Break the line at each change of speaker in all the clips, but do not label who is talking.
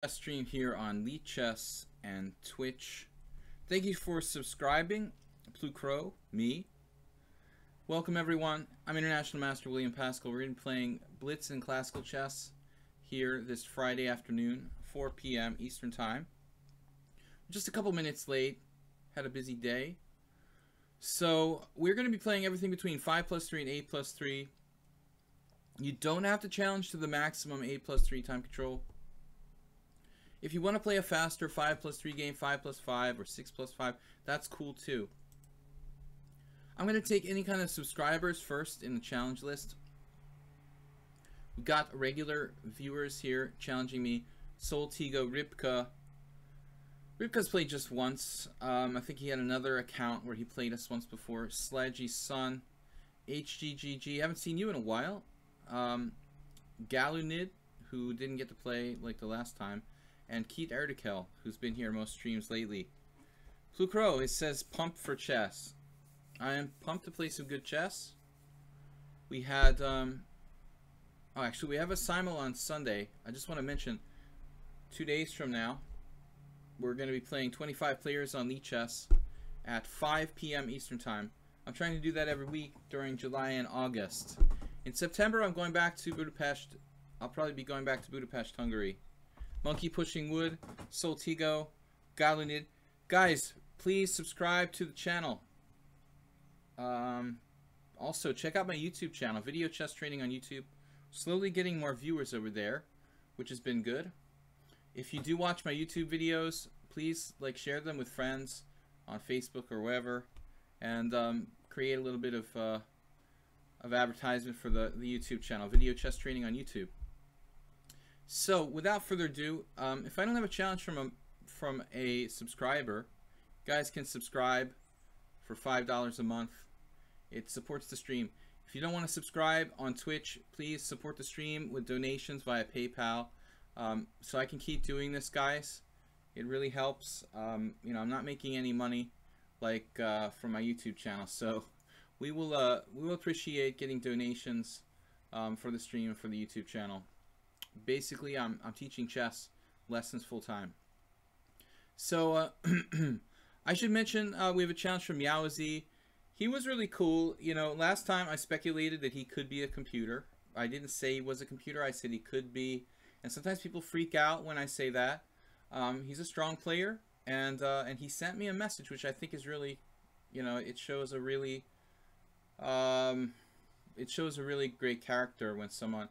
Stream here on lichess and Twitch. Thank you for subscribing. Blue Crow, me. Welcome everyone. I'm International Master William Paschall. We're going to be playing Blitz and Classical Chess here this Friday afternoon, 4 p.m. Eastern Time. Just a couple minutes late. Had a busy day. So we're going to be playing everything between 5+3 and 8+3. You don't have to challenge to the maximum 8+3 time control. If you want to play a faster 5+3 game, 5+5 or 6+5, that's cool too. I'm going to take any kind of subscribers first in the challenge list. We've got regular viewers here challenging me. Soltigo, Ripka. Ripka's played just once. I think he had another account where he played us once before. Sledgy's son. HGGG. Haven't seen you in a while. Galunid, who didn't get to play like the last time. And Keith Erdikel, who's been here most streams lately. Blue Crow, it says pumped for chess. I am pumped to play some good chess. We had, actually we have a simul on Sunday. I just want to mention, 2 days from now, we're going to be playing 25 players on lichess at 5 p.m. Eastern Time. I'm trying to do that every week during July and August. In September, I'm going back to Budapest. I'll probably be going back to Budapest, Hungary. Monkey Pushing Wood, Soltigo, Galunid. Guys, please subscribe to the channel. Also, check out my YouTube channel, Video Chess Training on YouTube. Slowly getting more viewers over there, which has been good. If you do watch my YouTube videos, please share them with friends on Facebook or wherever, and create a little bit of advertisement for the YouTube channel, Video Chess Training on YouTube. So, without further ado, if I don't have a challenge from a subscriber, you guys can subscribe for $5 a month. It supports the stream. If you don't want to subscribe on Twitch, please support the stream with donations via PayPal, so I can keep doing this, guys. It really helps. You know, I'm not making any money from my YouTube channel, so we will appreciate getting donations for the stream and for the YouTube channel. Basically, I'm teaching chess lessons full time. So I should mention we have a challenge from Meowzy. He was really cool. You know, last time I speculated that he could be a computer. I didn't say he was a computer. I said he could be. And sometimes people freak out when I say that. He's a strong player, and he sent me a message, which I think is really, you know, it shows a really great character when someone,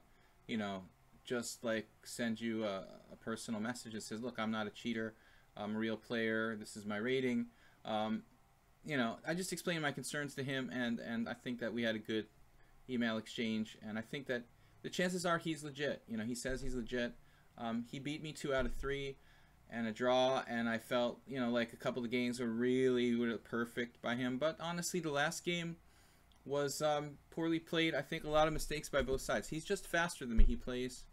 you know, just sends you a personal message that says, look, I'm not a cheater, I'm a real player, this is my rating. You know, I just explained my concerns to him, and I think that we had a good email exchange, and I think that the chances are he's legit. You know, he says he's legit. He beat me 2 out of 3 and a draw, and I felt, you know, like a couple of games were really perfect by him, but honestly the last game was poorly played. I think a lot of mistakes by both sides. He's just faster than me. He plays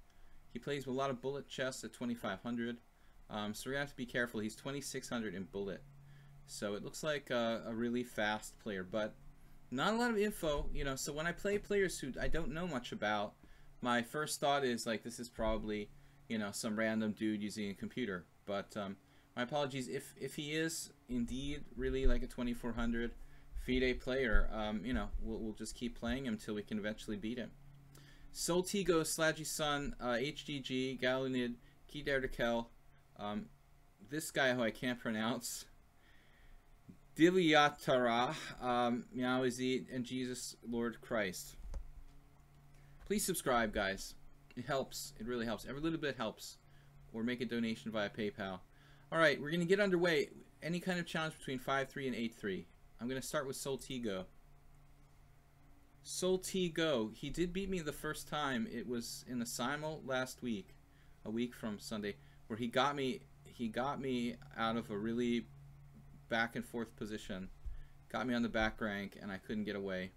with a lot of bullet chess at 2500, so we're gonna have to be careful. He's 2600 in bullet, so it looks like a really fast player, but not a lot of info, you know. So when I play players who I don't know much about, my first thought is this is probably, you know, some random dude using a computer. But my apologies if he is indeed really like a 2400 FIDE player. You know, we'll just keep playing him until we can eventually beat him. Soltigo, Sladgy's son, HGG, Galunid, Keith Erdikel, this guy who I can't pronounce, Divyatara, Meowzy, and Jesus Lord Christ. Please subscribe, guys. It helps. It really helps. Every little bit helps. Or make a donation via PayPal. Alright, we're going to get underway. Any kind of challenge between 5-3 and 8-3. I'm going to start with Soltigo. Soltigo. He did beat me the first time. It was in the simul last week, a week from Sunday, where he got me out of a really back and forth position. Got me on the back rank, and I couldn't get away.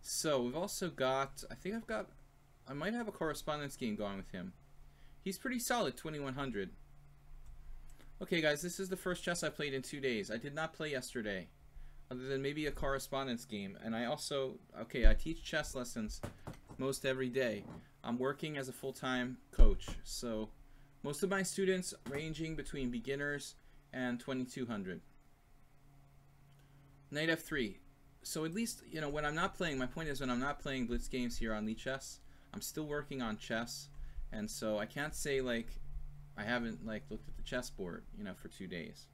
So we've also got, I might have a correspondence game going with him. He's pretty solid, 2100. Okay guys, this is the first chess I played in 2 days. I did not play yesterday, other than maybe a correspondence game. And I also, I teach chess lessons most every day. I'm working as a full-time coach, so Most of my students ranging between beginners and 2200. Knight f3. So at least, you know, when I'm not playing, my point is when I'm not playing blitz games here on lichess, I'm still working on chess, and so I can't say like I haven't like looked at the chessboard, you know, for 2 days.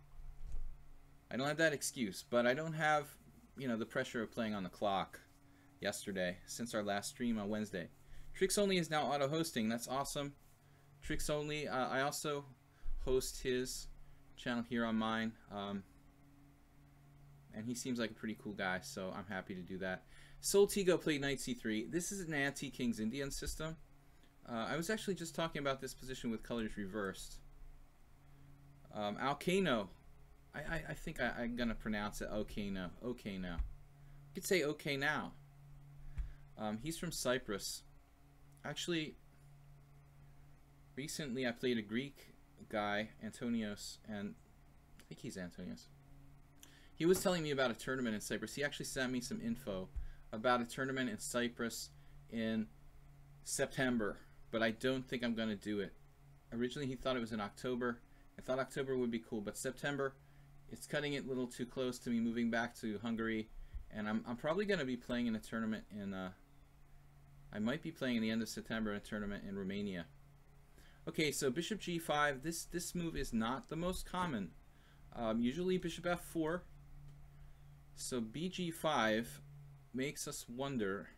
I don't have that excuse, but I don't have, you know, the pressure of playing on the clock yesterday since our last stream on Wednesday. Tricks Only is now auto-hosting. That's awesome. Tricks Only, I also host his channel here on mine, and he seems like a pretty cool guy, so I'm happy to do that. Soltigo played knight c3. This is an anti-King's Indian system. I was actually just talking about this position with colors reversed. Alcano. I think I'm going to pronounce it okay now. Okay now. You could say okay now. He's from Cyprus. Actually, recently I played a Greek guy, Antonios, and I think he's Antonios. He was telling me about a tournament in Cyprus. He actually sent me some info about a tournament in Cyprus in September, but I don't think I'm going to do it. Originally he thought it was in October. I thought October would be cool, but September, it's cutting it a little too close to me moving back to Hungary, and I'm probably going to be playing in a tournament in, I might be playing in the end of September in a tournament in Romania. Okay, so bishop g5, this move is not the most common. Usually bishop f4, so bg5 makes us wonder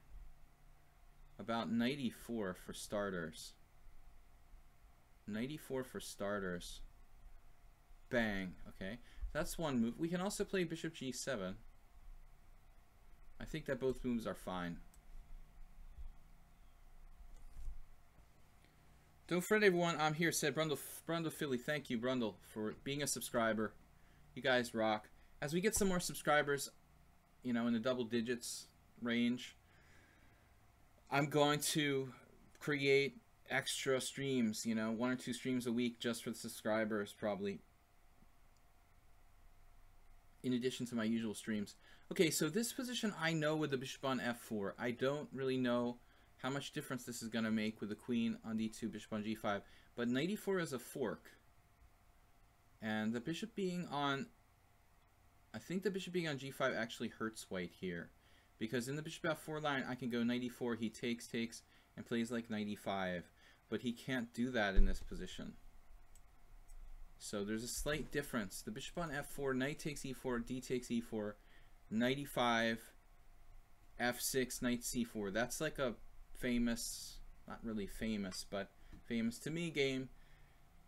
about knight e4 for starters. Knight e4 for starters. Bang. Okay, that's one move. We can also play bishop g7. I think that both moves are fine. Don't fret, everyone. I'm here, said Brundle Philly. Thank you, Brundle, for being a subscriber. You guys rock. As we get some more subscribers, you know, in the double digits range, I'm going to create extra streams, you know, 1 or 2 streams a week just for the subscribers, probably, in addition to my usual streams. Okay, so this position I know with the bishop on f4. I don't really know how much difference this is going to make with the queen on d2, bishop on g5. But knight e4 is a fork. And the bishop being on, I think the bishop being on g5 actually hurts white here. Because in the bishop f4 line, I can go knight e4, he takes, and plays like knight e5. But he can't do that in this position. So there's a slight difference. The bishop on f4, knight takes e4, d takes e4, knight e5, f6, knight c4. That's like a famous, not really famous, but famous to me game,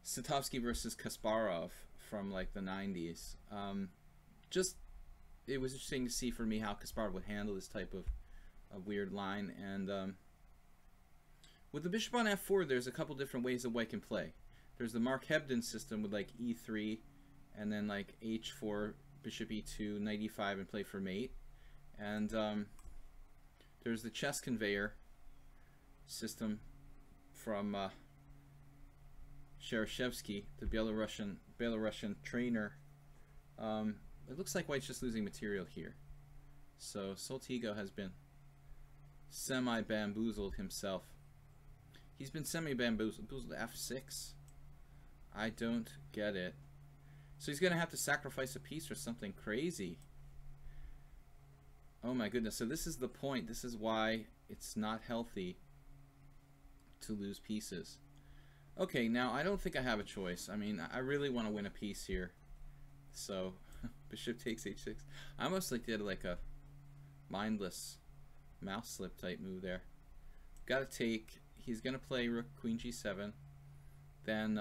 Satovsky versus Kasparov from like the 90s. Just, it was interesting to see for me how Kasparov would handle this type of weird line. And with the bishop on f4, there's a couple different ways that white can play. There's the Mark Hebden system with like e3 and then like h4, bishop e2, knight e5, and play for mate. And there's the chess conveyor system from Shereshevsky, the Belarusian trainer. It looks like white's just losing material here. So Soltigo has been semi-bamboozled himself. He's been semi-bamboozled. f6. I don't get it. So he's going to have to sacrifice a piece or something crazy. Oh my goodness. So this is the point. This is why it's not healthy to lose pieces. Okay, now I don't think I have a choice. I mean, I really want to win a piece here. So bishop takes h6. I almost like did like a mindless mouse slip type move there. Got to take. He's going to play rook queen g7. Then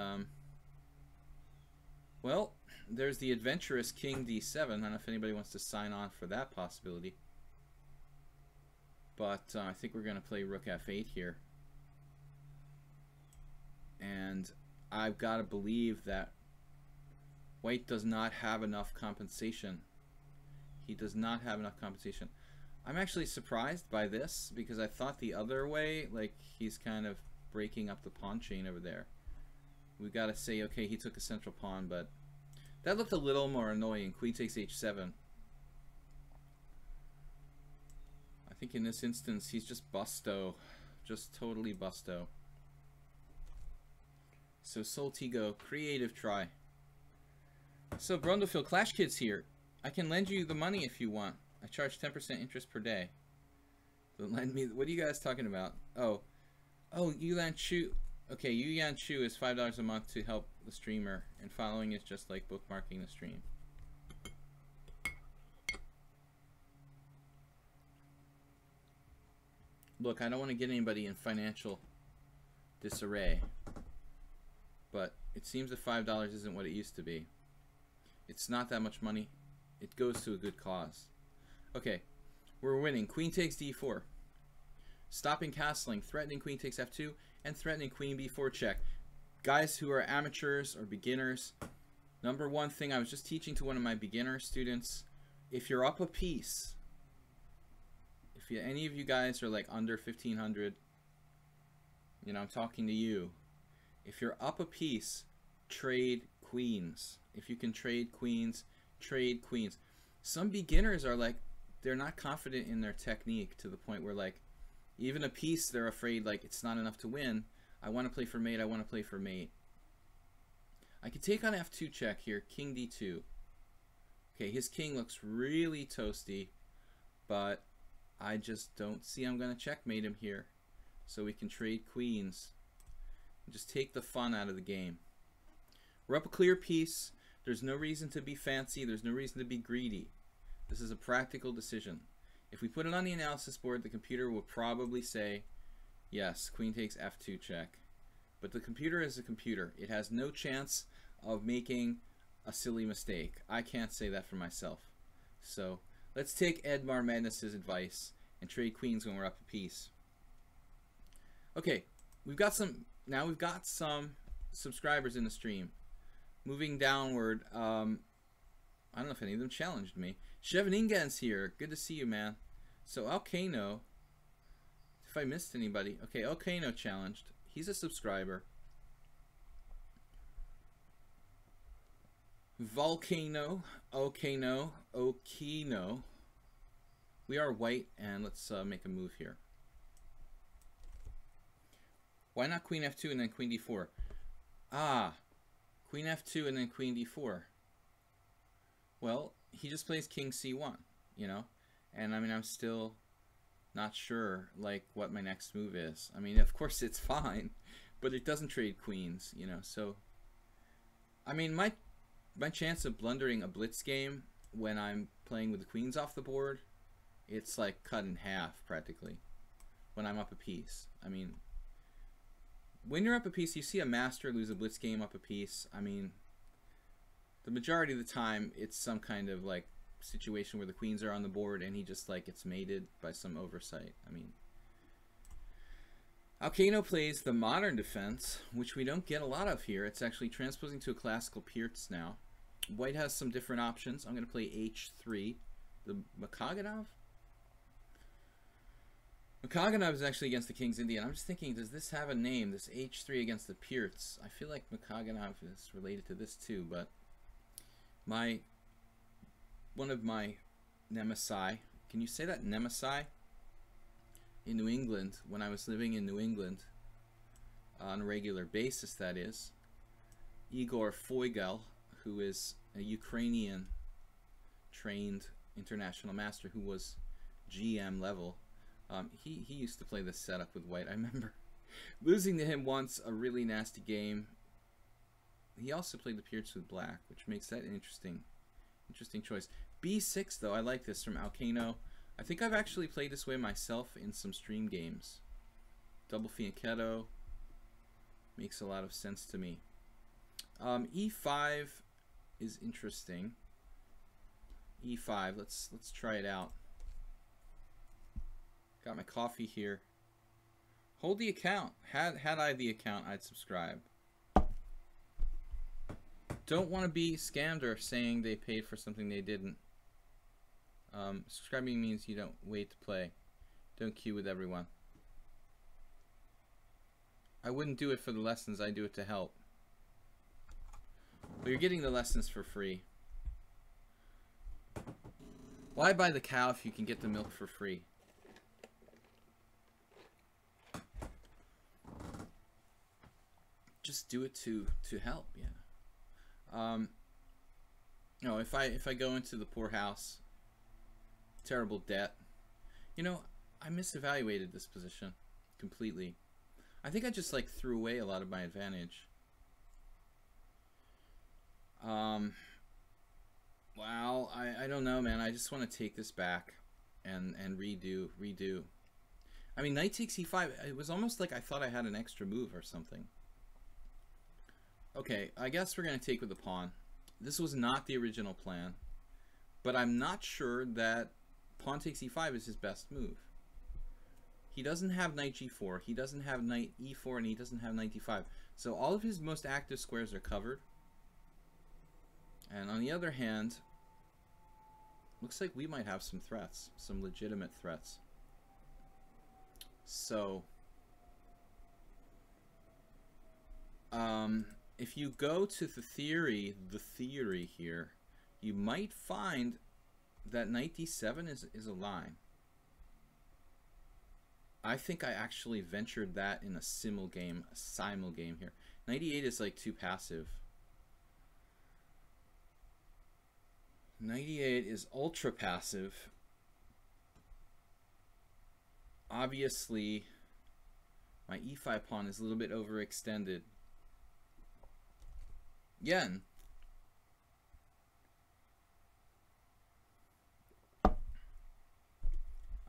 well, there's the adventurous king d7. I don't know if anybody wants to sign on for that possibility. But I think we're going to play rook f8 here. And I've got to believe that white does not have enough compensation. He does not have enough compensation. I'm actually surprised by this because I thought the other way, like he's kind of breaking up the pawn chain over there. We've got to say, okay, he took a central pawn, but that looked a little more annoying. Queen takes h7. I think in this instance, he's just busto. Just totally busto. So Soltigo, creative try. So Brundlefield, Clash Kids here. I can lend you the money if you want. I charge 10% interest per day. So lend me. What are you guys talking about? Oh, Yulan Chu. Okay, Yuyan Chu is $5 a month to help the streamer, and following is just like bookmarking the stream. Look, I don't want to get anybody in financial disarray, but it seems that $5 isn't what it used to be. It's not that much money. It goes to a good cause. Okay, we're winning. Queen takes d4. Stopping castling, threatening queen takes f2, and threatening queen b4 check. Guys who are amateurs or beginners, number one thing I was just teaching to one of my beginner students, if you're up a piece, if any of you guys are like under 1500, you know, I'm talking to you. If you're up a piece, trade queens. If you can trade queens, trade queens. Some beginners are like, they're not confident in their technique to the point where like, even a piece, they're afraid like it's not enough to win. I want to play for mate, I want to play for mate. I could take on f2 check here, king d2. Okay, his king looks really toasty, but I just don't see I'm going to checkmate him here. So we can trade queens and just take the fun out of the game. We're up a clear piece. There's no reason to be fancy. There's no reason to be greedy. This is a practical decision. If we put it on the analysis board, the computer will probably say, yes, queen takes f2 check. But the computer is a computer. It has no chance of making a silly mistake. I can't say that for myself. So let's take Edmar Madness's advice and trade queens when we're up a piece. Okay, we've got some subscribers in the stream. Moving downward, I don't know if any of them challenged me. Shevaningan's here. Good to see you, man. So Alcano, if I missed anybody, okay, Alcano challenged. He's a subscriber. Volcano, Okino. We are white, and let's make a move here. Why not queen f2 and then queen d4? Ah, queen f2 and then queen d4. Well, he just plays king c1, you know? And I mean, I'm still not sure like what my next move is. I mean, of course it's fine, but it doesn't trade queens, you know? So I mean, my chance of blundering a blitz game when I'm playing with the queens off the board, it's like cut in half practically when I'm up a piece. I mean, when you're up a piece, you see a master lose a blitz game up a piece. I mean, the majority of the time it's some kind of like situation where the queens are on the board and he just like gets mated by some oversight. I mean, Alcano plays the modern defense, which we don't get a lot of here. It's actually transposing to a classical Pirtz now. White has some different options. I'm going to play h3. The Makaganov? Makaganov is actually against the King's Indian. I'm just thinking, does this have a name, this h3 against the Pirtz? I feel like Makaganov is related to this too, but one of my nemesi, can you say that, nemesi? In New England, when I was living in New England, on a regular basis that is, Igor Foigel, who is a Ukrainian trained international master who was GM level, he used to play this setup with white. I remember losing to him once, a really nasty game. He also played the Pirtz with black, which makes that an interesting choice. B6 though, I like this from Alcano. I think I've actually played this way myself in some stream games. Double fianchetto makes a lot of sense to me. E5 is interesting. E5, let's try it out. Got my coffee here. Hold the account. Had I the account, I'd subscribe. Don't want to be scammed or saying they paid for something they didn't. Subscribing means you don't wait to play. Don't queue with everyone. I wouldn't do it for the lessons, I do it to help. But you're getting the lessons for free. Why buy the cow if you can get the milk for free? do it to help. Yeah. No, if I go into the poorhouse, terrible debt. You know, I misevaluated this position completely. I think I just like threw away a lot of my advantage. Wow, I don't know, man. I just want to take this back and redo. I mean, knight takes e5. It was almost like I thought I had an extra move or something. Okay, I guess we're going to take with the pawn. This was not the original plan, but I'm not sure that pawn takes e5 is his best move. He doesn't have knight g4, he doesn't have knight e4, and he doesn't have knight d5. So all of his most active squares are covered. And on the other hand, looks like we might have some threats, some legitimate threats. So, if you go to the theory here, you might find that knight d7 is a line. I think I actually ventured that in a simul game here. Knight e8 is like too passive. Knight e8 is ultra passive. Obviously, my e5 pawn is a little bit overextended. Again,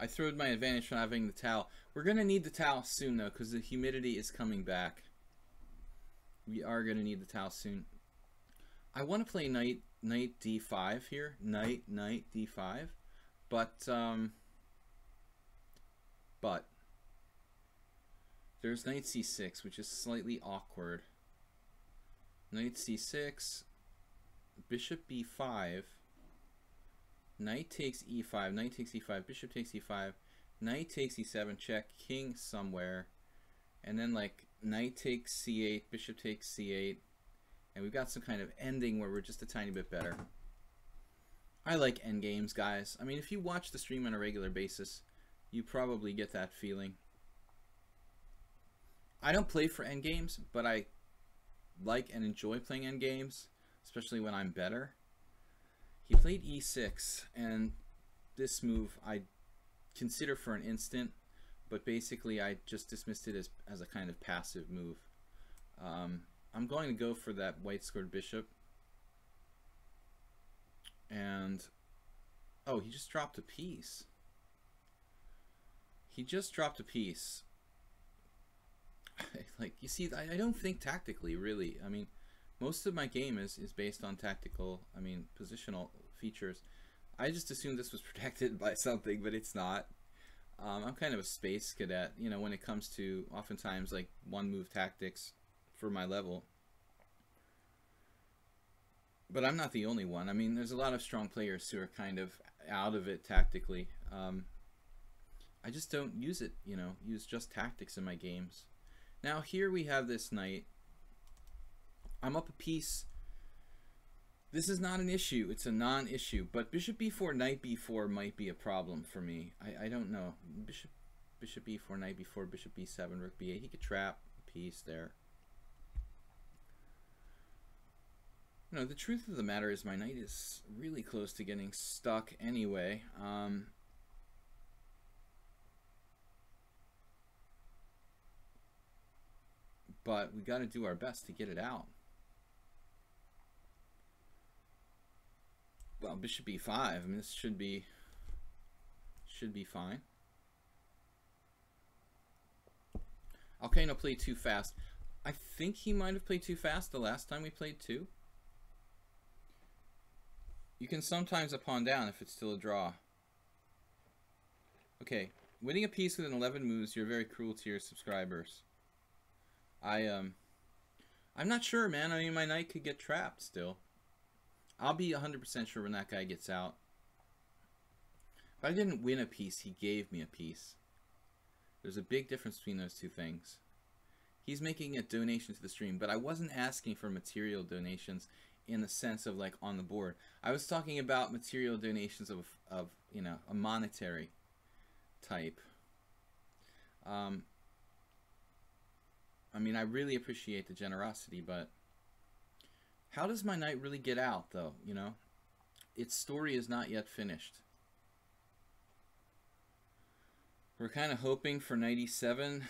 I throwed my advantage from having the towel. We're going to need the towel soon, though, because the humidity is coming back. We are going to need the towel soon. I want to play knight d5 here. Knight d5. But there's knight c6, which is slightly awkward. Knight c6, bishop b5, knight takes e5, knight takes e5, bishop takes e5, knight takes e7, check, king somewhere, and then like knight takes c8, bishop takes c8, and we've got some kind of ending where we're just a tiny bit better. I like endgames, guys. I mean, if you watch the stream on a regular basis, you probably get that feeling. I don't play for endgames, but I like and enjoy playing endgames, especially when I'm better. He played e6, and this move I consider for an instant, but basically I just dismissed it as a kind of passive move. I'm going to go for that white squared bishop, and oh, he just dropped a piece. He just dropped a piece. Like, you see, I don't think tactically, really. I mean, most of my game is based on tactical, I mean, positional features. I just assumed this was protected by something, but it's not. I'm kind of a space cadet, you know, when it comes to oftentimes like one move tactics for my level. But I'm not the only one. I mean, there's a lot of strong players who are kind of out of it tactically. I just don't use it, you know, use just tactics in my games. Now here we have this knight. I'm up a piece. This is not an issue. It's a non-issue. But bishop b4, knight b4 might be a problem for me. I don't know. Bishop b4, knight b4, bishop b7, rook b8. He could trap a piece there. You know, the truth of the matter is my knight is really close to getting stuck anyway. But we got to do our best to get it out. Well, bishop e5. I mean, this should be fine. Alcano played too fast. I think he might have played too fast the last time we played too. You can sometimes a pawn down if it's still a draw. Okay, winning a piece within 11 moves. You're very cruel to your subscribers. I'm not sure, man. I mean, my knight could get trapped still. I'll be 100% sure when that guy gets out. If I didn't win a piece, he gave me a piece. There's a big difference between those two things. He's making a donation to the stream, but I wasn't asking for material donations in the sense of like on the board. I was talking about material donations of you know, a monetary type. I mean, I really appreciate the generosity, but how does my knight really get out, though, you know? Its story is not yet finished. We're kind of hoping for knight e7,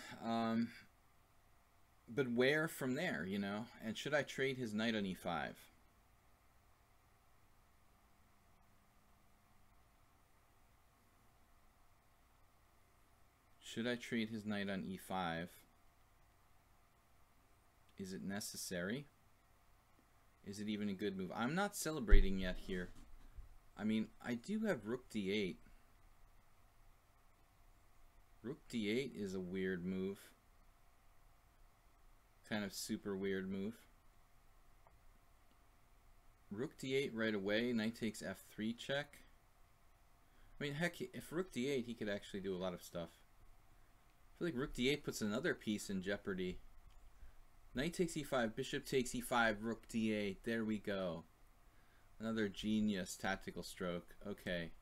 but where from there, you know? And should I trade his knight on e5? Should I trade his knight on e5? Is it necessary? Is it even a good move? I'm not celebrating yet here. I mean, I do have rook d8. Rook d8 is a weird move. Kind of super weird move. Rook d8 right away. Knight takes f3 check. I mean, heck, if rook d8, he could actually do a lot of stuff. I feel like rook d8 puts another piece in jeopardy. Knight takes e5, bishop takes e5, rook d8. There we go. Another genius tactical stroke. Okay.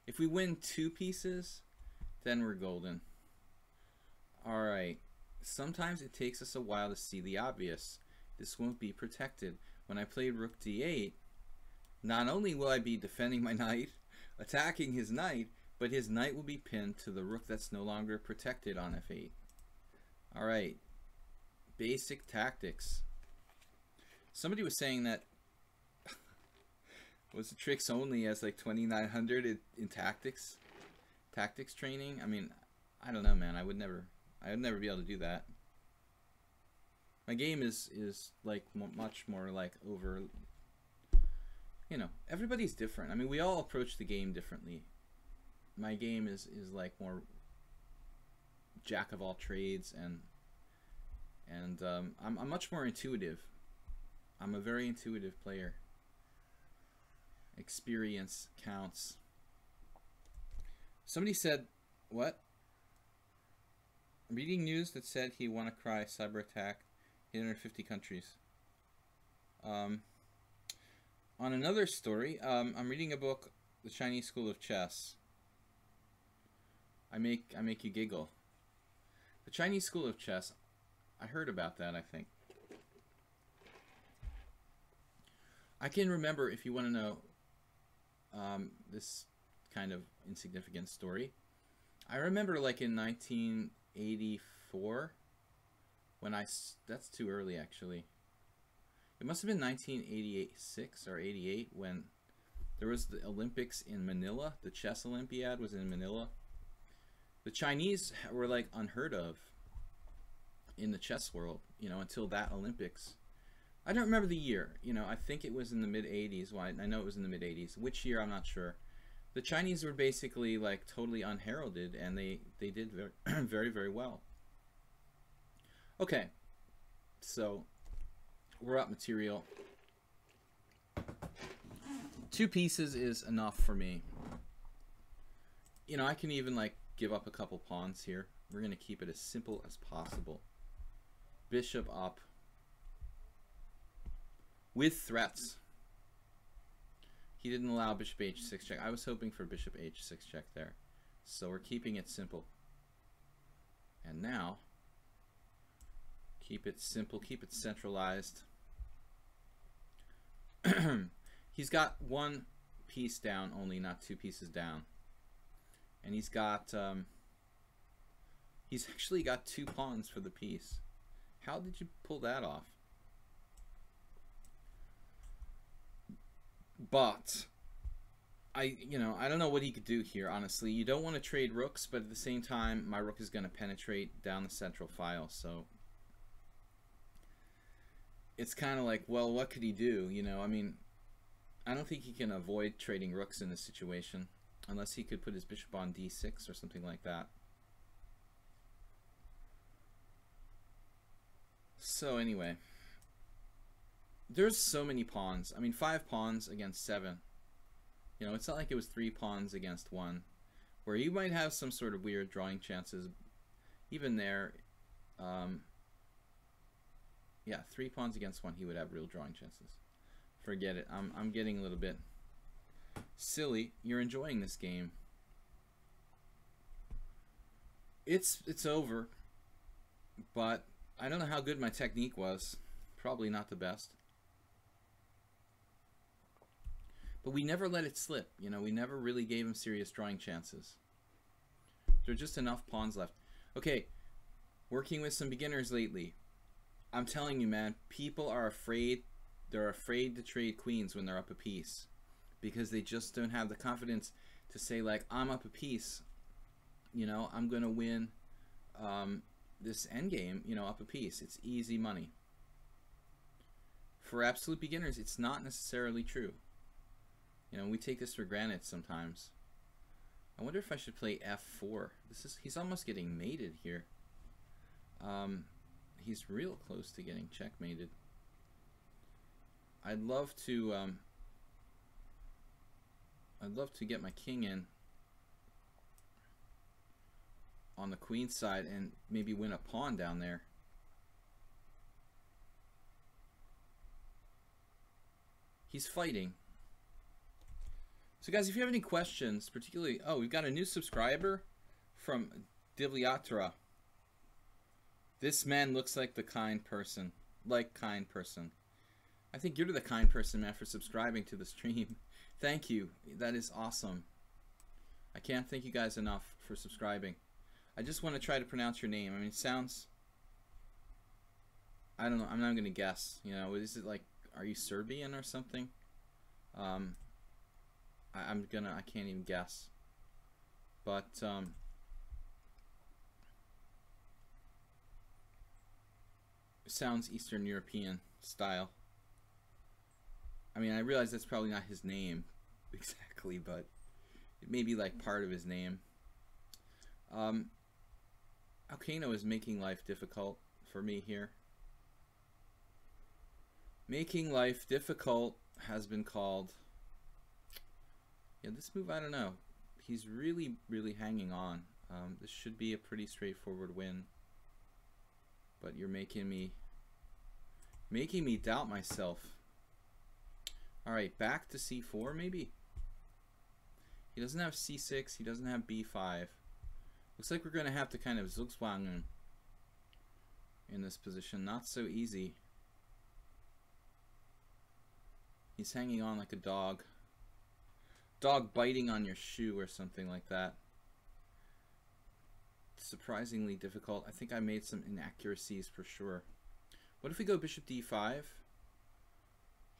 If we win 2 pieces, then we're golden. Alright. Sometimes it takes us a while to see the obvious. This won't be protected. When I play rook d8, not only will I be defending my knight, attacking his knight, but his knight will be pinned to the rook that's no longer protected on f8. Alright. Basic tactics. Somebody was saying that was the tricks only as like 2900 in tactics training. I mean, I don't know, man. I would never be able to do that. My game is like much more like over, you know, everybody's different. I mean, we all approach the game differently. My game is like more jack of all trades, and I'm much more intuitive. I'm a very intuitive player. Experience counts. Somebody said, what? Reading news that said he wanna cry cyber attack in 150 countries. On another story, I'm reading a book, The Chinese School of Chess. I make you giggle. The Chinese School of Chess. I heard about that, I think. I can remember, if you want to know this kind of insignificant story, I remember like in 1984, when that's too early actually. It must have been 1986 or 88 when there was the Olympics in Manila. The chess Olympiad was in Manila. The Chinese were like unheard of in the chess world, you know, until that Olympics. I don't remember the year, you know, I think it was in the mid-80s. Well, I know it was in the mid-80s. Which year, I'm not sure. The Chinese were basically like totally unheralded, and they did very, very, very well. Okay, so we're up material. 2 pieces is enough for me. You know, I can even like give up a couple pawns here. We're going to keep it as simple as possible. Bishop up. With threats. He didn't allow bishop h6 check. I was hoping for bishop h6 check there. So we're keeping it simple. And now, keep it simple, keep it centralized. He's got 1 piece down only, not 2 pieces down. And he's actually got 2 pawns for the piece. How did you pull that off? But I don't know what he could do here, honestly. You don't want to trade rooks, but at the same time, my rook is going to penetrate down the central file, so it's kind of like, well, what could he do? You know, I mean, I don't think he can avoid trading rooks in this situation, unless he could put his bishop on d6 or something like that. So anyway, there's so many pawns. I mean, 5 pawns against 7. You know, it's not like it was 3 pawns against 1, where you might have some sort of weird drawing chances. Even there, yeah, 3 pawns against 1, he would have real drawing chances. Forget it. I'm getting a little bit silly. You're enjoying this game. It's over, but I don't know how good my technique was. Probably not the best. But we never let it slip. You know, we never really gave him serious drawing chances. There are just enough pawns left. Okay, working with some beginners lately. I'm telling you, man, people are afraid. They're afraid to trade queens when they're up a piece, because they just don't have the confidence to say, like, I'm up a piece, you know, I'm gonna win this endgame, you know, up a piece. It's easy money. For absolute beginners, it's not necessarily true. You know, we take this for granted sometimes. I wonder if I should play f4. He's almost getting mated here. He's real close to getting checkmated. I'd love to get my king in on the queen side and maybe win a pawn down there. He's fighting. So guys, if you have any questions, particularly, oh, we've got a new subscriber from Divyatra. This man looks like the kind person. I think you're the kind person, man, for subscribing to the stream. Thank you. That is awesome. I can't thank you guys enough for subscribing. I just want to try to pronounce your name. I mean, it sounds, I don't know. I'm not going to guess. You know, is it like, are you Serbian or something? I can't even guess. But it sounds Eastern European style. I mean, I realize that's probably not his name exactly, but it may be like part of his name. Alcano is making life difficult for me here. Making life difficult has been called. Yeah, this move, I don't know. He's really, really hanging on. This should be a pretty straightforward win. But you're making me doubt myself. Alright, back to c4 maybe? He doesn't have c6, he doesn't have b5. Looks like we're going to have to kind of zugzwangen in this position. Not so easy. He's hanging on like a dog. Dog biting on your shoe or something like that. Surprisingly difficult. I think I made some inaccuracies for sure. What if we go bishop d5?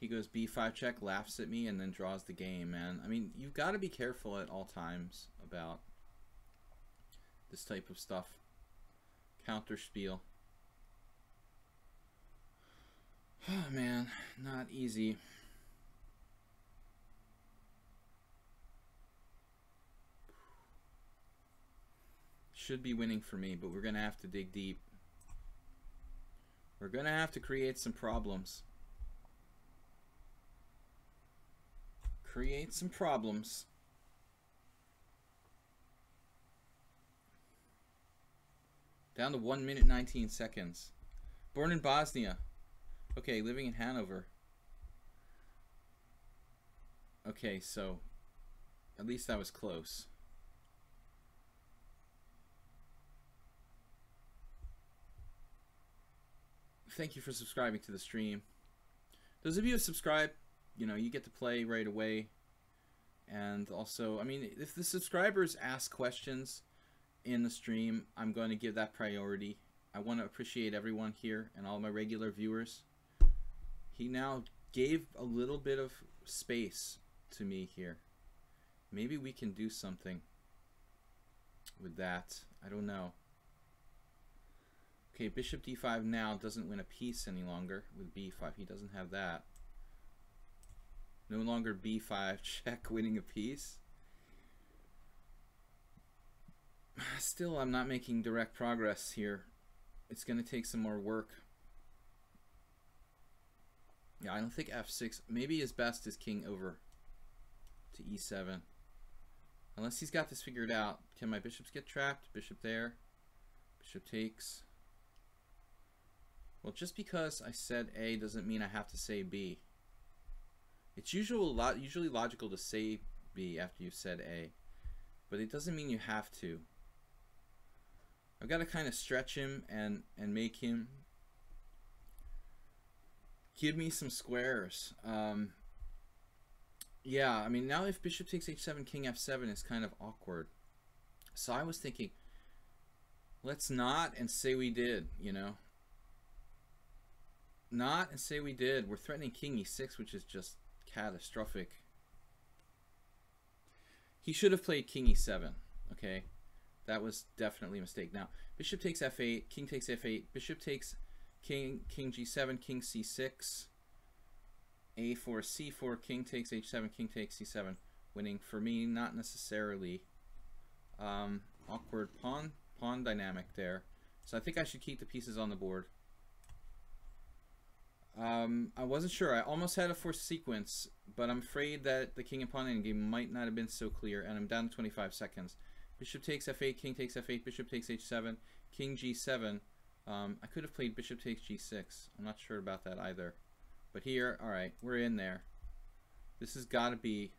He goes b5 check, laughs at me, and then draws the game, man. I mean, you've got to be careful at all times about this type of stuff. Counterspiel. Oh, man. Not easy. Should be winning for me, but we're going to have to dig deep. We're going to have to create some problems. Create some problems. Down to 1 minute 19 seconds. Born in Bosnia. Okay, living in Hanover. Okay, so at least that was close. Thank you for subscribing to the stream. Those of you who subscribe, you know, you get to play right away. And also, I mean, if the subscribers ask questions in the stream, I'm going to give that priority. I want to appreciate everyone here and all my regular viewers. He now gave a little bit of space to me here. Maybe we can do something with that. I don't know. Okay, bishop d5 now doesn't win a piece any longer with b5. He doesn't have that. No longer b5 check winning a piece. Still, I'm not making direct progress here. It's going to take some more work. Yeah, I don't think f6. Maybe his best is king over to e7. Unless he's got this figured out. Can my bishops get trapped? Bishop there. Bishop takes. Well, just because I said A doesn't mean I have to say B. It's usually logical to say B after you've said A, but it doesn't mean you have to. I've got to kind of stretch him and make him Give me some squares. Yeah, I mean, now if bishop takes h7, king f7 is kind of awkward. So I was thinking, let's not and say we did, you know. Not and say we did. We're threatening king e6, which is just catastrophic. He should have played king e7, okay? That was definitely a mistake. Now, bishop takes f8, king takes f8, bishop takes king g7, king c6, a4, c4, king takes h7, king takes c7. Winning for me, not necessarily. Awkward pawn dynamic there. So I think I should keep the pieces on the board. I wasn't sure. I almost had a forced sequence, but I'm afraid that the king and pawn endgame might not have been so clear, and I'm down to 25 seconds. Bishop takes f8, king takes f8, bishop takes h7, king g7. I could have played bishop takes g6. I'm not sure about that either. But here, all right, we're in there. This has got to be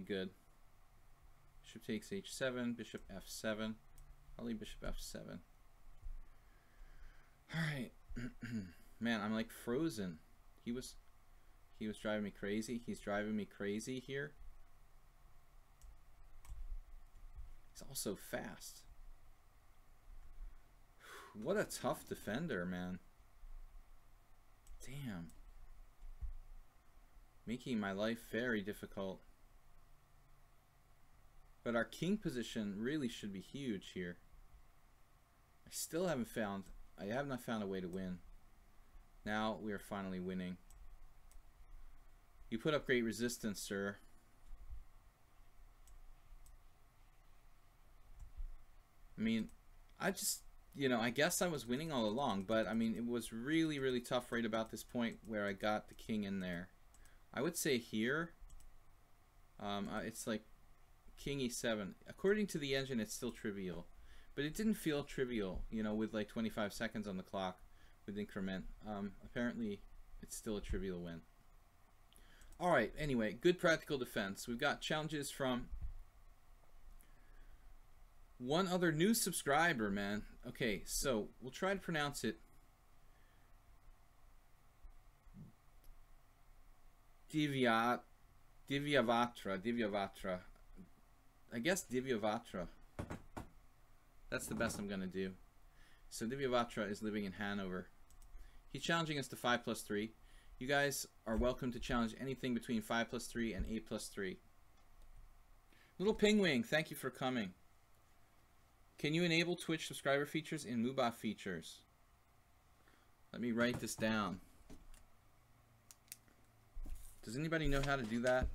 good. Bishop takes h7, bishop f7. Probably bishop f7. All right. Man, I'm like frozen. He was driving me crazy. He's driving me crazy here. He's also fast. What a tough defender, man. Damn. Making my life very difficult. But our king position really should be huge here. I have not found a way to win. Now we are finally winning. You put up great resistance, sir. I mean, I just, you know, I guess I was winning all along, but I mean, it was really, really tough right about this point where I got the king in there. I would say here, it's like king e7. According to the engine, it's still trivial, but it didn't feel trivial, you know, with like 25 seconds on the clock with increment. Apparently, it's still a trivial win. All right, anyway, good practical defense. We've got challenges from one other new subscriber, man. Okay, so we'll try to pronounce it. Divyavatra. I guess Divyavatra. That's the best I'm gonna do. So Divyavatra is living in Hanover. He's challenging us to 5+3. You guys are welcome to challenge anything between 5+3 and 8+3. Little Pingwing, thank you for coming. Can you enable Twitch subscriber features in Muba features? Let me write this down. Does anybody know how to do that?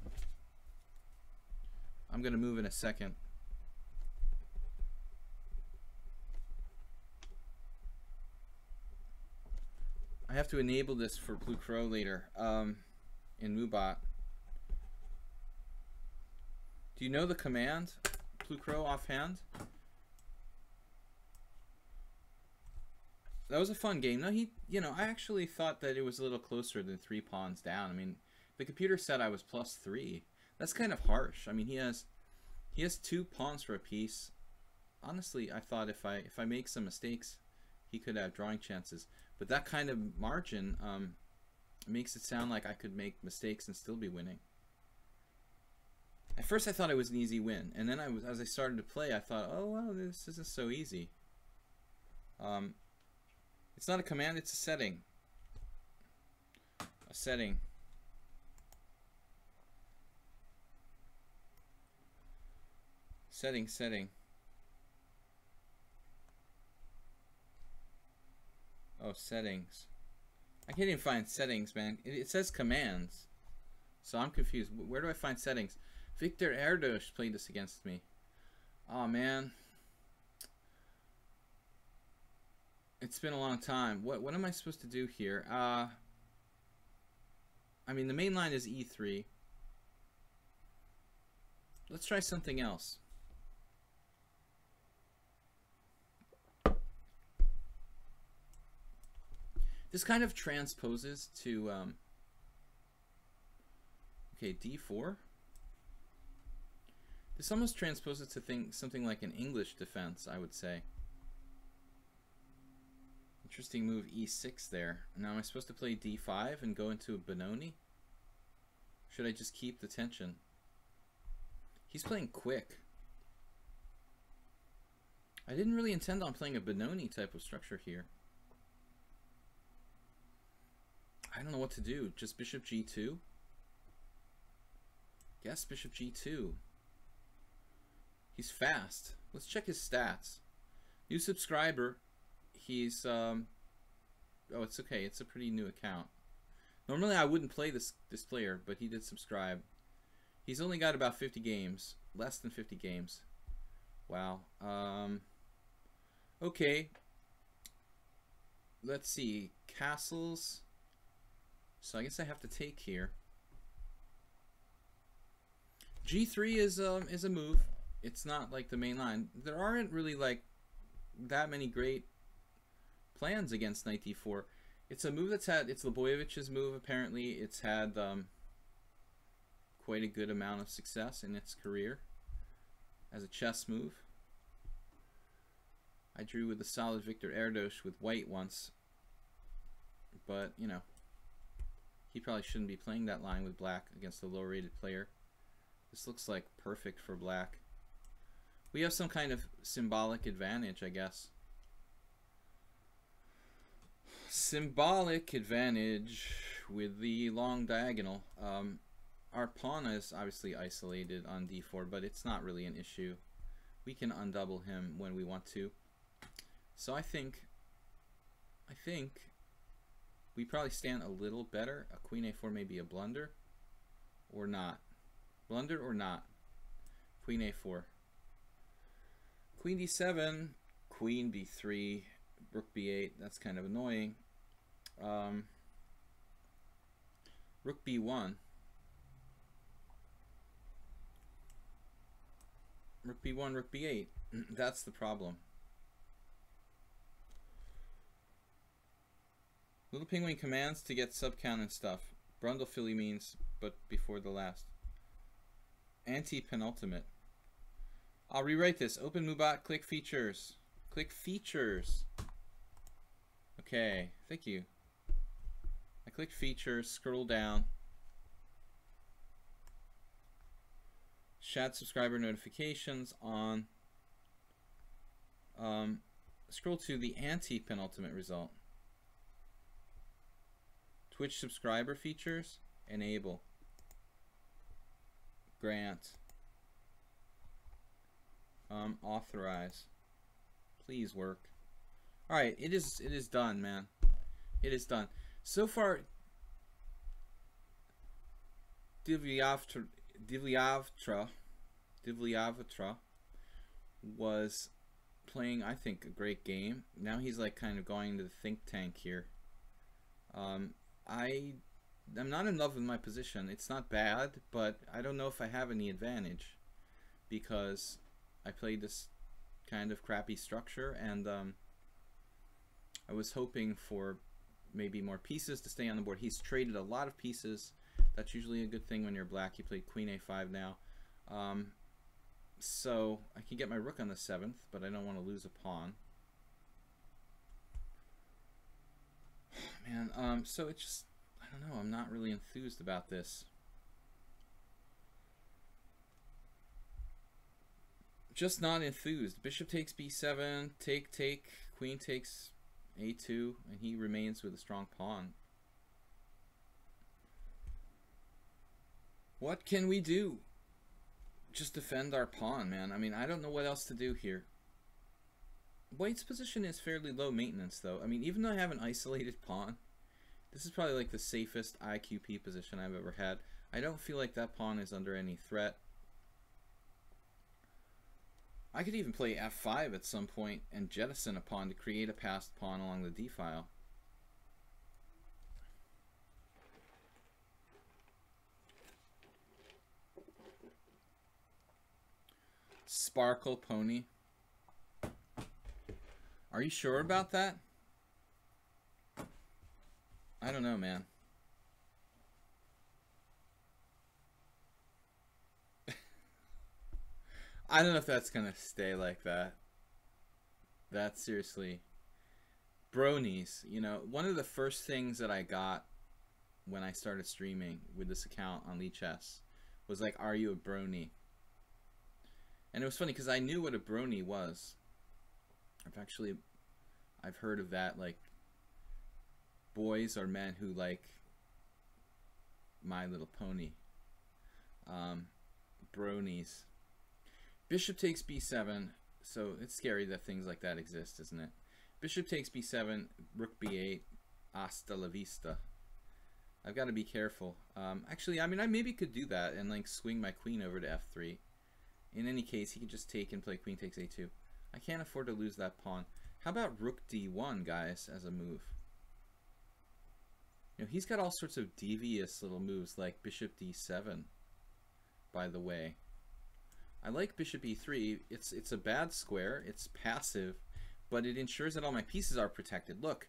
I'm going to move in a second. I have to enable this for Blue Crow later in Mubot. Do you know the command, Blue Crow, offhand? That was a fun game. No, I actually thought that it was a little closer than 3 pawns down. I mean, the computer said I was +3. That's kind of harsh. I mean, he has 2 pawns for a piece. Honestly, I thought if I make some mistakes, he could have drawing chances. But that kind of margin makes it sound like I could make mistakes and still be winning. At first, I thought it was an easy win, and then as I started to play, I thought, oh well, this isn't so easy. It's not a command, it's a setting. A setting. Setting. Oh, settings. I can't even find settings, man. It says commands. So I'm confused. Where do I find settings? Victor Erdos played this against me. Oh, man. It's been a long time. What am I supposed to do here? I mean, the main line is E3. Let's try something else. This kind of transposes to, okay, D4. This almost transposes to something like an English defense, I would say. Interesting move, e6 there. Now am I supposed to play d5 and go into a Benoni? Should I just keep the tension? He's playing quick. I didn't really intend on playing a Benoni type of structure here. I don't know what to do. Just bishop g2? Yes, bishop g2. He's fast. Let's check his stats. New subscriber. He's oh, it's okay. It's a pretty new account. Normally I wouldn't play this player, but he did subscribe. He's only got about 50 games. Less than 50 games. Wow. Okay. Let's see. Castles. So I guess I have to take here. G3 is a move. It's not like the main line. There aren't really like that many great plans against knight d4. It's a move that's had, it's Lebojevich's move apparently. It's had quite a good amount of success in its career as a chess move. I drew with the solid Victor Erdos with white once, but you know, he probably shouldn't be playing that line with black against a low rated player. This looks like perfect for black. We have some kind of symbolic advantage, I guess. Symbolic advantage with the long diagonal. Our pawn is obviously isolated on d4, but it's not really an issue. We can undouble him when we want to. So I think we probably stand a little better. A queen a4 may be a blunder or not. Blunder or not. Queen a4. Queen d7, queen b3, rook b8. That's kind of annoying. Rook b1. Rook b1, rook b8. That's the problem. Little Penguin commands to get sub-count and stuff. Brundlefilly means, but before the last. Anti-penultimate. I'll rewrite this. Open Mubat, click features. Click features. Okay, thank you. I click features, scroll down. Chat subscriber notifications on. Scroll to the anti-penultimate result. Twitch subscriber features, enable. Grant. Authorize. Please work. Alright, it is done, man. It is done. So far, Divyavatra was playing, I think, a great game. Now he's like kind of going to the think tank here. I'm not in love with my position. It's not bad, but I don't know if I have any advantage because I played this kind of crappy structure, and I was hoping for maybe more pieces to stay on the board. He's traded a lot of pieces. That's usually a good thing when you're black. He played queen a5 now. So I can get my rook on the 7th, but I don't want to lose a pawn. Man, so it's just, I don't know, I'm not really enthused about this. Just not enthused. Bishop takes b7, take, queen takes a2, and he remains with a strong pawn. What can we do? Just defend our pawn, man. I mean, I don't know what else to do here. White's position is fairly low maintenance, though. I mean, even though I have an isolated pawn, this is probably like the safest IQP position I've ever had. I don't feel like that pawn is under any threat. I could even play f5 at some point and jettison a pawn to create a passed pawn along the d file. Sparkle pony. Are you sure about that? I don't know, man. I don't know if that's gonna stay like that. That's seriously. Bronies. You know, one of the first things that I got when I started streaming with this account on lichess was like, "Are you a brony?" And it was funny because I knew what a brony was. I've heard of that, like boys or men who like My Little Pony. Bronies. Bishop takes b7, so it's scary that things like that exist, isn't it? Bishop takes b7, rook b8, hasta la vista. I've got to be careful. Actually, I mean, I maybe could do that and like swing my queen over to f3. In any case, he could just take and play queen takes a2. I can't afford to lose that pawn. How about rook d1, guys, as a move? You know, he's got all sorts of devious little moves like bishop d7, by the way. I like bishop e3. It's a bad square. It's passive, but it ensures that all my pieces are protected. Look,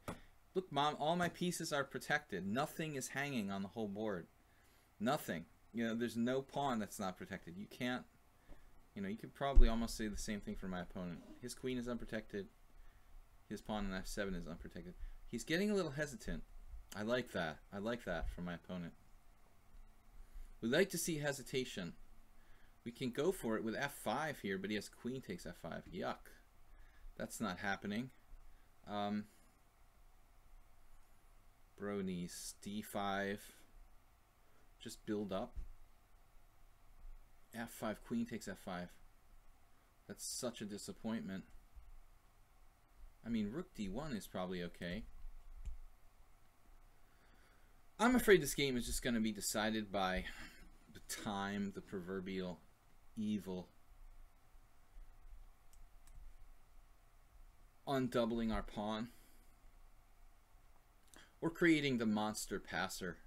Mom, all my pieces are protected. Nothing is hanging on the whole board. Nothing. You know, there's no pawn that's not protected. You can't, you know, you could probably almost say the same thing for my opponent. His queen is unprotected. His pawn on f7 is unprotected. He's getting a little hesitant. I like that. I like that from my opponent. We like to see hesitation. We can go for it with f5 here, but he has queen takes f5. Yuck. That's not happening. Bronies. d5. Just build up. f5, queen takes f5. That's such a disappointment. I mean, rook d1 is probably okay. I'm afraid this game is just going to be decided by the time, the proverbial evil. Undoubling our pawn. Or creating the monster passer.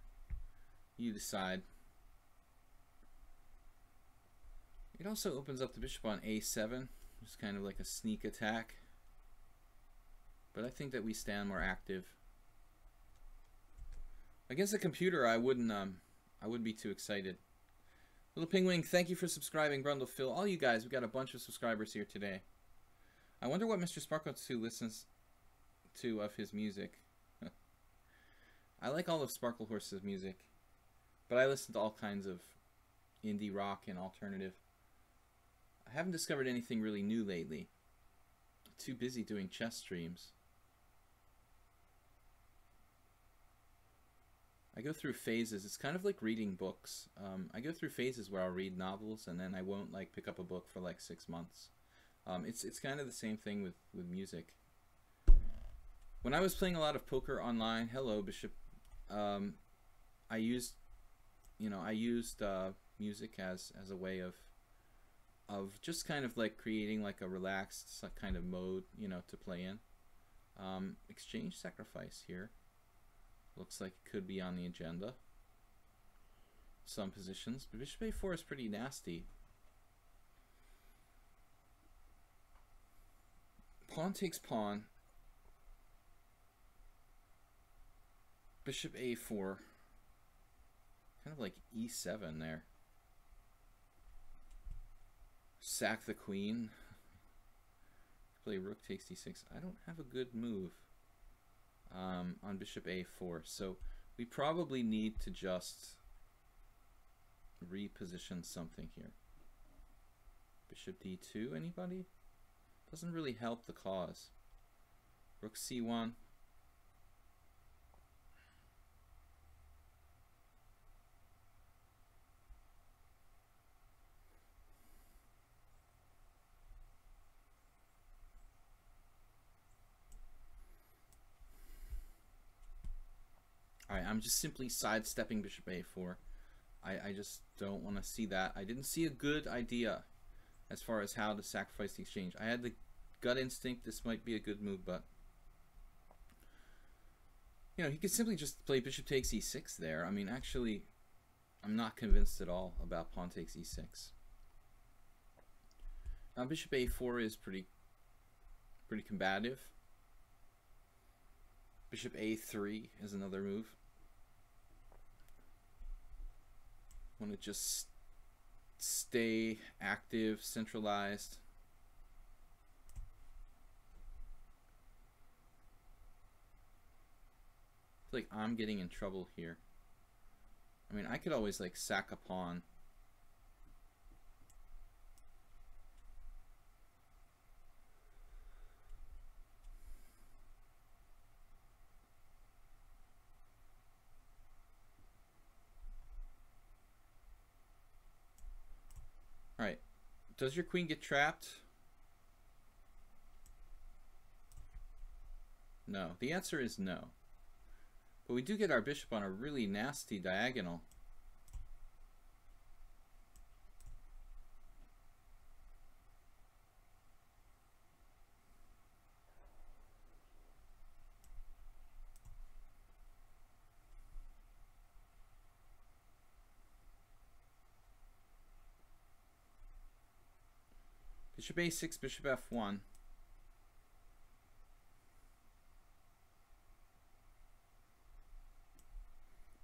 You decide. It also opens up the bishop on a7, which is kind of like a sneak attack. But I think that we stand more active. Against a computer, I wouldn't be too excited. Little Penguin, thank you for subscribing. Brundle Phil, all you guys, we got a bunch of subscribers here today. I wonder what Mr. Sparkle 2 listens to of his music. I like all of Sparkle Horse's music, but I listen to all kinds of indie rock and alternative. I haven't discovered anything really new lately. Too busy doing chess streams. I go through phases. It's kind of like reading books. I go through phases where I'll read novels and then I won't like pick up a book for like 6 months. It's kind of the same thing with music. When I was playing a lot of poker online, hello Bishop, I used music as a way of just kind of like creating like a relaxed kind of mode, you know, to play in. Exchange sacrifice here. Looks like it could be on the agenda. Some positions. But bishop a4 is pretty nasty. Pawn takes pawn. Bishop a4. Kind of like e7 there. Sack the queen. Play rook takes d6. I don't have a good move on bishop a4, so we probably need to just reposition something here. Bishop d2, anybody? Doesn't really help the cause. Rook c1. Alright, I'm just simply sidestepping bishop a4. I just don't want to see that. I didn't see a good idea as far as how to sacrifice the exchange. I had the gut instinct this might be a good move, but you know, he could simply just play bishop takes e6 there. I mean, actually, I'm not convinced at all about pawn takes e6. Now, bishop a4 is pretty combative. Bishop a3 is another move. Want to just stay active, centralized. feel like I'm getting in trouble here. I mean, I could always like sack a pawn. All right. Does your queen get trapped? No. The answer is no. But we do get our bishop on a really nasty diagonal. Bishop a6, bishop f1.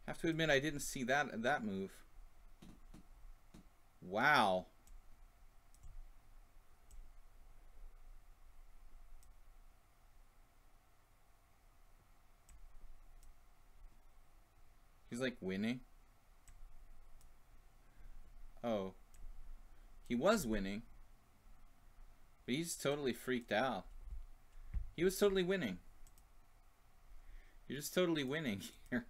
Have to admit I didn't see that move. Wow. He's like winning. Oh. He was winning. But he's totally freaked out. He was totally winning. You're just totally winning here.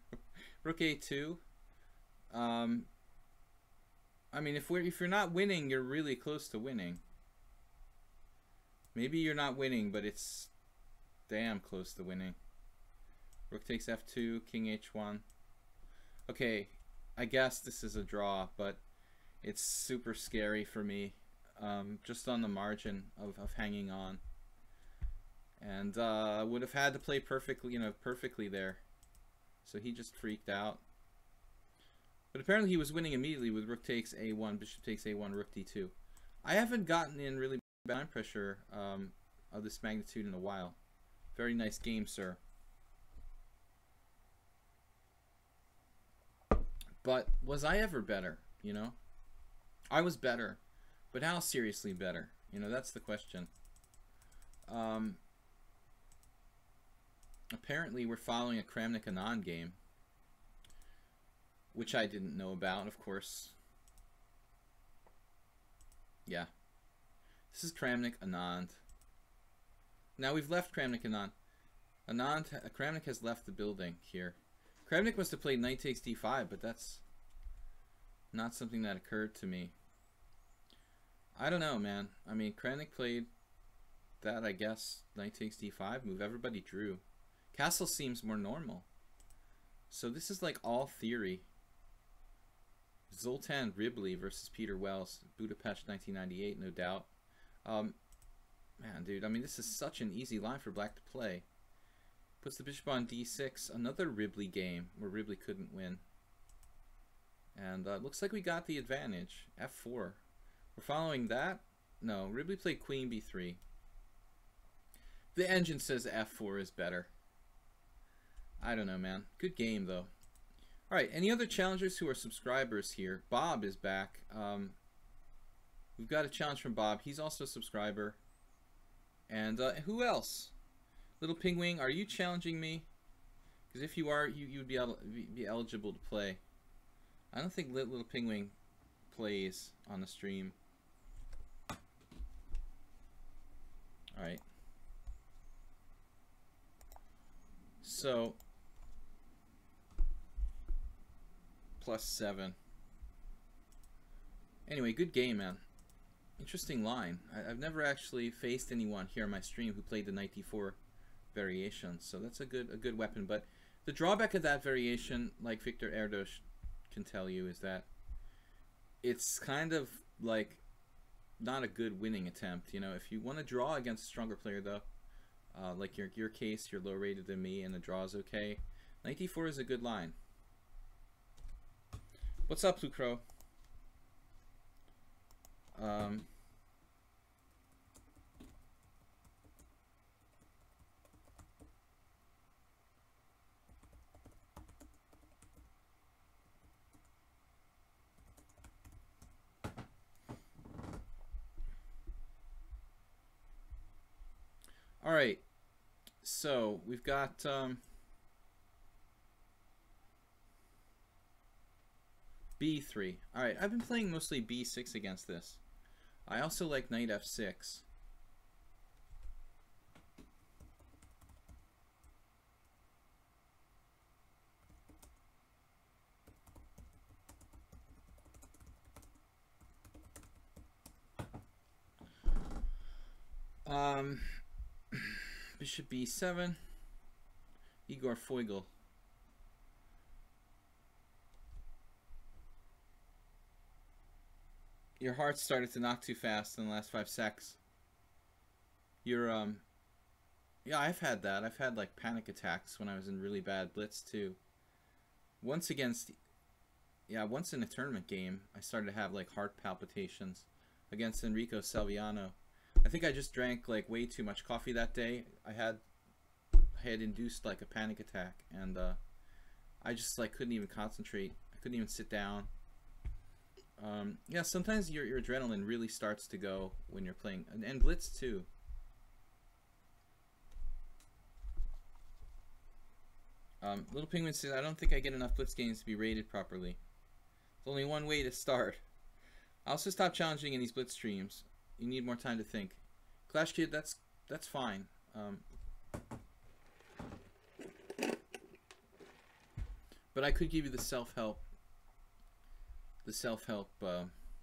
Rook a2. I mean, if you're not winning, you're really close to winning. Maybe you're not winning, but it's damn close to winning. Rook takes f2, king h1. Okay, I guess this is a draw, but it's super scary for me. Just on the margin of hanging on. And would have had to play perfectly, perfectly there. So he just freaked out. But apparently he was winning immediately with rook takes a1, bishop takes a1, rook d2. I haven't gotten in really bad time pressure of this magnitude in a while. Very nice game, sir. But was I ever better, I was better. But how seriously better? That's the question. Apparently we're following a Kramnik-Anand game, which I didn't know about, of course. Yeah. This is Kramnik-Anand. Now we've left Kramnik-Anand. Kramnik has left the building here. Kramnik must have played knight takes d5, but that's not something that occurred to me. I don't know, man. I mean, Kramnik played that, I guess, knight takes d5 move. Everybody drew. Castle seems more normal. So this is like all theory. Zoltan Ribley versus Peter Wells. Budapest 1998, no doubt. Man, dude, I mean, this is such an easy line for black to play. Puts the bishop on d6. Another Ribley game where Ribley couldn't win. And looks like we got the advantage. f4. We're following that? No, Ribley played queen b3. The engine says f4 is better. I don't know, man. Good game, though. Alright, any other challengers who are subscribers here? Bob is back. We've got a challenge from Bob. He's also a subscriber. And who else? Little Pingwing, are you challenging me? Because if you are, you would be eligible to play. I don't think Little Pingwing plays on the stream. Alright. So, +7. Anyway, good game, man. Interesting line. I've never actually faced anyone here on my stream who played the knight d4 variation, so that's a good weapon. But the drawback of that variation, like Victor Erdos can tell you, is that it's kind of like not a good winning attempt. If you want to draw against a stronger player, though, like your case, you're lower rated than me, and the draw is okay. Knight d4 is a good line. What's up, Blue Crow? All right, so we've got B3. Alright, I've been playing mostly B6 against this. I also like knight F6. Bishop B7. Igor Foigl. Your heart started to knock too fast in the last 5 secs. You're, yeah, I've had that. I've had, like, panic attacks when I was in really bad blitz, too. Once against, yeah, once in a tournament game, I started to have, like, heart palpitations against Enrico Salviano. I think I just drank, like, way too much coffee that day. I had induced, like, a panic attack, and, I just, like, couldn't even concentrate. I couldn't even sit down. Yeah, sometimes your adrenaline really starts to go when you're playing, and blitz too. Little Penguin says, I don't think I get enough blitz games to be rated properly. There's only one way to start. I also stop challenging in these blitz streams. You need more time to think. Clash Kid, that's fine. But I could give you the self-help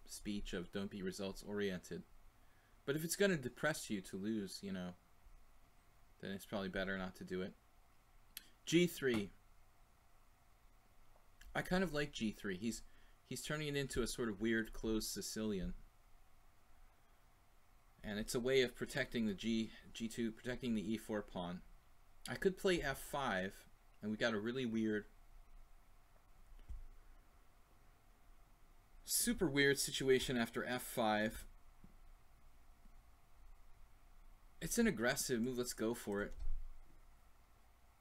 speech of don't be results oriented. But if it's going to depress you to lose, you know, then it's probably better not to do it. G3. I kind of like G3. He's turning it into a sort of weird closed Sicilian. And it's a way of protecting the G2, protecting the E4 pawn. I could play F5, and we got a really weird, super weird situation after F5. It's an aggressive move. Let's go for it.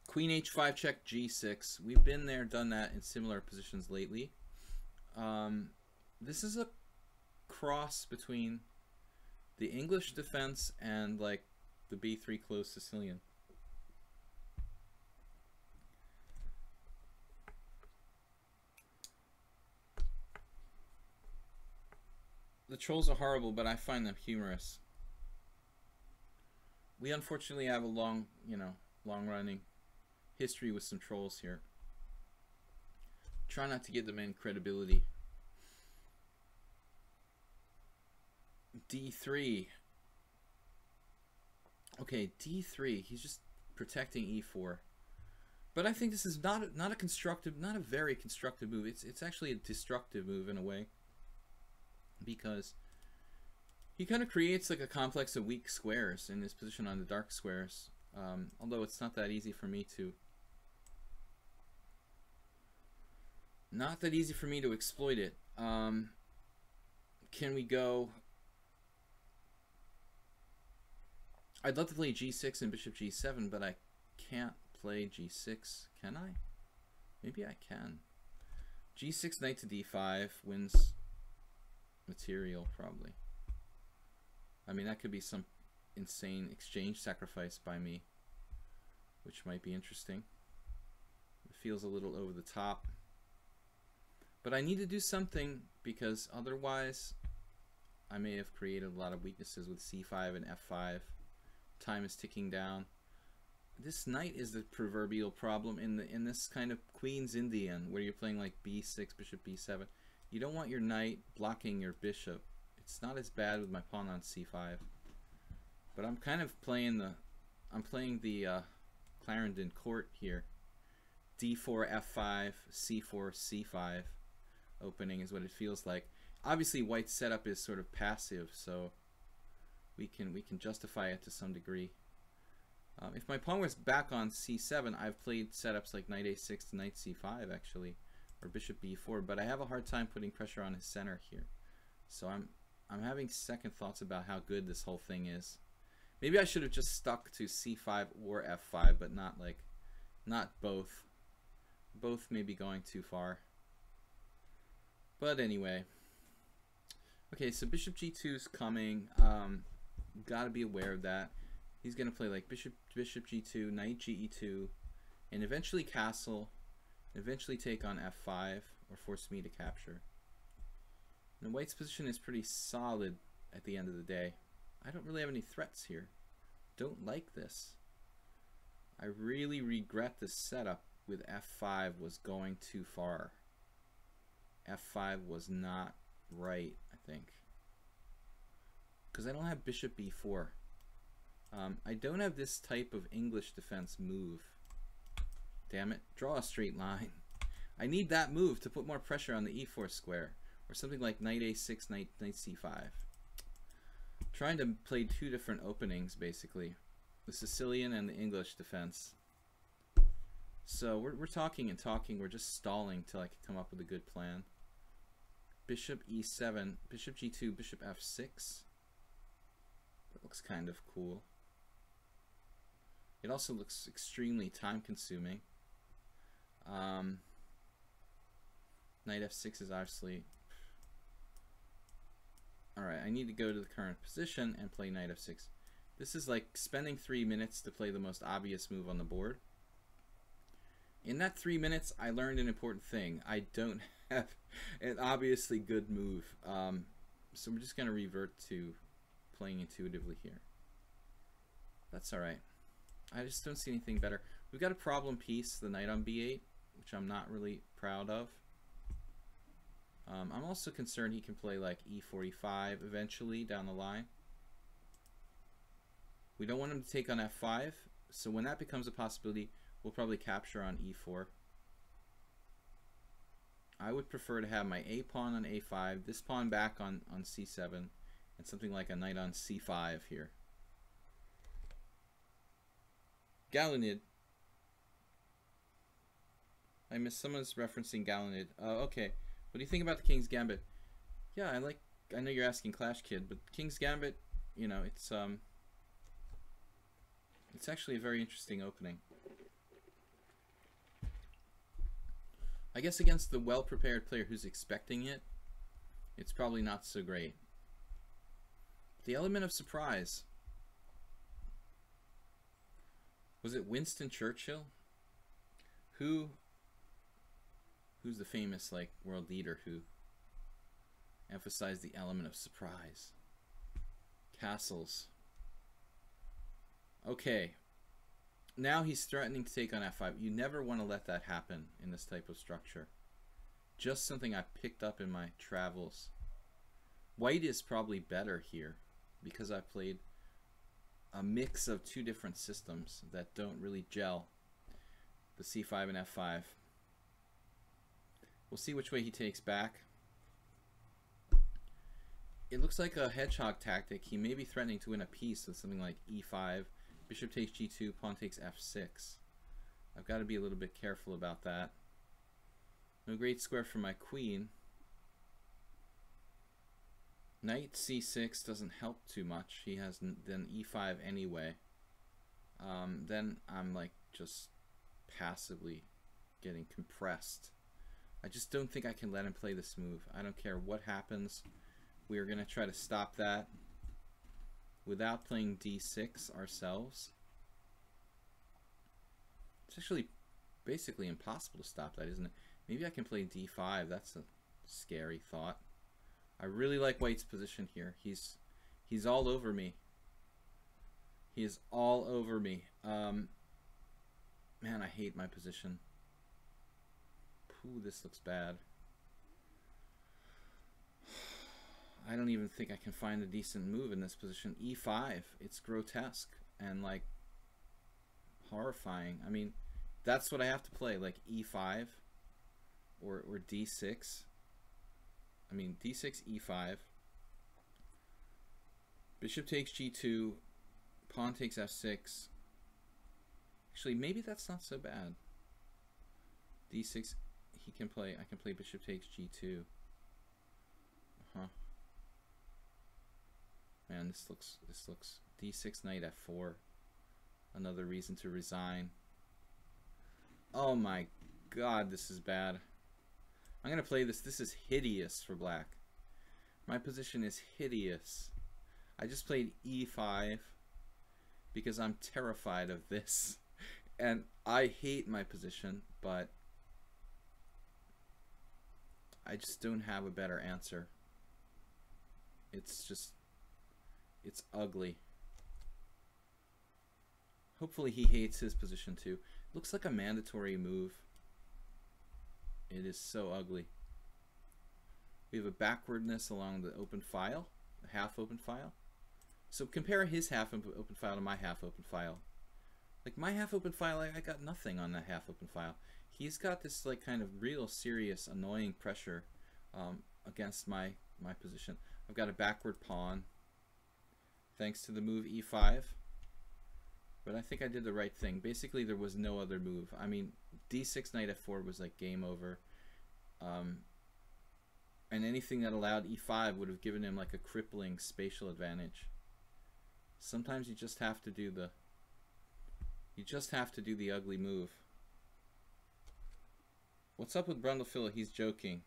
Queen H5 check G6. We've been there, done that in similar positions lately. This is a cross between the English defense and like the B3 closed Sicilian. The trolls are horrible, but I find them humorous. We unfortunately have a long-running history with some trolls here. Try not to give them any credibility. D3. Okay, D3. He's just protecting E4. But I think this is not a very constructive move. It's actually a destructive move in a way, because he kind of creates like a complex of weak squares in his position on the dark squares. Although it's not that easy for me to exploit it. Can we go? I'd love to play G6 and Bishop G7, but I can't play G6, can I? Maybe I can. G6 knight to D5 wins material, probably. I mean, that could be some insane exchange sacrifice by me, which might be interesting. It feels a little over the top. But I need to do something, because otherwise I may have created a lot of weaknesses with C5 and F5. Time is ticking down. This knight is the proverbial problem in this kind of Queen's Indian, where you're playing like B6, Bishop B7. You don't want your knight blocking your bishop. It's not as bad with my pawn on C5. But I'm kind of playing the Clarendon court here. D4, F5, C4, C5 opening is what it feels like. Obviously, white's setup is sort of passive, so we can justify it to some degree. If my pawn was back on C7, I've played setups like knight A6 to knight C5 actually, or bishop B4, but I have a hard time putting pressure on his center here. So I'm having second thoughts about how good this whole thing is. Maybe I should have just stuck to C5 or F5, but not both. Both may be going too far. But anyway. Okay, so bishop G2 is coming. Gotta be aware of that. He's gonna play like bishop G2, knight Ge2, and eventually castle, eventually take on F5 or force me to capture. And white's position is pretty solid at the end of the day. I don't really have any threats here. Don't like this. I really regret this setup with f5 was going too far. f5 was not right, I think. Because I don't have bishop b4. I don't have this type of English defense move. Damn it. Draw a straight line. I need that move to put more pressure on the e4 square. Or something like knight a6, knight c5. Trying to play two different openings, basically. The Sicilian and the English defense. So we're talking and talking. We're just stalling till I can come up with a good plan. Bishop e7, bishop g2, bishop f6. That looks kind of cool. It also looks extremely time-consuming. Knight f6 is obviously... Alright, I need to go to the current position and play knight f6. This is like spending 3 minutes to play the most obvious move on the board. In that 3 minutes, I learned an important thing. I don't have an obviously good move. So we're just going to revert to playing intuitively here. That's alright. I just don't see anything better. We've got a problem piece, the knight on b8, which I'm not really proud of. I'm also concerned he can play like e4, e5 eventually down the line. We don't want him to take on f5, so when that becomes a possibility, we'll probably capture on e4. I would prefer to have my a pawn on a5, this pawn back on c7, and something like a knight on c5 here. Galanid. I missed someone's referencing Galanid. Okay. What do you think about the King's Gambit? Yeah, I know you're asking Clash Kid, but King's Gambit, you know, it's actually a very interesting opening. I guess against the well-prepared player who's expecting it, it's probably not so great. The element of surprise. Was it Winston Churchill? Who's the famous like world leader who emphasized the element of surprise? Castles. Okay. Now he's threatening to take on f5. You never want to let that happen in this type of structure. Just something I picked up in my travels. White is probably better here because I played a mix of two different systems that don't really gel. The c5 and f5. We'll see which way he takes back. It looks like a hedgehog tactic. He may be threatening to win a piece with something like e5, bishop takes g2, pawn takes f6. I've got to be a little bit careful about that. No great square for my queen. Knight c6 doesn't help too much. He has then e5 anyway. Then I'm like just passively getting compressed. I just don't think I can let him play this move. I don't care what happens. We are going to try to stop that without playing d6 ourselves. It's actually basically impossible to stop that, isn't it? Maybe I can play d5. That's a scary thought. I really like White's position here. He's all over me. He is all over me. Man, I hate my position. Ooh, this looks bad. I don't even think I can find a decent move in this position. e5. It's grotesque and like horrifying. I mean, that's what I have to play, like e5 or d6. I mean, d6, e5. Bishop takes g2. Pawn takes f6. Actually, maybe that's not so bad. d6. He can play. I can play bishop takes g2. Man, this looks d6 knight f4. Another reason to resign. Oh my god, this is bad. I'm gonna play this. This is hideous for black. My position is hideous. I just played e5 because I'm terrified of this. And I hate my position, but I just don't have a better answer. It's ugly. Hopefully he hates his position too. Looks like a mandatory move. It is so ugly. We have a backwardness along the open file, a half open file. So compare his half open file to my half open file. Like my half open file, I got nothing on that half open file. He's got this like kind of real serious annoying pressure against my position. I've got a backward pawn thanks to the move e5. But I think I did the right thing. Basically, there was no other move. I mean, d6 knight f4 was like game over. And anything that allowed e5 would have given him like a crippling spatial advantage. Sometimes you just have to do the ugly move. What's up with Brundlefilla? He's joking.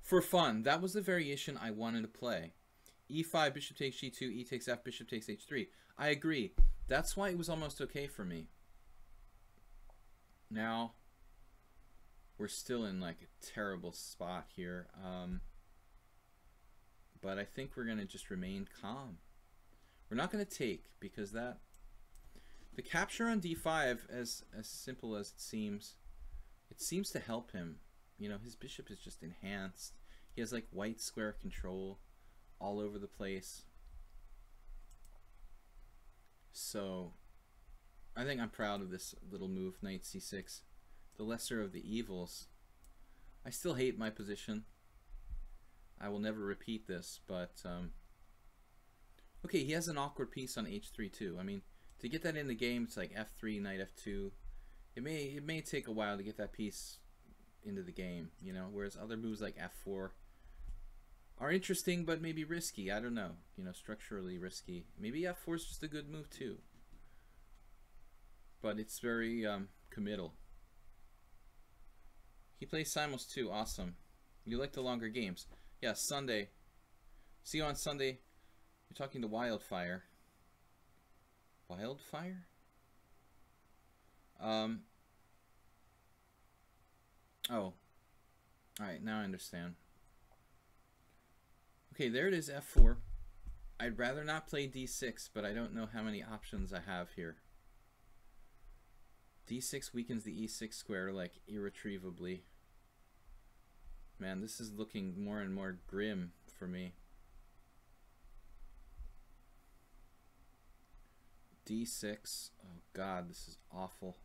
For fun, that was the variation I wanted to play. e5, bishop takes g2, e takes f, bishop takes h3. I agree. That's why it was almost okay for me. Now, we're still in like a terrible spot here. But I think we're going to just remain calm. We're not going to take, because the capture on d5, as simple as it seems to help him. You know, his bishop is just enhanced. He has like white square control all over the place. So I think I'm proud of this little move, knight c6. The lesser of the evils. I still hate my position. I will never repeat this, but okay, he has an awkward piece on h3 too. I mean, to get that in the game, it's like f3, knight f2. It may take a while to get that piece into the game, you know, whereas other moves like f4 are interesting but maybe risky. I don't know, you know, structurally risky. Maybe f4 is just a good move too, but it's very committal. He plays Simos too. Awesome. You like the longer games. Yeah, Sunday. See you on Sunday. You're talking to Wildfire. Wildfire? Oh. Alright, now I understand. Okay, there it is, f4. I'd rather not play d6, but I don't know how many options I have here. d6 weakens the e6 square like irretrievably. Man, this is looking more and more grim for me. d6. Oh god, this is awful.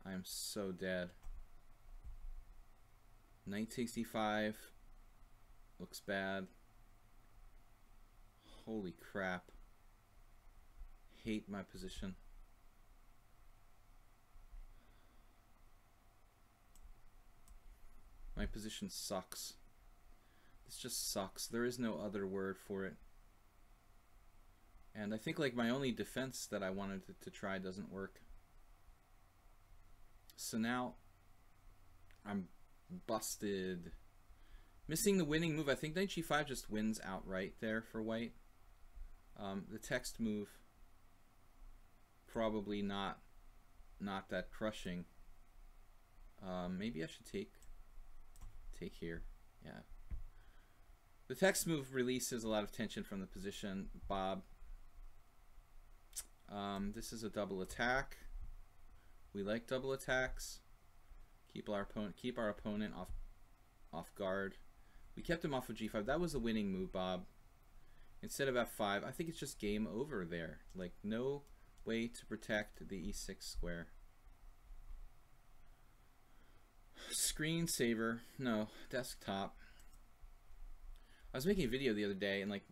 I am so dead. Knight takes d5. Looks bad. Holy crap. Hate my position. My position sucks. This just sucks. There is no other word for it. And I think like my only defense that I wanted to try doesn't work. So now I'm busted. Missing the winning move. I think knight g5 just wins outright there for white. The text move probably not that crushing. Maybe I should take here. Yeah. The text move releases a lot of tension from the position, Bob. This is a double attack. We like double attacks. Keep our opponent off guard. We kept him off of g5. That was a winning move, Bob. Instead of f5, I think it's just game over there. Like, no way to protect the e6 square. Screensaver. No, desktop. I was making a video the other day, and like,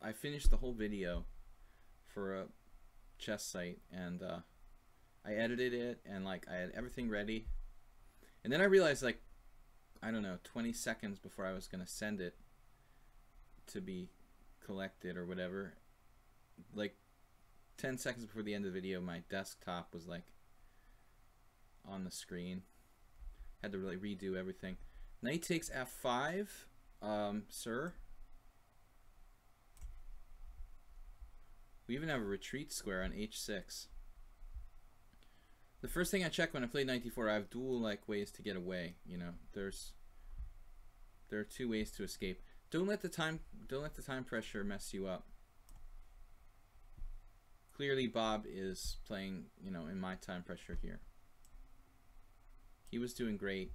I finished the whole video for a chess site, and I edited it, and like, I had everything ready. And then I realized, like, I don't know, 20 seconds before I was going to send it to be collected or whatever, like 10 seconds before the end of the video, my desktop was like on the screen. Had to really redo everything. Knight takes f5, sir. We even have a retreat square on h6. The first thing I check when I play knight d4, I have dual like ways to get away. You know, there are two ways to escape. Don't let the time pressure mess you up. Clearly, Bob is playing, you know, in my time pressure here. He was doing great.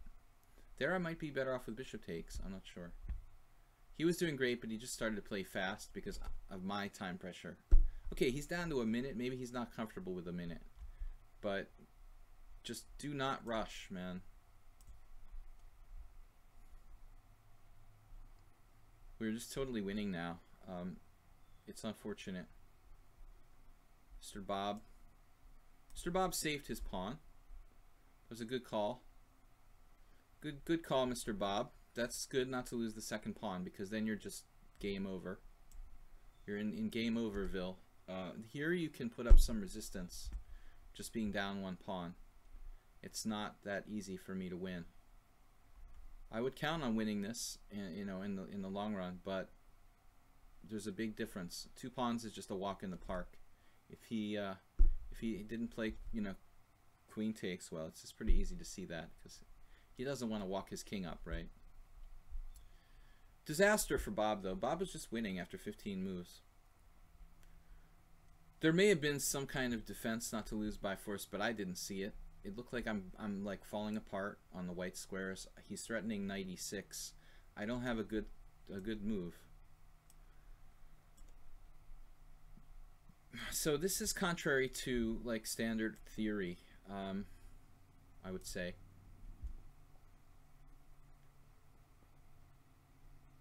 There, I might be better off with bishop takes. I'm not sure. He was doing great, but he just started to play fast because of my time pressure. Okay, he's down to a minute. Maybe he's not comfortable with a minute. But just do not rush, man. We're just totally winning now. It's unfortunate. Mr. Bob saved his pawn. It was a good call. Good call, Mr. Bob. That's good not to lose the second pawn, because then you're just game over. You're in game overville. Here you can put up some resistance, just being down one pawn. It's not that easy for me to win. I would count on winning this, you know, in the long run, but there's a big difference. 2 pawns is just a walk in the park. If he didn't play, you know, queen takes, well, it's just pretty easy to see that, because he doesn't want to walk his king up, right? Disaster for Bob, though. Bob was just winning after 15 moves. There may have been some kind of defense not to lose by force, but I didn't see it. It looked like I'm like falling apart on the white squares. He's threatening knight e6. I don't have a good move. So this is contrary to like standard theory, I would say.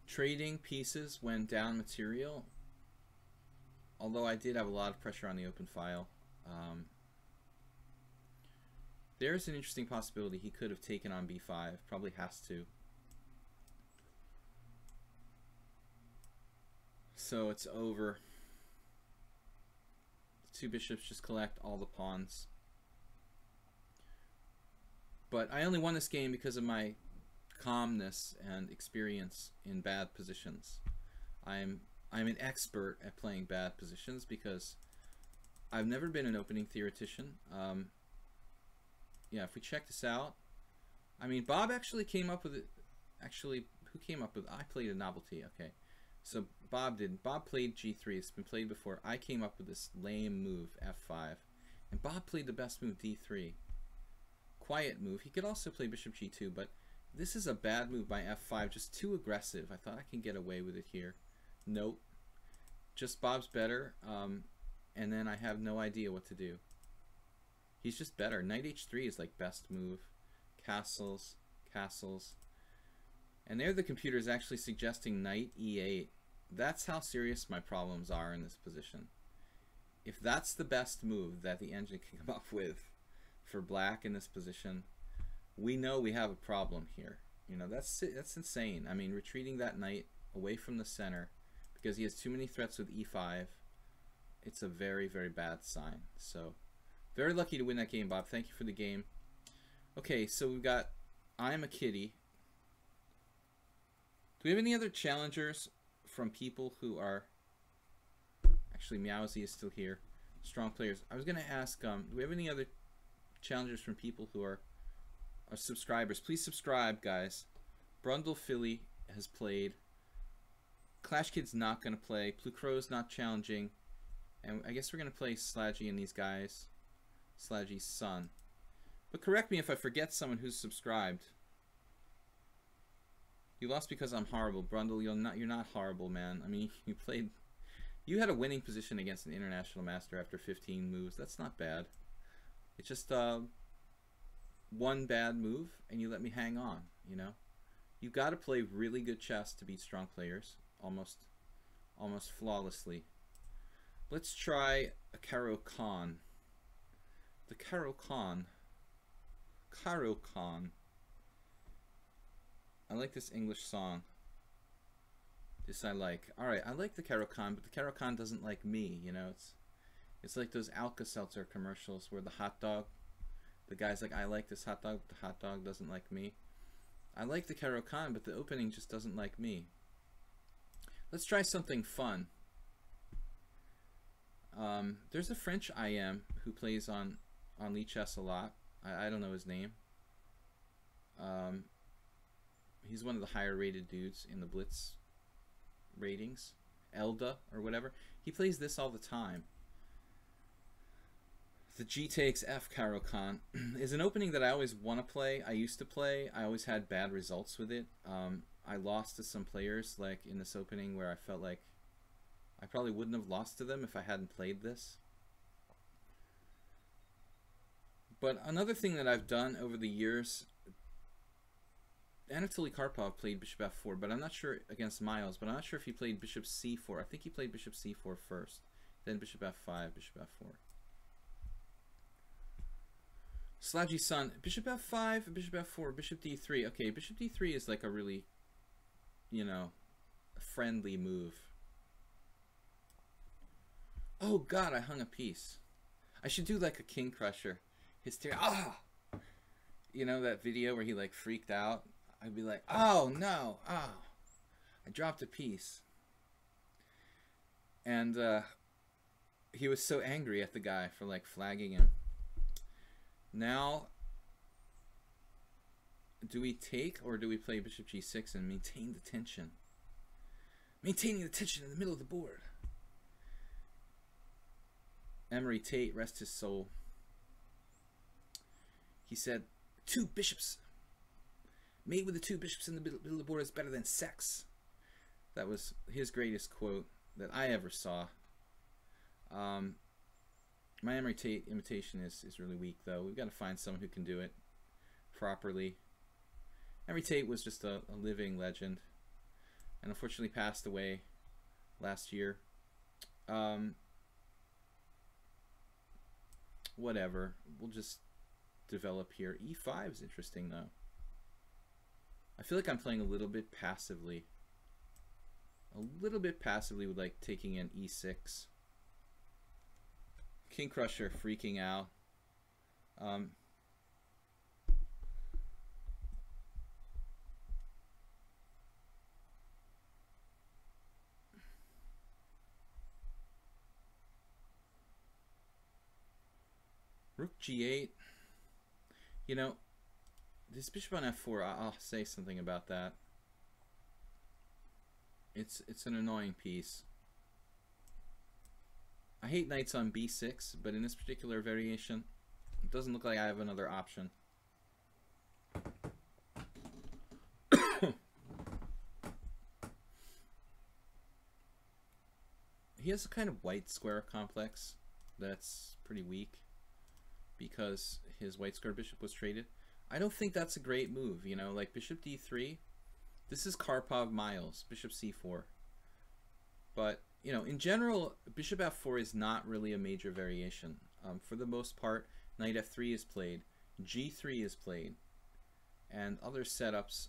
Trading pieces when down material, although I did have a lot of pressure on the open file. There's an interesting possibility he could have taken on b5, probably has to. So it's over. The 2 bishops just collect all the pawns. But I only won this game because of my calmness and experience in bad positions. I'm an expert at playing bad positions because I've never been an opening theoretician. Yeah, if we check this out, I mean, Bob actually came up with it. Actually, who came up with? I played a novelty. Okay, so Bob didn't. Bob played g3. It's been played before. I came up with this lame move f5, and Bob played the best move d3. Quiet move. He could also play bishop g2, but this is a bad move by f5. Just too aggressive. I thought I can get away with it here. Nope. Just Bob's better, and then I have no idea what to do. He's just better. Knight h3 is like best move. Castles, castles. And there the computer is actually suggesting knight e8. That's how serious my problems are in this position. If that's the best move that the engine can come up with for black in this position, we know we have a problem here. You know, that's insane. I mean, retreating that knight away from the center because he has too many threats with e5, it's a very, very bad sign. So very lucky to win that game, Bob. Thank you for the game. Okay, so we've got I'm a Kitty. Do we have any other challengers from people who are... Actually, Meowsy is still here. Strong players. I was going to ask, do we have any other challengers from people who are subscribers? Please subscribe, guys. Brundle Philly has played. Clash Kid's not going to play. Blue Crow's not challenging. And I guess we're going to play Slaggy and these guys. Slaggy's son. But correct me if I forget someone who's subscribed. You lost because I'm horrible. Brundle, you're not horrible, man. I mean, you had a winning position against an international master after 15 moves. That's not bad. It's just one bad move and you let me hang on, you know? You've got to play really good chess to beat strong players, almost flawlessly. Let's try a Caro Khan. The Caro Khan. Caro Khan. I like this English song. This I like. Alright, I like the Caro Khan, but the Caro Khan doesn't like me, you know? It's like those Alka-Seltzer commercials where the hot dog, the guy's like, I like this hot dog, but the hot dog doesn't like me. I like the Caro Khan, but the opening just doesn't like me. Let's try something fun. There's a French IM who plays on on lichess a lot. I don't know his name. He's one of the higher rated dudes in the blitz ratings. Elda or whatever. He plays this all the time. The G takes F Caro-Kann is an opening that I always want to play. I used to play. I always had bad results with it. I lost to some players like in this opening where I felt like I probably wouldn't have lost to them if I hadn't played this. But another thing that I've done over the years, Anatoly Karpov played bishop f4, but I'm not sure against Miles, but I'm not sure if he played bishop c4. I think he played bishop c4 first, then bishop f5, bishop f4. Slaji-san, bishop f5, bishop f4, bishop d3. Okay, bishop d3 is like a really, you know, friendly move. Oh god, I hung a piece. I should do like a king crusher. Hysteria. Ah! You know that video where he like freaked out? I'd be like, oh no, oh. I dropped a piece. And he was so angry at the guy for like flagging him. Now, do we take or do we play bishop g6 and maintain the tension? Maintaining the tension in the middle of the board. Emery Tate, rest his soul. He said, 2 bishops. Made with the 2 bishops in the middle of the board is better than sex. That was his greatest quote that I ever saw. My Emery Tate imitation is really weak, though. We've got to find someone who can do it properly. Emery Tate was just a living legend, and unfortunately passed away last year. Whatever. We'll just develop here. E5 is interesting, though. I feel like I'm playing a little bit passively. A little bit passively with like taking in e6. King Crusher freaking out. Rook g8. You know, this bishop on f4, I'll say something about that. It's an annoying piece. I hate knights on b6, but in this particular variation, it doesn't look like I have another option. He has a kind of white square complex that's pretty weak because his white square bishop was traded. I don't think that's a great move, you know, like bishop d3. This is Karpov Miles, bishop c4. But, you know, in general, bishop f4 is not really a major variation. For the most part, knight f3 is played, g3 is played, and other setups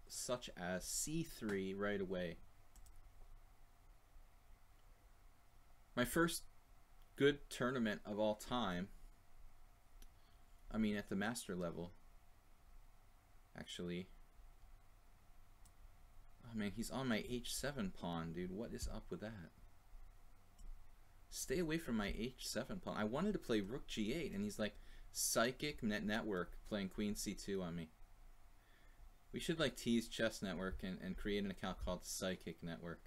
such as c3 right away. My first good tournament of all time, I mean at the master level, actually. Oh man, he's on my h7 pawn, dude. What is up with that? Stay away from my h7 pawn. I wanted to play rook g8, and he's like, psychic network playing queen c2 on me. We should like tease Chess Network and create an account called Psychic Network.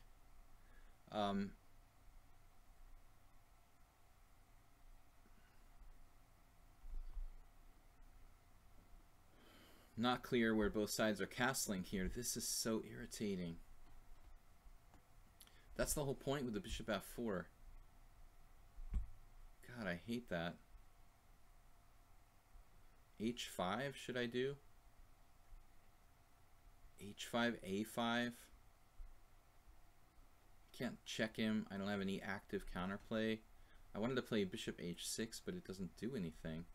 Not clear where both sides are castling here. This is so irritating. That's the whole point with the bishop f4. God, I hate that. h5 should I do? h5, a5. Can't check him. I don't have any active counterplay. I wanted to play bishop h6, but it doesn't do anything.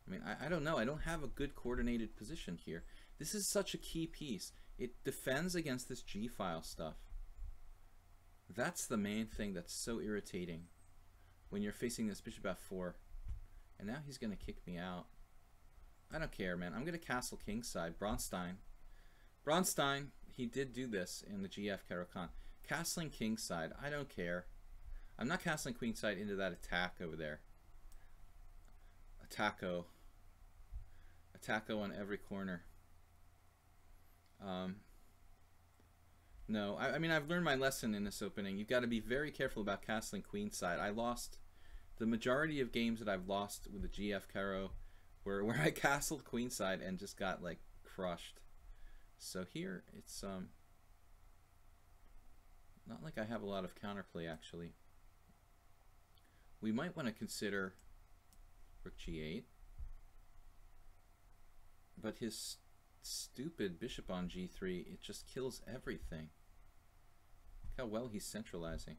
I mean, I don't know. I don't have a good coordinated position here. This is such a key piece. It defends against this g-file stuff. That's the main thing that's so irritating when you're facing this bishop f4. And now he's going to kick me out. I don't care, man. I'm going to castle kingside. Bronstein, he did do this in the GF Caro-Kann. Castling kingside, I don't care. I'm not castling queenside into that attack over there. Attacco. Attacco on every corner. No, I mean, I've learned my lesson in this opening. You've got to be very careful about castling queenside. I lost the majority of games that I've lost with the GF Caro where I castled queenside and just got like crushed. So here it's not like I have a lot of counterplay actually. We might want to consider rook g8, but his stupid bishop on g3, it just kills everything. Look how well he's centralizing.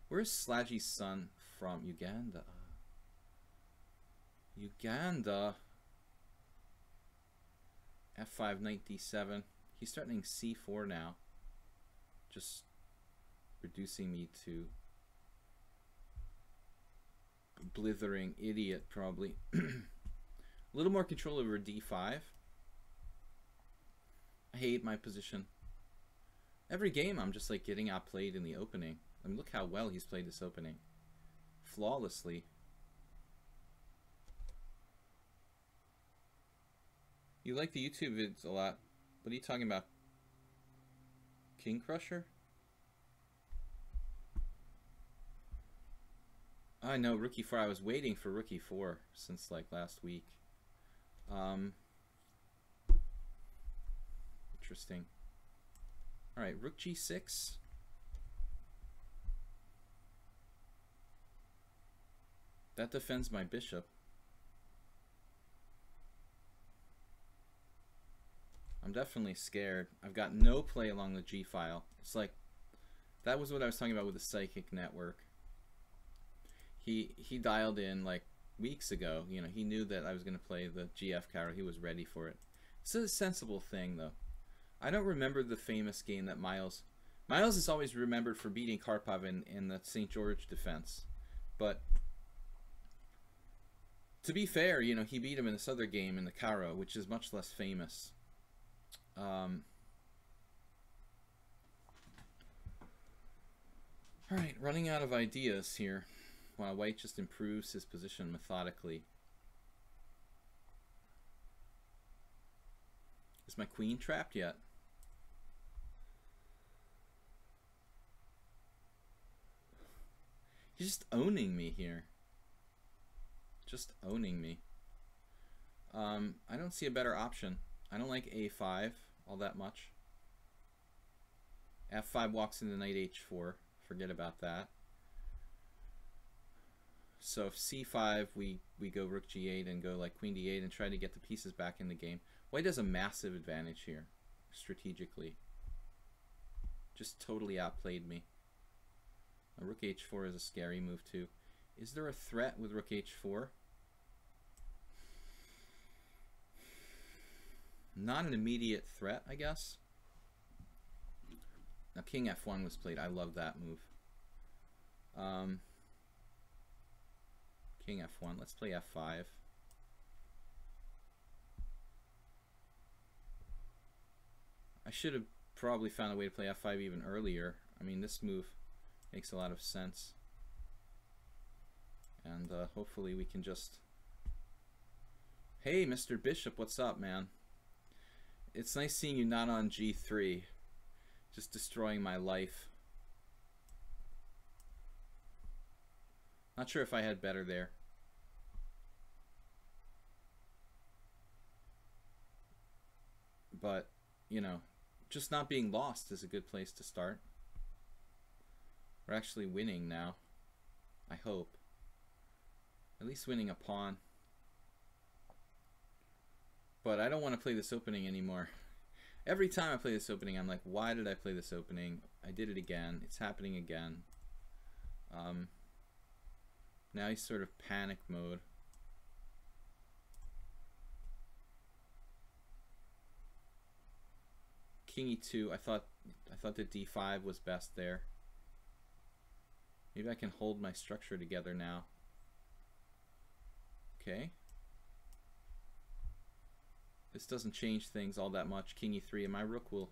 Where's Slaggy's son from? Uganda. Uganda. f5, knight d7. He's threatening c4 now. Just reducing me to a blithering idiot, probably. A little more control over d5. I hate my position. Every game I'm just like getting outplayed in the opening. I mean, look how well he's played this opening. Flawlessly. You like the YouTube vids a lot. What are you talking about? King Crusher? I know, rook e4. I was waiting for rook e4 since like last week. Interesting. Alright, rook g6. That defends my bishop. I'm definitely scared. I've got no play along the G file. It's like, that was what I was talking about with the psychic network. He dialed in like weeks ago. You know, he knew that I was going to play the GF Caro. He was ready for it. It's a sensible thing, though. I don't remember the famous game that Miles is always remembered for beating Karpov in the St. George defense. But to be fair, you know, he beat him in this other game in the Caro, which is much less famous. Alright, running out of ideas here while White just improves his position methodically. Is my queen trapped yet? He's just owning me here. Just owning me. I don't see a better option. I don't like a5 all that much. f5 walks into knight h4. Forget about that. So if c5, we go rook g8 and go like queen d8 and try to get the pieces back in the game. White has a massive advantage here, strategically. Just totally outplayed me. Now, rook h4 is a scary move too. Is there a threat with rook h4? Not an immediate threat, I guess. Now king f1 was played. I love that move. King f1. Let's play f5. I should have probably found a way to play f5 even earlier. I mean, this move makes a lot of sense. And hopefully we can just... Hey, Mr. Bishop, what's up, man? It's nice seeing you not on g3. Just destroying my life. Not sure if I had better there. But, you know, just not being lost is a good place to start. We're actually winning now. I hope. At least winning a pawn. But I don't want to play this opening anymore. Every time I play this opening, I'm like, why did I play this opening? I did it again. It's happening again. Now he's sort of panic mode. King e2. I thought that d5 was best there. Maybe I can hold my structure together now. Okay. This doesn't change things all that much. King e3, and my rook will...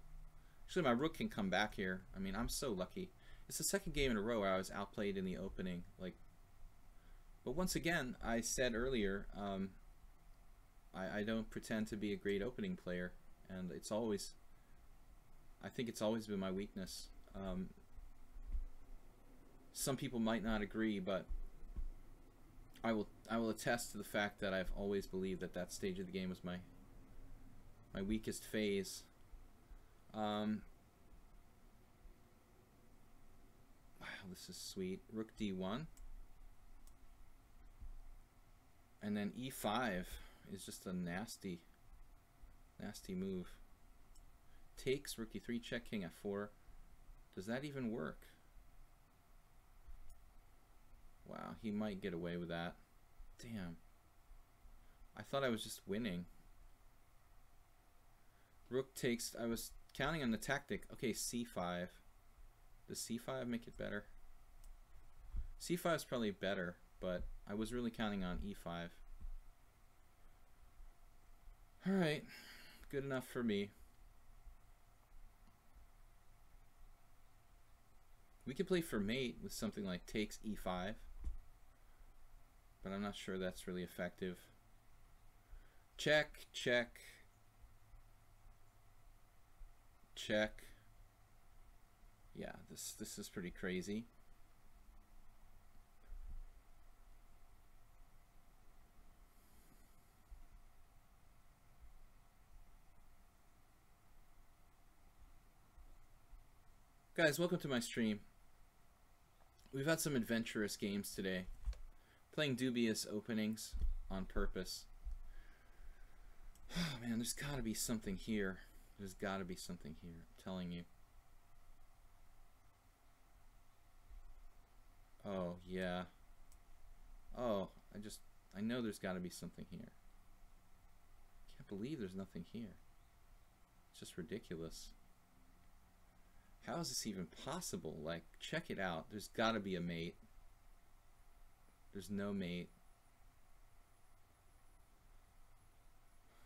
Actually, my rook can come back here. I mean, I'm so lucky. It's the second game in a row where I was outplayed in the opening. Like, But once again, I said earlier, I don't pretend to be a great opening player, and it's always, I think it's always been my weakness. Some people might not agree, but I will attest to the fact that I've always believed that that stage of the game was my weakest phase. Wow, this is sweet. Rook d1, and then e5 is just a nasty move. Takes, rook e3 check, king f4. Does that even work? Wow, he might get away with that. Damn. I thought I was just winning. Rook takes, I was counting on the tactic. Okay, c5. Does c5 make it better? c5 is probably better, but I was really counting on e5. Alright, good enough for me. We could play for mate with something like takes e5, but I'm not sure that's really effective. Check, check, check. Yeah, this is pretty crazy. Guys, welcome to my stream. We've had some adventurous games today. Playing dubious openings on purpose. Oh man, there's gotta be something here. There's gotta be something here, I'm telling you. Oh, yeah. Oh, I know there's gotta be something here. Can't believe there's nothing here. It's just ridiculous. How is this even possible? Like, check it out. There's gotta be a mate. There's no mate.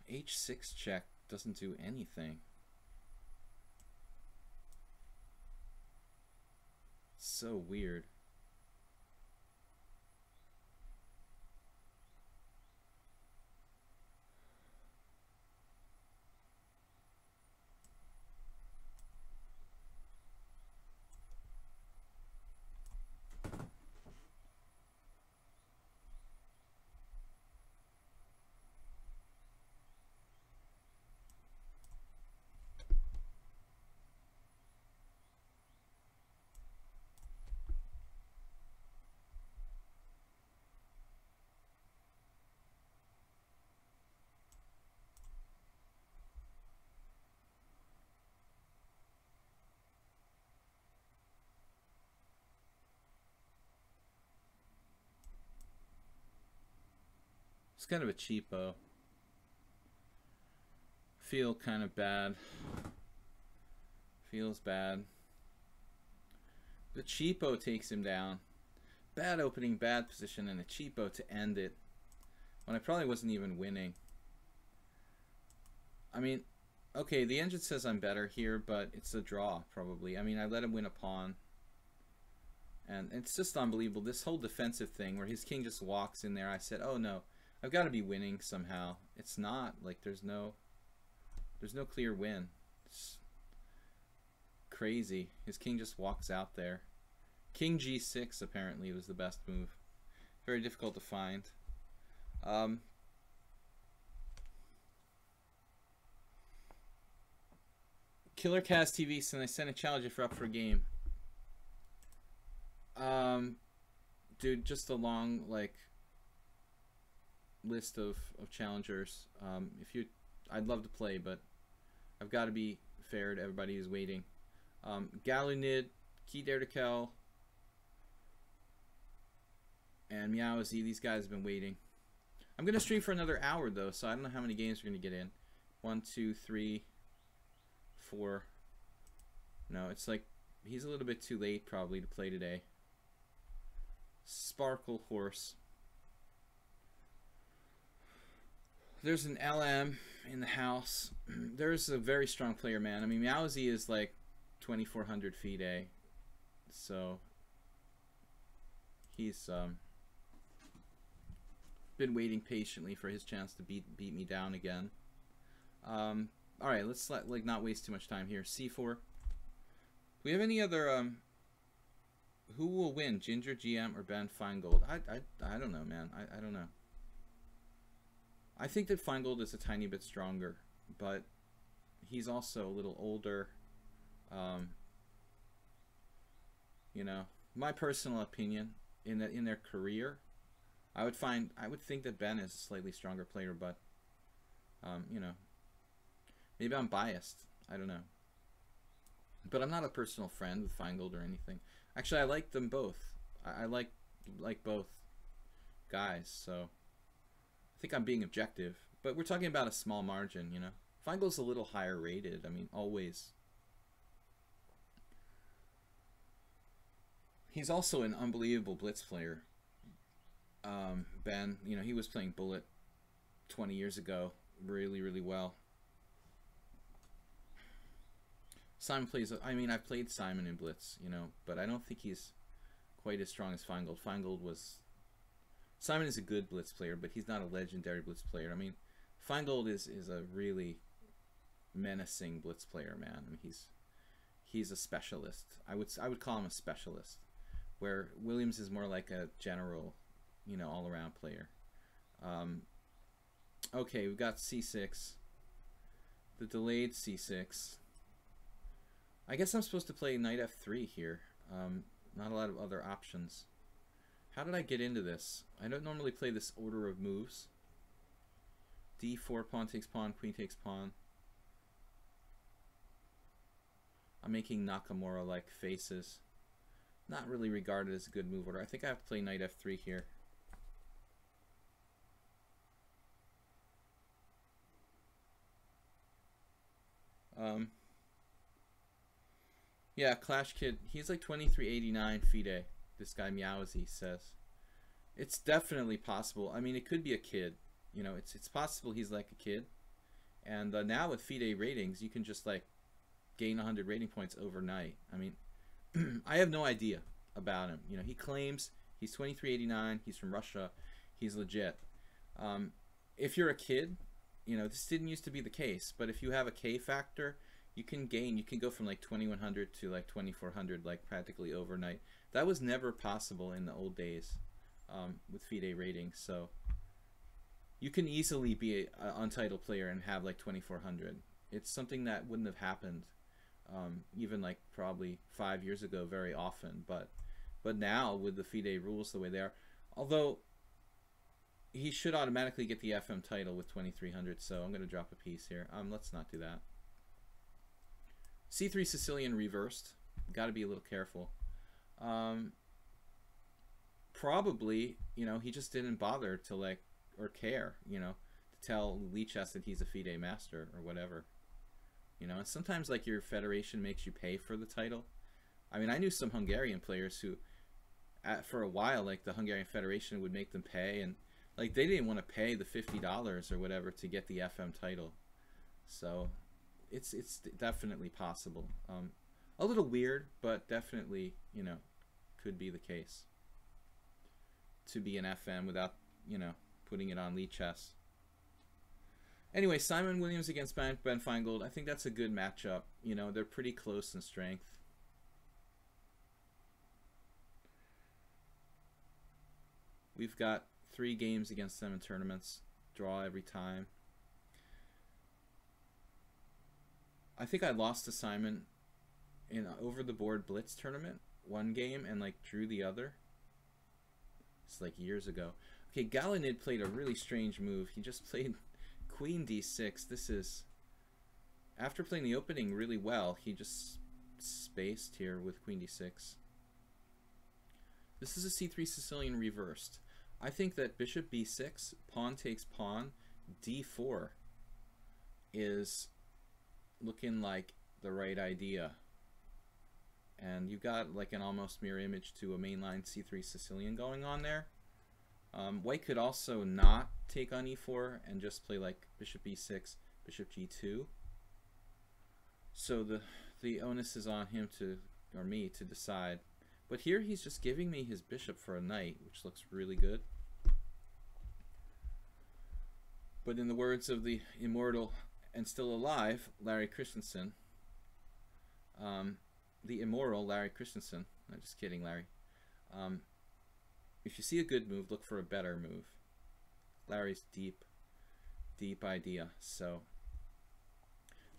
H6 check doesn't do anything. It's so weird. It's kind of a cheapo. Feel kind of bad. Feels bad. The cheapo takes him down. Bad opening, bad position, and a cheapo to end it. When I probably wasn't even winning. I mean, okay, the engine says I'm better here, but it's a draw, probably. I mean, I let him win a pawn. And it's just unbelievable. This whole defensive thing where his king just walks in there. I said, oh no, I've got to be winning somehow. It's not. Like, there's no clear win. It's crazy. His king just walks out there. King g6 apparently was the best move. Very difficult to find. Killer Cast TV said I sent a challenge if you're up for a game. Dude, just a long like list of challengers. I'd love to play, but I've got to be fair to everybody who's waiting. Galunid, Key Derdekel, and Meowsy, these guys have been waiting. I'm gonna stream for another hour though, so I don't know how many games we're gonna get in. 1, 2, 3, 4. No, it's like he's a little bit too late probably to play today. Sparkle Horse. There's an LM in the house. There's a very strong player, man. I mean, Meowsy is like 2,400 FIDE, so he's been waiting patiently for his chance to beat me down again. All right, let's like not waste too much time here. C4. Do we have any other who will win, Ginger GM or Ben Feingold? I don't know, man. I don't know. I think that Feingold is a tiny bit stronger, but he's also a little older. You know, my personal opinion in their career, I would think that Ben is a slightly stronger player, but you know, maybe I'm biased. I don't know. But I'm not a personal friend with Feingold or anything. Actually, I like them both. I like both guys, so I think I'm being objective. But we're talking about a small margin, you know. Feingold's a little higher rated. I mean, always. He's also an unbelievable blitz player. Ben, you know, he was playing Bullet 20 years ago really, really well. Simon plays, I mean, I've played Simon in Blitz, you know, but I don't think he's quite as strong as Feingold. Simon is a good Blitz player, but he's not a legendary Blitz player. I mean, Feingold is a really menacing Blitz player, man. I mean, he's a specialist. I would call him a specialist, where Williams is more like a general, you know, all-around player. Okay, we've got C6, the delayed C6. I guess I'm supposed to play knight f3 here. Not a lot of other options. How did I get into this? I don't normally play this order of moves. D4, pawn takes pawn, queen takes pawn. I'm making Nakamura-like faces. Not really regarded as a good move order. I think I have to play knight f3 here. Yeah, Clash Kid, he's like 2389 FIDE. This guy Meowsy says. It's definitely possible. I mean, it could be a kid. You know, it's possible he's like a kid. And now with FIDE ratings, you can just like gain 100 rating points overnight. I mean, I have no idea about him. You know, he claims he's 2389. He's from Russia. He's legit. If you're a kid, you know, this didn't used to be the case. But if you have a K factor, you can go from like 2100 to like 2400 like practically overnight. That was never possible in the old days with FIDE ratings. So you can easily be an untitled player and have like 2400. It's something that wouldn't have happened even like probably 5 years ago very often. But now with the FIDE rules the way they are, although he should automatically get the FM title with 2300. So I'm going to drop a piece here. Let's not do that. C3 Sicilian reversed. Got to be a little careful. Probably, you know, he just didn't bother to like, or care, you know, to tell lichess that he's a FIDE master or whatever. You know, and sometimes like your federation makes you pay for the title. I mean, I knew some Hungarian players who, for a while, like the Hungarian Federation would make them pay, and like they didn't want to pay the $50 or whatever to get the FM title. So it's definitely possible. A little weird, but definitely, you know, could be the case to be an FM without, you know, putting it on lichess. Anyway, Simon Williams against Ben Feingold. I think that's a good matchup. You know, they're pretty close in strength. We've got 3 games against them in tournaments. Draw every time. I think I lost to Simon in an over-the-board blitz tournament. 1 game and like drew the other. It's like years ago. Okay, Galanid played a really strange move. He just played Queen D6. This is, after playing the opening really well, he just spaced here with Queen D6. This is a C3 Sicilian reversed. I think that Bishop B6, pawn takes pawn, D4 is looking like the right idea. And you've got like an almost mirror image to a mainline C3 Sicilian going on there. White could also not take on E4 and just play like Bishop B6, Bishop G2. So the onus is on him to, or me, to decide. But here he's just giving me his bishop for a knight, which looks really good. But in the words of the immortal and still alive Larry Christensen, the immoral Larry Christensen, I'm just kidding, Larry, if you see a good move, look for a better move. Larry's deep idea. So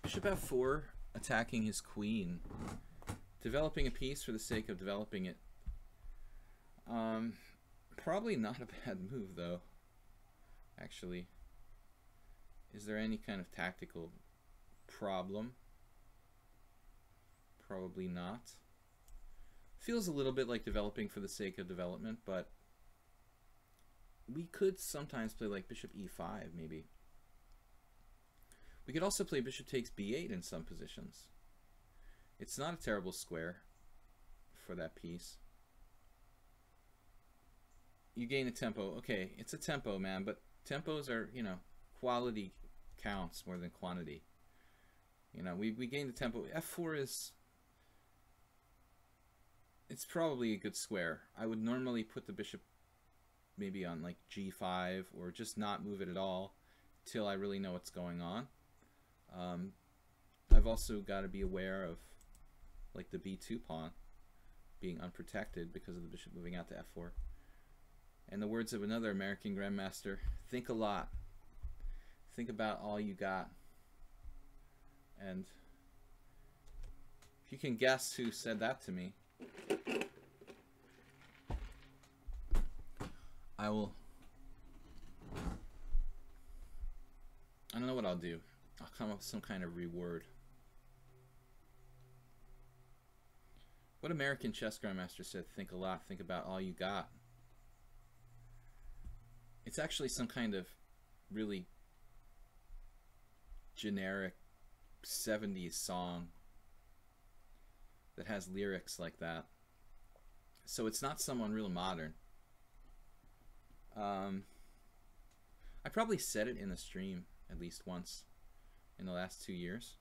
bishop f4, attacking his queen, developing a piece for the sake of developing it. Probably not a bad move, though. Actually, is there any kind of tactical problem? Probably not. Feels a little bit like developing for the sake of development, but we could sometimes play like bishop e5, maybe. We could also play bishop takes b8 in some positions. It's not a terrible square for that piece. You gain a tempo. Okay, it's a tempo, man, but tempos are, you know, quality counts more than quantity. You know, we gain the tempo. f4 is, it's probably a good square. I would normally put the bishop maybe on like g5 or just not move it at all till I really know what's going on. I've also got to be aware of like the b2 pawn being unprotected because of the bishop moving out to f4. In the words of another American grandmaster, think a lot. Think about all you got. And if you can guess who said that to me, I don't know what I'll do. I'll come up with some kind of reward. What American chess grandmaster said, think a lot, think about all you got? It's actually some kind of really generic 70s song that has lyrics like that. So it's not someone real modern. I probably said it in the stream at least once in the last 2 years.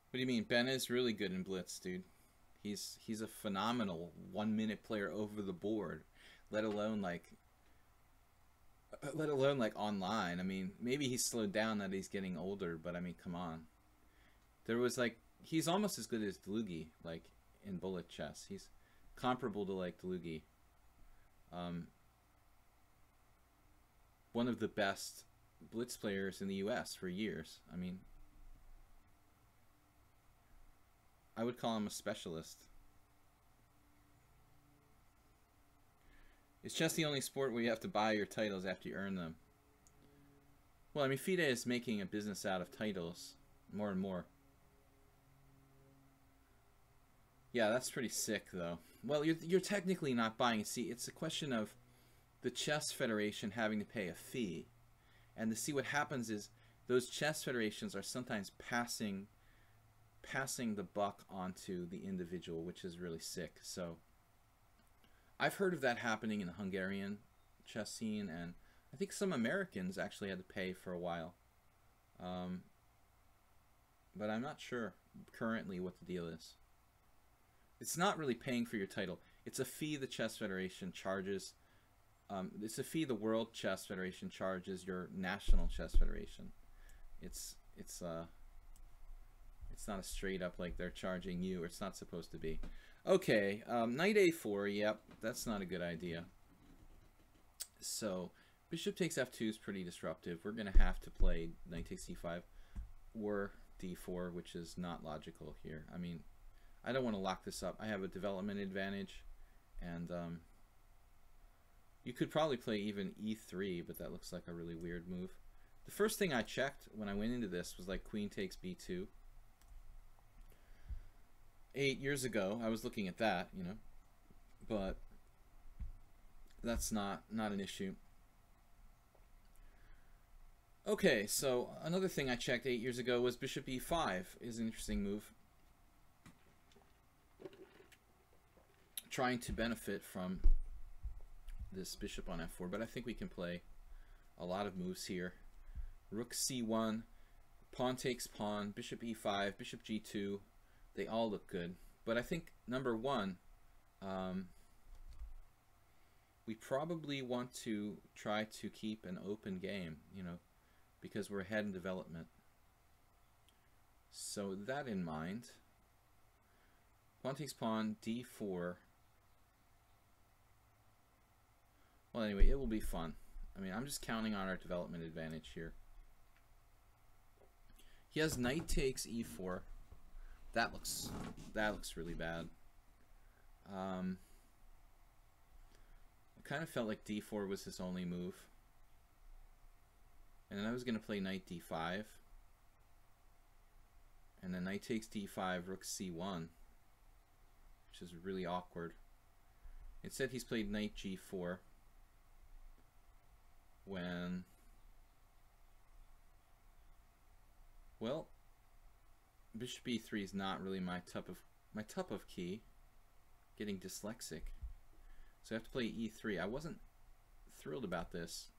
What do you mean? Ben is really good in blitz, dude. He's a phenomenal 1 minute player over the board, let alone like online. I mean, maybe he's slowed down that he's getting older, but I mean, come on. There was like, he's almost as good as Dlugi, like in bullet chess. He's comparable to like Dlugi. One of the best blitz players in the US for years. I mean, I would call him a specialist. Is chess the only sport where you have to buy your titles after you earn them? Well, I mean, FIDE is making a business out of titles more and more. Yeah, that's pretty sick, though. Well, you're technically not buying it. See, it's a question of the chess federation having to pay a fee. And to see what happens is those chess federations are sometimes passing the buck onto the individual, which is really sick. So I've heard of that happening in the Hungarian chess scene, and I think some Americans actually had to pay for a while. But I'm not sure currently what the deal is. It's not really paying for your title. It's a fee the chess federation charges. It's a fee the World Chess Federation charges your national chess federation. It's not a straight up like they're charging you, or it's not supposed to be. Okay, knight a4, yep, that's not a good idea. So bishop takes f2 is pretty disruptive. We're going to have to play knight takes c5 or d4, which is not logical here. I mean, I don't want to lock this up. I have a development advantage, and you could probably play even e3, but that looks like a really weird move. The first thing I checked when I went into this was like queen takes b2. 8 years ago, I was looking at that, you know, but that's not an issue. Okay, so another thing I checked 8 years ago was bishop e5 is an interesting move. Trying to benefit from this bishop on f4, but I think we can play a lot of moves here. Rook c1, Pawn takes pawn, bishop e5, bishop g2. They all look good. But I think, number one, we probably want to try to keep an open game, you know, because we're ahead in development. So with that in mind, pawn takes pawn, d4. Well, anyway, it will be fun. I mean, I'm just counting on our development advantage here. He has knight takes e4. That looks really bad. I kind of felt like d4 was his only move. And then I was going to play knight d5. And then knight takes d5, rook c1, which is really awkward. Instead, he's played knight g4 when, well, bishop e3 is not really my cup of key. Getting dyslexic. So I have to play e3. I wasn't thrilled about this.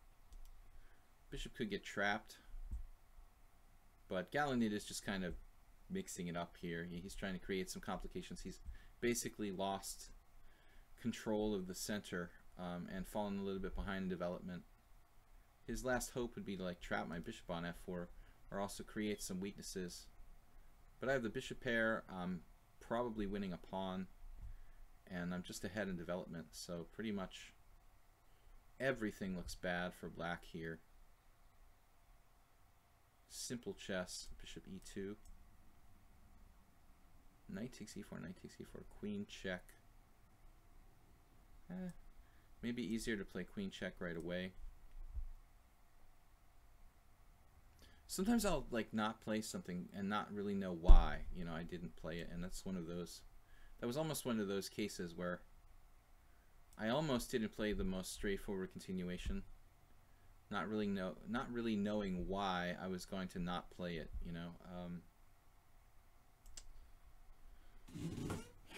Bishop could get trapped. But Galanid is just kind of mixing it up here. He's trying to create some complications. He's basically lost control of the center and fallen a little bit behind in development. His last hope would be to like trap my bishop on f4 or also create some weaknesses. But I have the bishop pair. I'm probably winning a pawn. And I'm just ahead in development, so pretty much everything looks bad for black here. Simple chess, bishop e2. Knight takes e4, knight takes e4, queen check. Maybe easier to play queen check right away. Sometimes I'll like not play something and not really know why, you know, I didn't play it, and that's one of those. That was almost one of those cases where I almost didn't play the most straightforward continuation, not really knowing why I was going to not play it, you know.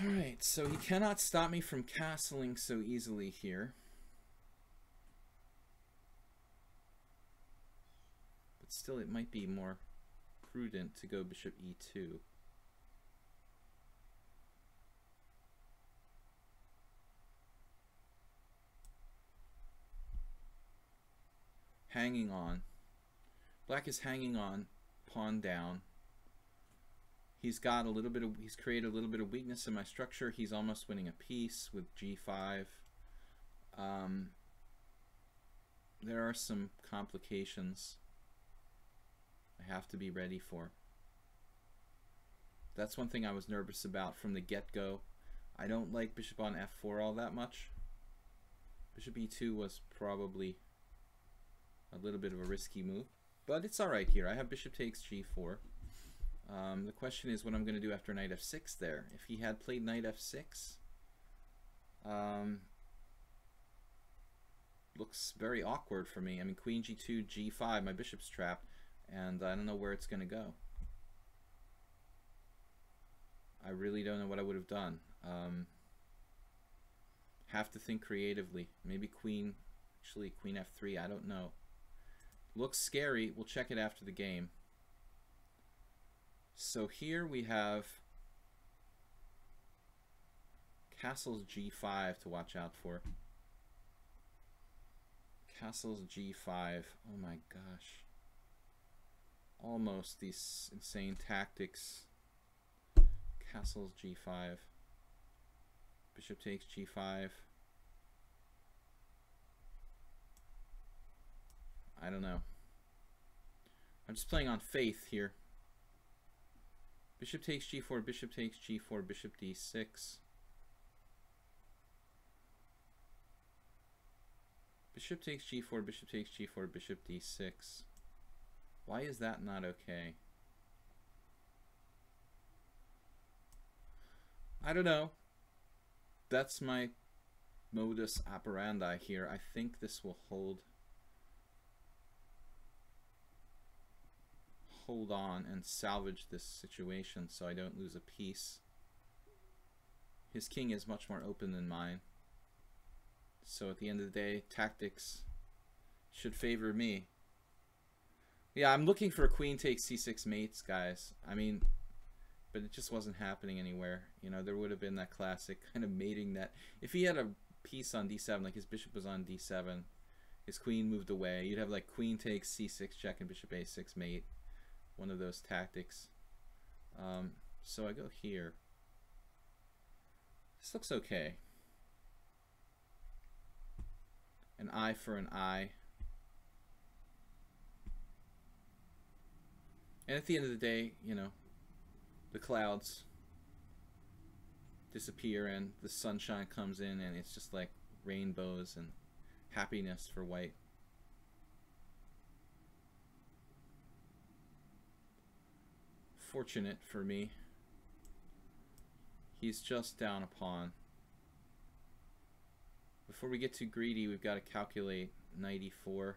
All right, so he cannot stop me from castling so easily here. But still, it might be more prudent to go bishop e2. Hanging on. Black is hanging on, pawn down. He's created a little bit of weakness in my structure. He's almost winning a piece with g5. There are some complications I have to be ready for. That's one thing I was nervous about from the get-go. I don't like bishop on f4 all that much. Bishop e2 was probably a little bit of a risky move, but it's alright here. I have bishop takes g4. The question is what I'm going to do after knight f6 there. If he had played knight f6, looks very awkward for me. I mean, queen g2, g5, my bishop's trapped, and I don't know where it's going to go. I really don't know what I would have done. Have to think creatively. Maybe queen f3, I don't know. Looks scary. We'll check it after the game. So here we have castles g5 to watch out for. Castles g5. Oh my gosh. Almost these insane tactics. Castles g5. Bishop takes g5. I don't know. I'm just playing on faith here. Bishop takes g4, bishop takes g4, bishop d6. Bishop takes g4, bishop takes g4, bishop d6. Why is that not okay? I don't know. That's my modus operandi here. I think this will hold on and salvage this situation so I don't lose a piece. His king is much more open than mine. So at the end of the day, tactics should favor me. Yeah, I'm looking for queen takes c6 mates, guys. I mean, but it just wasn't happening anywhere. You know, there would have been that classic kind of mating that if he had a piece on d7, like his bishop was on d7, his queen moved away, you'd have like queen takes c6 check and bishop a6 mate. One of those tactics. So I go here. This looks okay. An eye for an eye. And at the end of the day, you know, the clouds disappear and the sunshine comes in and it's just like rainbows and happiness for white. Fortunate for me. He's just down a pawn. Before we get too greedy, we've got to calculate knight e4.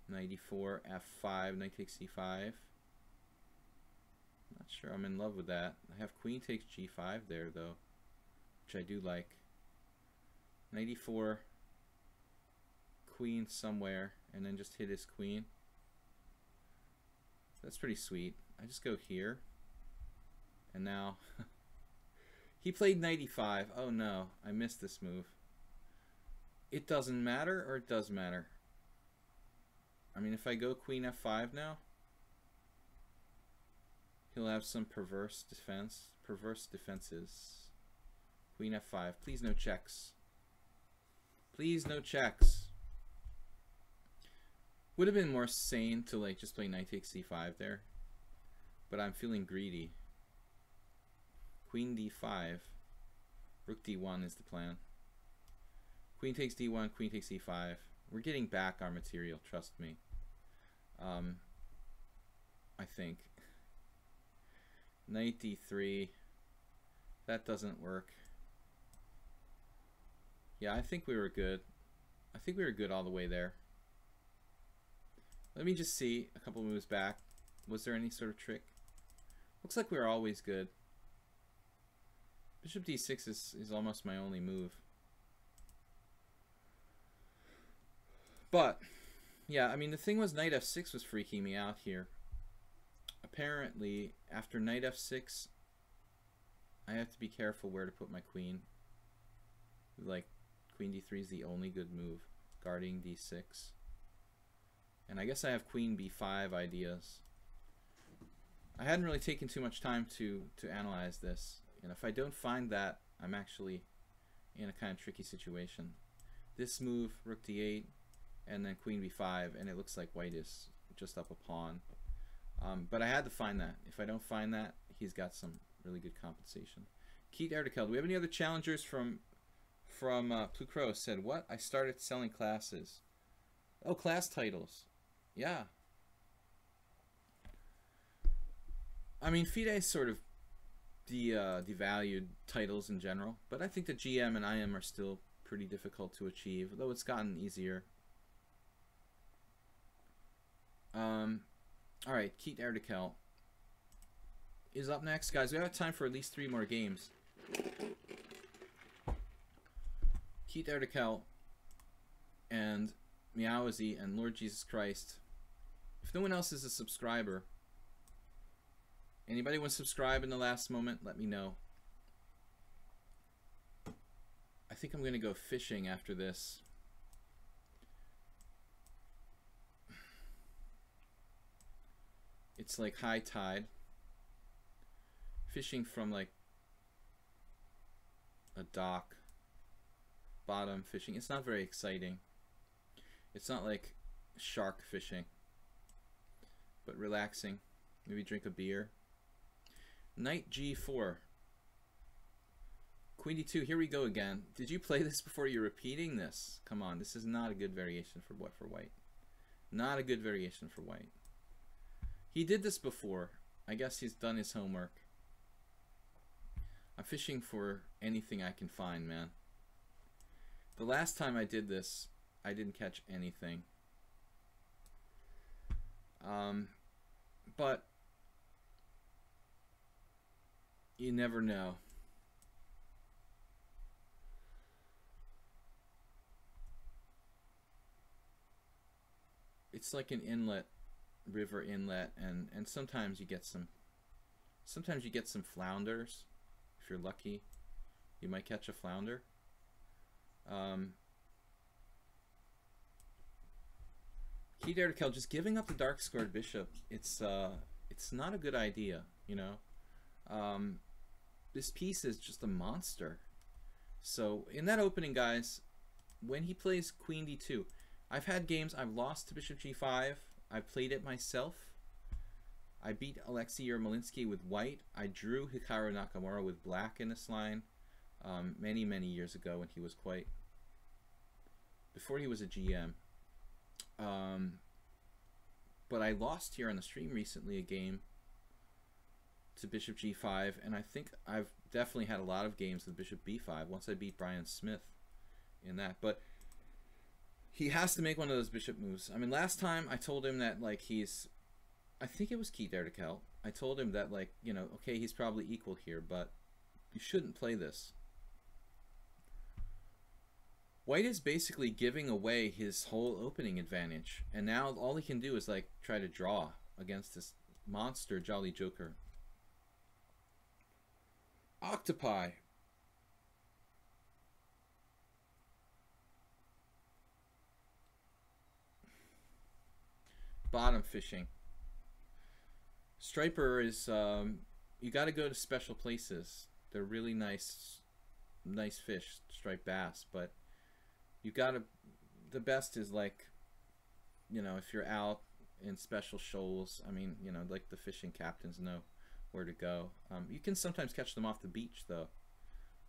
Knight e4, f5, knight takes c5. Not sure I'm in love with that. I have queen takes g5 there, though, which I do like. Knight e4, queen somewhere, and then just hit his queen. That's pretty sweet. I just go here, and now he played knight e5. Oh no, I missed this move. It doesn't matter, or it does matter? I mean, if I go queen f5 now, he'll have some perverse defenses. Queen f5. Please no checks. Please no checks. Would have been more sane to like just play knight takes c5 there, but I'm feeling greedy. Queen d5. Rook d1 is the plan. Queen takes d1, queen takes e5. We're getting back our material, trust me. I think. Knight d3. That doesn't work. Yeah, I think we were good. I think we were good all the way there. Let me just see a couple moves back. Was there any sort of trick? Looks like we were always good. Bishop d6 is almost my only move. But, yeah, I mean, the thing was knight f6 was freaking me out here. Apparently, after knight f6, I have to be careful where to put my queen. Like, queen d3 is the only good move. Guarding d6. And I guess I have queen b5 ideas. I hadn't really taken too much time to analyze this. And if I don't find that, I'm actually in a kind of tricky situation. This move, rook d8, and then queen b5, and it looks like white is just up a pawn. But I had to find that. If I don't find that, he's got some really good compensation. Keith Erdekel, do we have any other challengers from Plucro said, what? I started selling classes. Oh, class titles. Yeah. I mean, FIDE is sort of devalued titles in general, but I think the GM and IM are still pretty difficult to achieve, though it's gotten easier. Alright, Keith Erdekel is up next. Guys, we have time for at least 3 more games. Keith Erdekel and Meowazy and Lord Jesus Christ. If no one else is a subscriber, anybody want to subscribe in the last moment, let me know. I think I'm going to go fishing after this. It's like high tide. Fishing from like a dock. Bottom fishing. It's not very exciting. It's not like shark fishing. But relaxing. Maybe drink a beer. Knight g4. Queen d2. Here we go again. Did you play this before? You're repeating this. Come on. This is not a good variation for white. Not a good variation for white. He did this before. I guess he's done his homework. I'm fishing for anything I can find, man. The last time I did this, I didn't catch anything. But you never know. it's like an inlet, river inlet, and sometimes you get some flounders. If you're lucky, you might catch a flounder. Key there to kill, just giving up the dark squared bishop, it's not a good idea, you know. This piece is just a monster. So in that opening, guys, when he plays queen d2, I've had games I've lost to bishop g5. I've played it myself. I beat Alexei Yermolinsky with white. I drew Hikaru Nakamura with black in this line many years ago when he was before he was a GM. But I lost here on the stream recently a game to bishop g5, and I think I've definitely had a lot of games with bishop b5 once I beat Brian Smith in that. But he has to make one of those bishop moves. I mean, last time I told him that, like, I think it was Key there to kill. I told him that, like, you know, okay, he's probably equal here, but you shouldn't play this. White is basically giving away his whole opening advantage, and now all he can do is, like, try to draw against this monster Jolly Joker. Octopi. Bottom fishing. Striper is, you got to go to special places. They're really nice fish, striped bass, but you got to, the best is, like, you know, if you're out in special shoals, I mean, you know, like the fishing captains know where to go. You can sometimes catch them off the beach, though.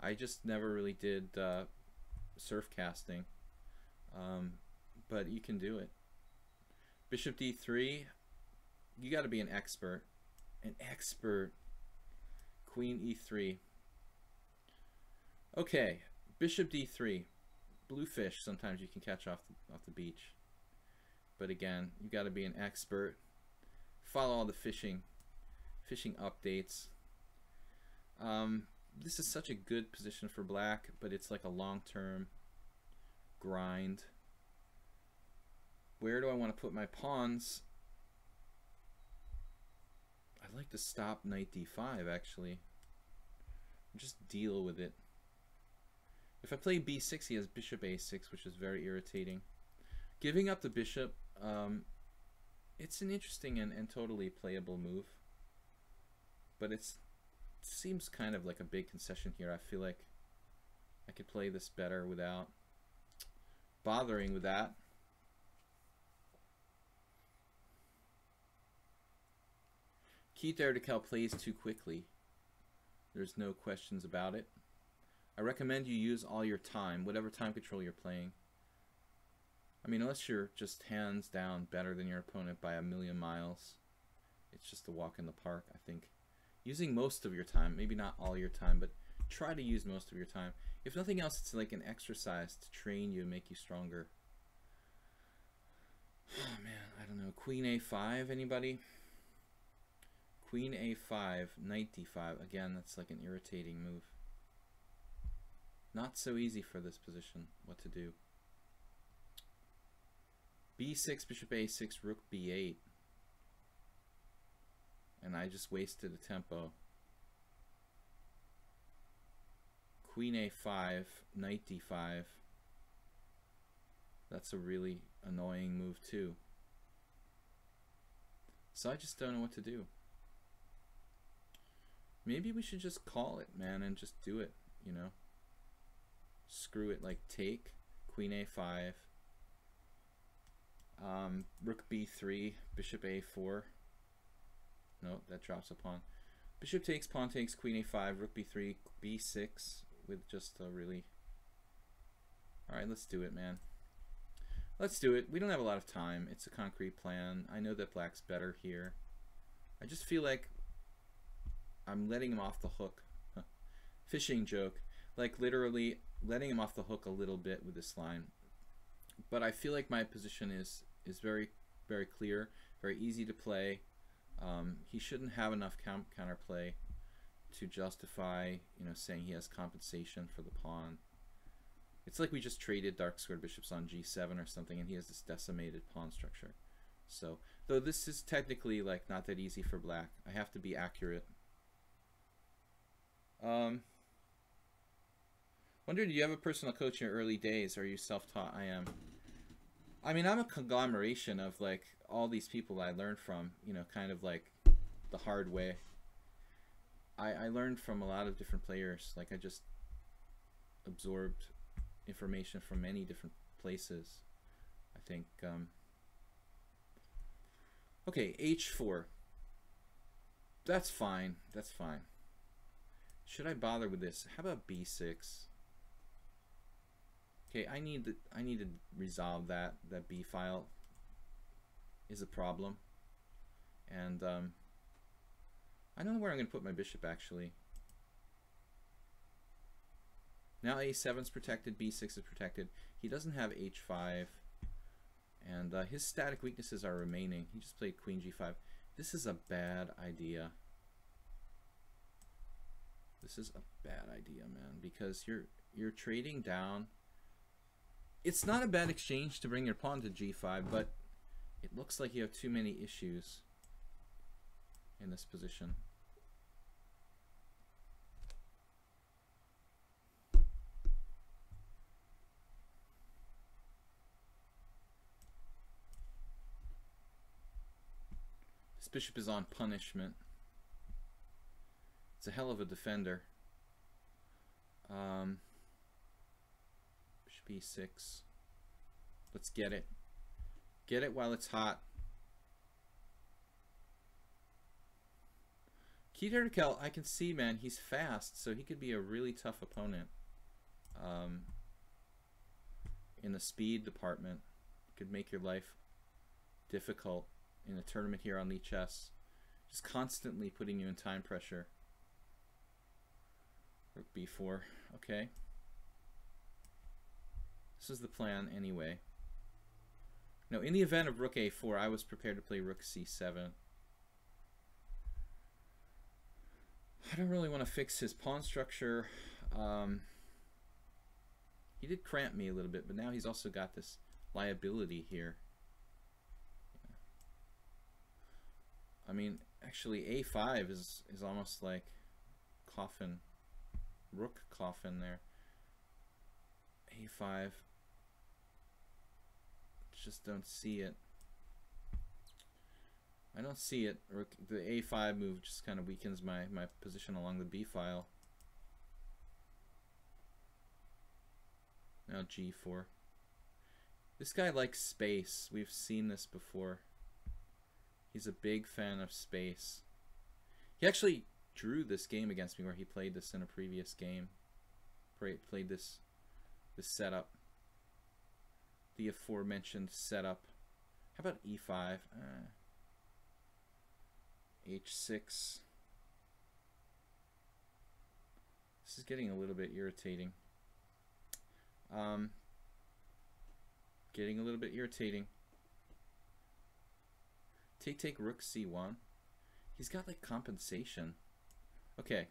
I just never really did surf casting, but you can do it. Bishop d3, you got to be an expert. Queen e3. Okay, bishop d3. Blue fish sometimes you can catch off the beach, but again, you got to be an expert. Follow all the fishing updates. This is such a good position for black, but it's like a long-term grind. Where do I want to put my pawns? I'd like to stop knight d5, actually. Just deal with it. If I play b6, he has bishop a6, which is very irritating. Giving up the bishop, it's an interesting and totally playable move. But it seems kind of like a big concession here. I feel like I could play this better without bothering with that. Keith Erdekel plays too quickly. There's no questions about it. I recommend you use all your time, whatever time control you're playing. I mean, unless you're just hands down better than your opponent by a million miles. It's just a walk in the park, I think. Using most of your time, maybe not all your time, but try to use most of your time. If nothing else, it's like an exercise to train you and make you stronger. Oh man, I don't know. Queen a5, anybody? Queen a5, knight d5. Again, that's like an irritating move. Not so easy for this position, what to do. b6, bishop a6, rook b8. And I just wasted a tempo. Queen a5, knight d5. That's a really annoying move too. So I just don't know what to do. Maybe we should just call it, man, and just do it, you know. Screw it, like take, queen a5, rook b3, bishop a4. No, that drops a pawn. Bishop takes, pawn takes, queen a5, rook b3, b6 with just a really... Alright, let's do it, man. Let's do it. We don't have a lot of time. It's a concrete plan. I know that black's better here. I just feel like I'm letting him off the hook. Fishing joke. Like literally letting him off the hook a little bit with this line. But I feel like my position is very, very clear, very easy to play. He shouldn't have enough counterplay to justify, you know, saying he has compensation for the pawn. It's like we just traded dark squared bishops on g7 or something, and he has this decimated pawn structure. So, though this is technically like not that easy for black. I have to be accurate. Wonder, do you have a personal coach in your early days? Or are you self-taught? I am. I mean, I'm a conglomeration of like all these people I learned from, you know, kind of like the hard way. I learned from a lot of different players. Like I just absorbed information from many different places. I think, okay, h4. That's fine. That's fine. Should I bother with this? How about b6? Okay, I need to resolve that b file is a problem, and I don't know where I'm going to put my bishop actually. Now a7's protected, b6 is protected. He doesn't have h5, and his static weaknesses are remaining. He just played queen g5. This is a bad idea. This is a bad idea, man, because you're trading down. It's not a bad exchange to bring your pawn to g5, but it looks like you have too many issues in this position. This bishop is on punishment. It's a hell of a defender. Bishop e6. Let's get it. Get it while it's hot. Key-Derkel, I can see, man, he's fast, so he could be a really tough opponent. In the speed department, could make your life difficult in a tournament here on lichess. Just constantly putting you in time pressure. Rook b4. Okay. This is the plan anyway. Now, in the event of rook a4, I was prepared to play rook c7. I don't really want to fix his pawn structure. He did cramp me a little bit, but now he's also got this liability here. I mean, actually, a5 is almost like coffin, rook coffin there. a5, just don't see it. I don't see it. The a5 move just kind of weakens my position along the b file. Now g4. This guy likes space. We've seen this before. He's a big fan of space. He actually drew this game against me where he played this in a previous game. Played this setup. The aforementioned setup. How about e5? h6. This is getting a little bit irritating. Getting a little bit irritating. Take rook c1. He's got like compensation. Okay.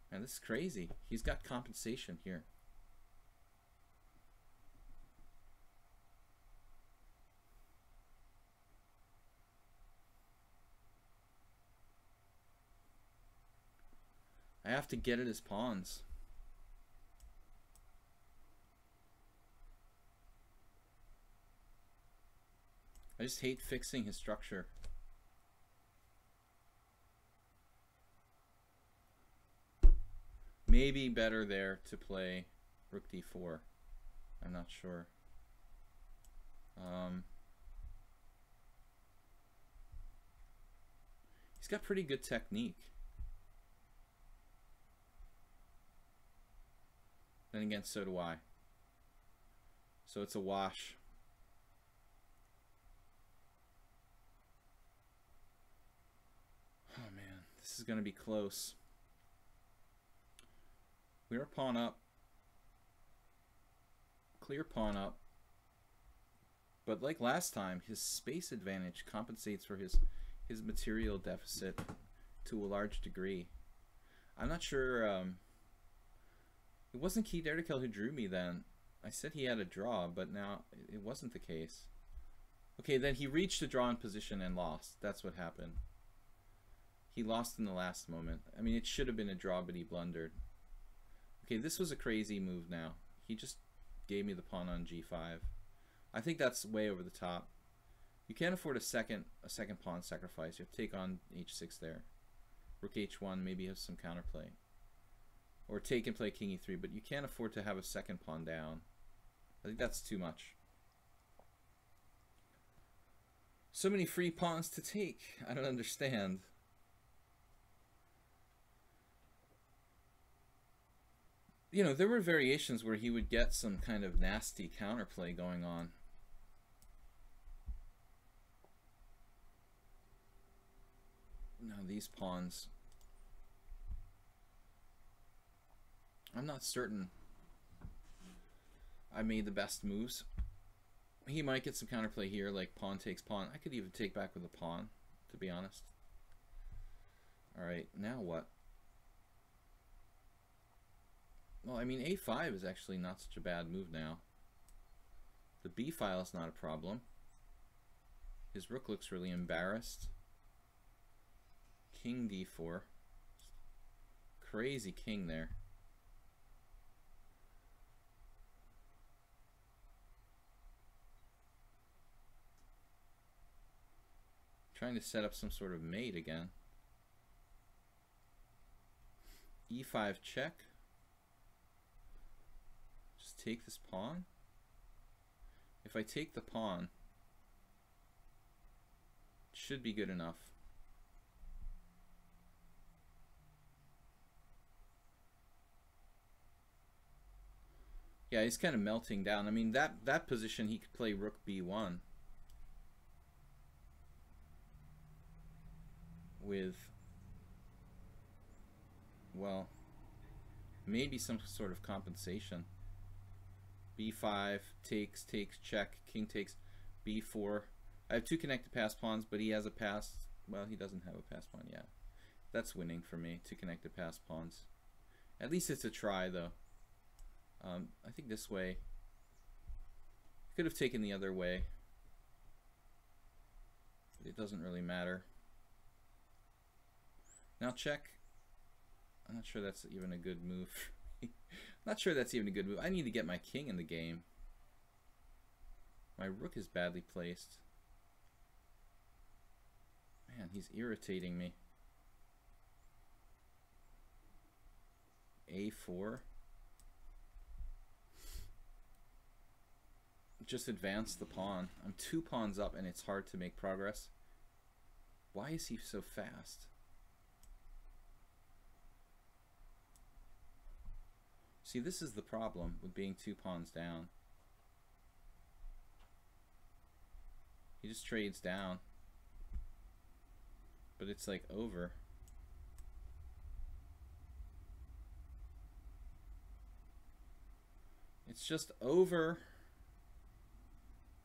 Man, this is crazy. He's got compensation here. I have to get at his pawns. I just hate fixing his structure. Maybe better there to play rook d4. I'm not sure. He's got pretty good technique. Then again, so do I. So it's a wash. Oh man, this is going to be close. Clear pawn up. Clear pawn up. But like last time, his space advantage compensates for his material deficit to a large degree. I'm not sure. It wasn't Key-Derkel who drew me then. I said he had a draw, but now it wasn't the case. Okay, then he reached a drawn position and lost. That's what happened. He lost in the last moment. I mean, it should have been a draw, but he blundered. Okay, this was a crazy move now. He just gave me the pawn on g5. I think that's way over the top. You can't afford a second pawn sacrifice. You have to take on h6 there. Rook h1, maybe have some counterplay. Or take and play king e3, but you can't afford to have a second pawn down. I think that's too much. So many free pawns to take. I don't understand. You know, there were variations where he would get some kind of nasty counterplay going on. Now these pawns, I'm not certain I made the best moves. He might get some counterplay here, like pawn takes pawn. I could even take back with a pawn, to be honest. Alright, now what? Well, I mean, a5 is actually not such a bad move now. The b file is not a problem. His rook looks really embarrassed. King d4. Crazy king there. Trying to set up some sort of mate again. e5 check. Just take this pawn. If I take the pawn, it should be good enough. Yeah, he's kind of melting down. I mean, that position he could play rook b1 with, well, maybe some sort of compensation. b5 takes, check, king takes, b4. I have two connected pass pawns, but he has a pass. Well, he doesn't have a pass pawn yet. That's winning for me. Two connected pass pawns. At least it's a try, though. I think this way. Could have taken the other way. But it doesn't really matter. Now check. I'm not sure that's even a good move. Not sure that's even a good move. I need to get my king in the game. My rook is badly placed. Man, he's irritating me. a4. Just advance the pawn. I'm 2 pawns up and it's hard to make progress. Why is he so fast? See, this is the problem with being 2 pawns down. He just trades down. But it's like over. It's just over.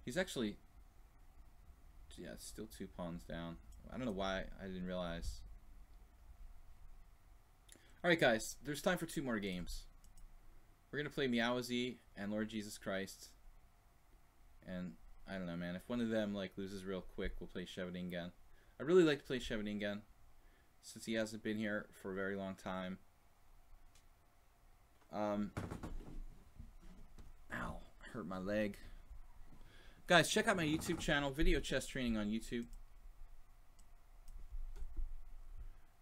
He's actually, yeah, it's still 2 pawns down. I don't know why I didn't realize. Alright guys, there's time for 2 more games. We're going to play Meowazy and Lord Jesus Christ. And I don't know, man, if one of them like loses real quick, we'll play Chevating. I really like to play Chevating since he hasn't been here for a very long time. Ow, I hurt my leg. Guys, check out my YouTube channel, Video Chess Training on YouTube.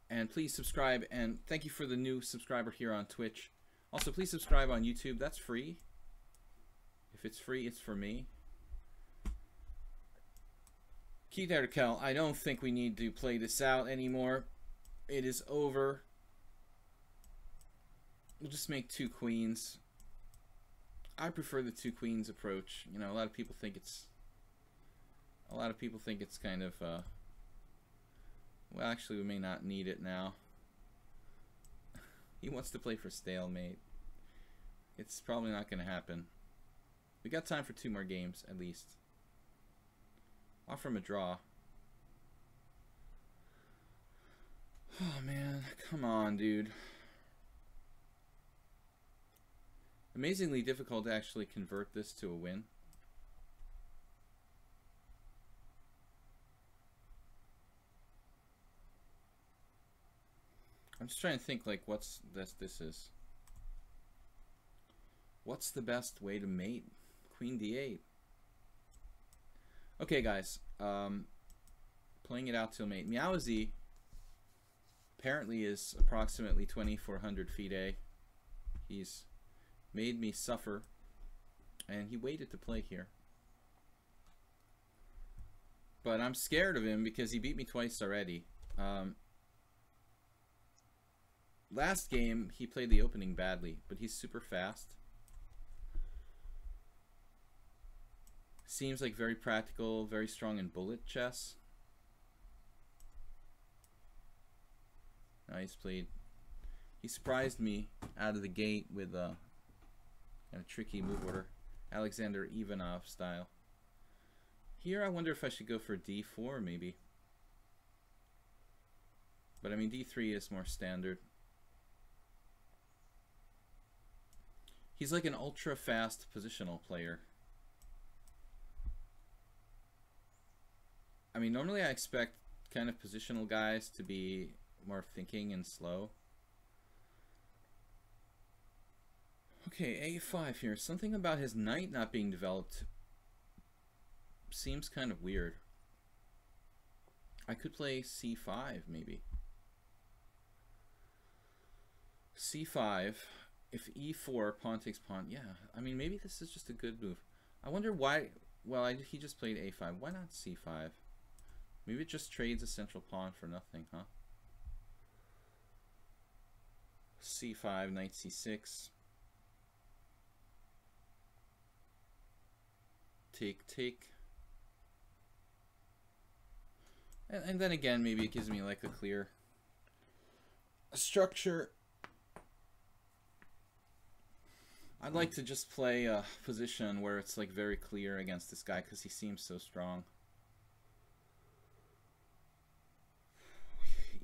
And please subscribe, and thank you for the new subscriber here on Twitch. Also, please subscribe on YouTube. That's free. If it's free, it's for me. Keith Erdekel, I don't think we need to play this out anymore. It is over. We'll just make 2 queens. I prefer the 2 queens approach. You know, a lot of people think it's kind of well, actually we may not need it now. He wants to play for stalemate. It's probably not going to happen. We got time for 2 more games at least. Offer him a draw. Oh man, come on, dude. Amazingly difficult to actually convert this to a win. I'm just trying to think like what's this is. What's the best way to mate? Queen d8. Okay, guys. Playing it out till mate. Meowsy apparently is approximately 2,400 FIDE. He's made me suffer, and he waited to play here. But I'm scared of him because he beat me twice already. Last game, he played the opening badly, but he's super fast. Seems like very practical, very strong in bullet chess. Now he surprised me out of the gate with a tricky move order, Alexander Ivanov style. Here I wonder if I should go for d4 maybe. But I mean d3 is more standard. He's like an ultra fast positional player. I mean, normally I expect kind of positional guys to be more thinking and slow. Okay, a5 here. Something about his knight not being developed seems kind of weird. I could play c5 maybe. c5. If e4, pawn takes pawn. Yeah, I mean, maybe this is just a good move. I wonder why. Well, he just played a5. Why not c5? Maybe it just trades a central pawn for nothing, huh? c5, knight c6. Take. And then again, maybe it gives me like a clear structure. I'd like to just play a position where it's like very clear against this guy because he seems so strong.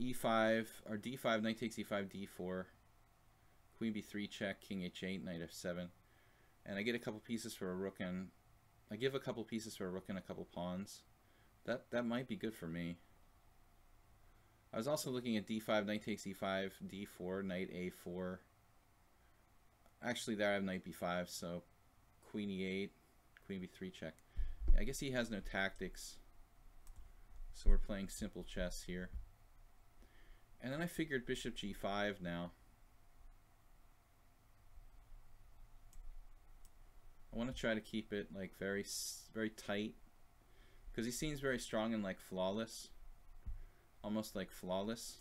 e5 or d5, knight takes e5, d4, queen b3 check, king h8, knight f7, and I get a couple pieces for a rook, and I give a couple pieces for a rook and a couple pawns. That might be good for me. I was also looking at d5, knight takes e5, d4, knight a4. Actually, there I have knight b5, so queen e8, queen b3 check. I guess he has no tactics, so we're playing simple chess here. And then I figured bishop g5 now. I want to try to keep it like very tight because he seems very strong and like flawless, almost like flawless.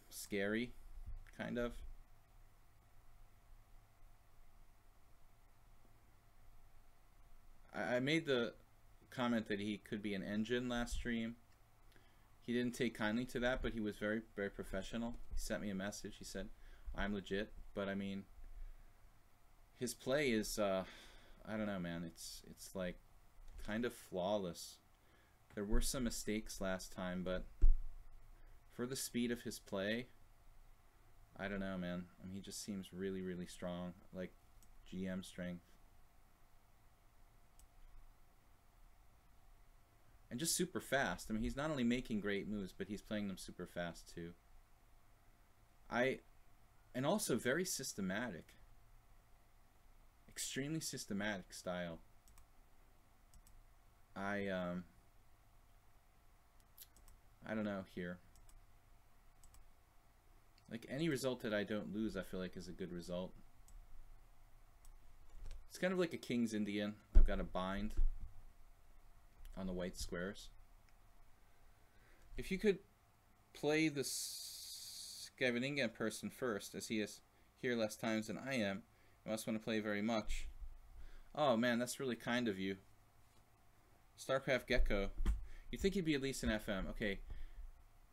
Scary, kind of. I made the comment that he could be an engine last stream. He didn't take kindly to that, but he was very, very professional. He sent me a message. He said, I'm legit. But I mean, his play is, I don't know, man. It's like kind of flawless. There were some mistakes last time, but for the speed of his play, I don't know, man. I mean, he just seems really, really strong, like GM strength. And just super fast. I mean, he's not only making great moves, but he's playing them super fast too. And also very systematic. Extremely systematic style. I don't know here. Like any result that I don't lose, I feel like is a good result. It's kind of like a King's Indian. I've got a bind on the white squares. If you could play this Scheveningen person first, as he is here less times than I am, you must want to play very much. Oh man, that's really kind of you. StarCraft Gecko. You'd think he'd be at least an FM. Okay,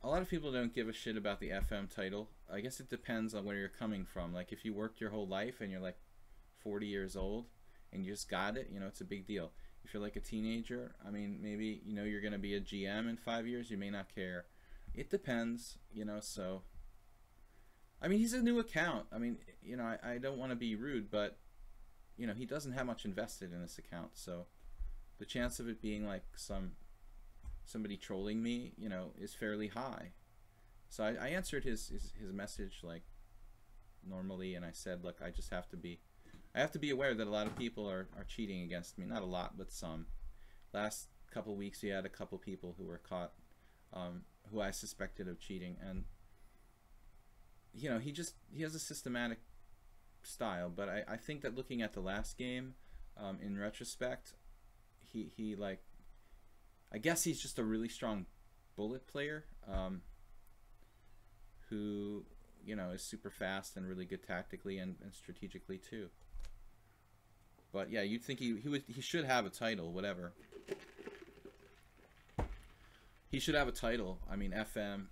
a lot of people don't give a shit about the FM title. I guess it depends on where you're coming from. Like if you worked your whole life and you're like 40 years old and you just got it, you know, it's a big deal. If you're like a teenager, I mean, maybe, you know, you're going to be a GM in 5 years, you may not care. It depends, you know, so I mean, he's a new account. I mean, you know, I don't want to be rude, but, you know, he doesn't have much invested in this account, so the chance of it being like somebody trolling me, you know, is fairly high. So I answered his message like normally, and I said, look, I just have to be aware that a lot of people are cheating against me. Not a lot, but some. Last couple weeks, we had a couple people who were caught, who I suspected of cheating, and you know, he has a systematic style. But I think that looking at the last game, in retrospect, he like, I guess he's just a really strong bullet player, who, you know, is super fast and really good tactically and strategically too. But yeah, you'd think he should have a title, whatever. He should have a title. I mean, FM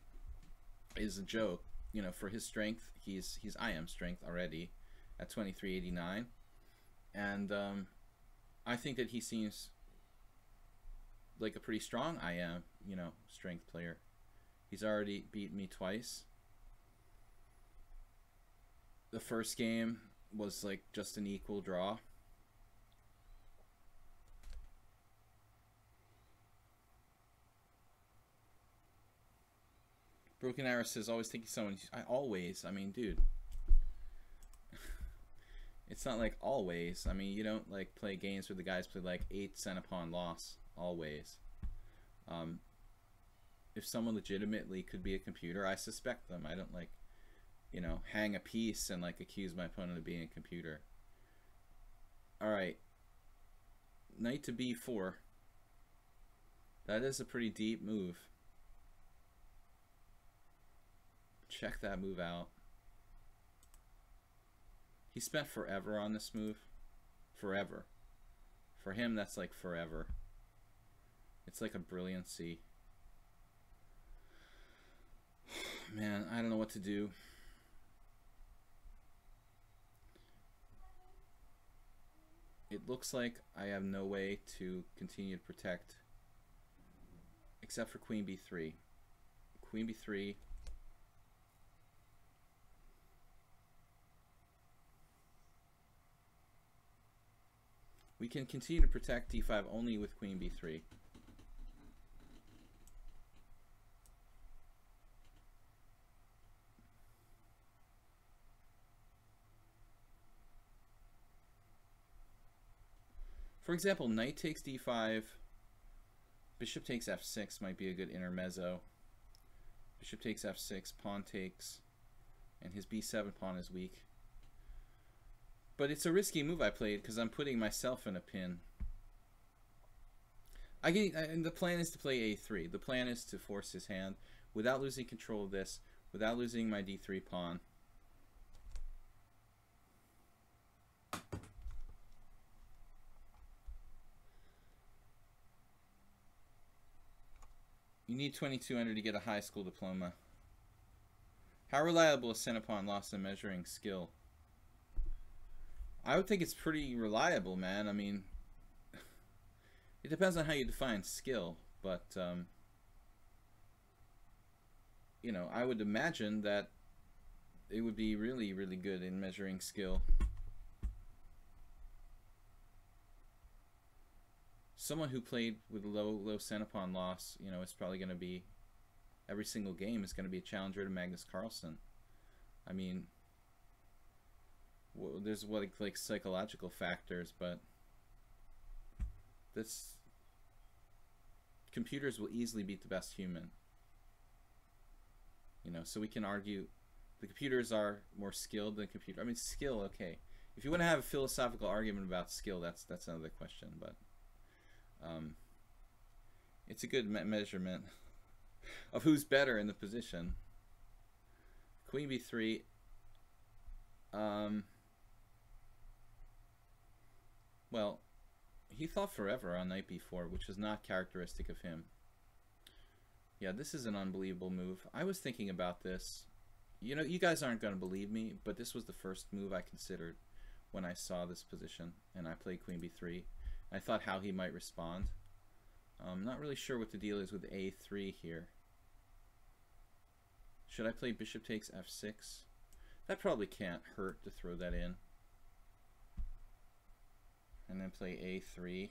is a joke, you know. For his strength, he's IM strength already at 2389, and I think that he seems like a pretty strong IM, you know, strength player. He's already beat me twice. The first game was like just an equal draw. Broken Arrow says, always thinking someone. I mean, dude. It's not like always. I mean, you don't like play games where the guys play like 8 cent upon loss. Always. If someone legitimately could be a computer, I suspect them. I don't like, you know, hang a piece and like accuse my opponent of being a computer. Alright. Knight to b4. That is a pretty deep move. Check that move out. He spent forever on this move. Forever. For him, that's like forever. It's like a brilliancy. Man, I don't know what to do. It looks like I have no way to continue to protect except for queen b3. Queen b3. We can continue to protect d5 only with queen b3. For example, knight takes d5, bishop takes f6 might be a good intermezzo. Bishop takes f6, pawn takes, and his b7 pawn is weak. But it's a risky move I played because I'm putting myself in a pin. And the plan is to play a3. The plan is to force his hand without losing control of this, without losing my d3 pawn. You need 2200 to get a high school diploma. How reliable is center pawn loss in measuring skill? I would think it's pretty reliable, man. I mean, it depends on how you define skill, but you know, I would imagine that it would be really, really good in measuring skill. Someone who played with low center pawn loss, you know, it's probably going to be, every single game is going to be a challenger to Magnus Carlsen. I mean, well, there's like psychological factors, but this, computers will easily beat the best human. You know, so we can argue the computers are more skilled than computer. I mean, skill, okay. If you want to have a philosophical argument about skill, that's another question, but it's a good measurement of who's better in the position. Queen b3. Well, he thought forever on knight b4, which is not characteristic of him. Yeah, this is an unbelievable move. I was thinking about this. You know, you guys aren't going to believe me, but this was the first move I considered when I saw this position, and I played queen b3. I thought how he might respond. I'm not really sure what the deal is with a3 here. Should I play bishop takes f6? That probably can't hurt to throw that in. And then play a3.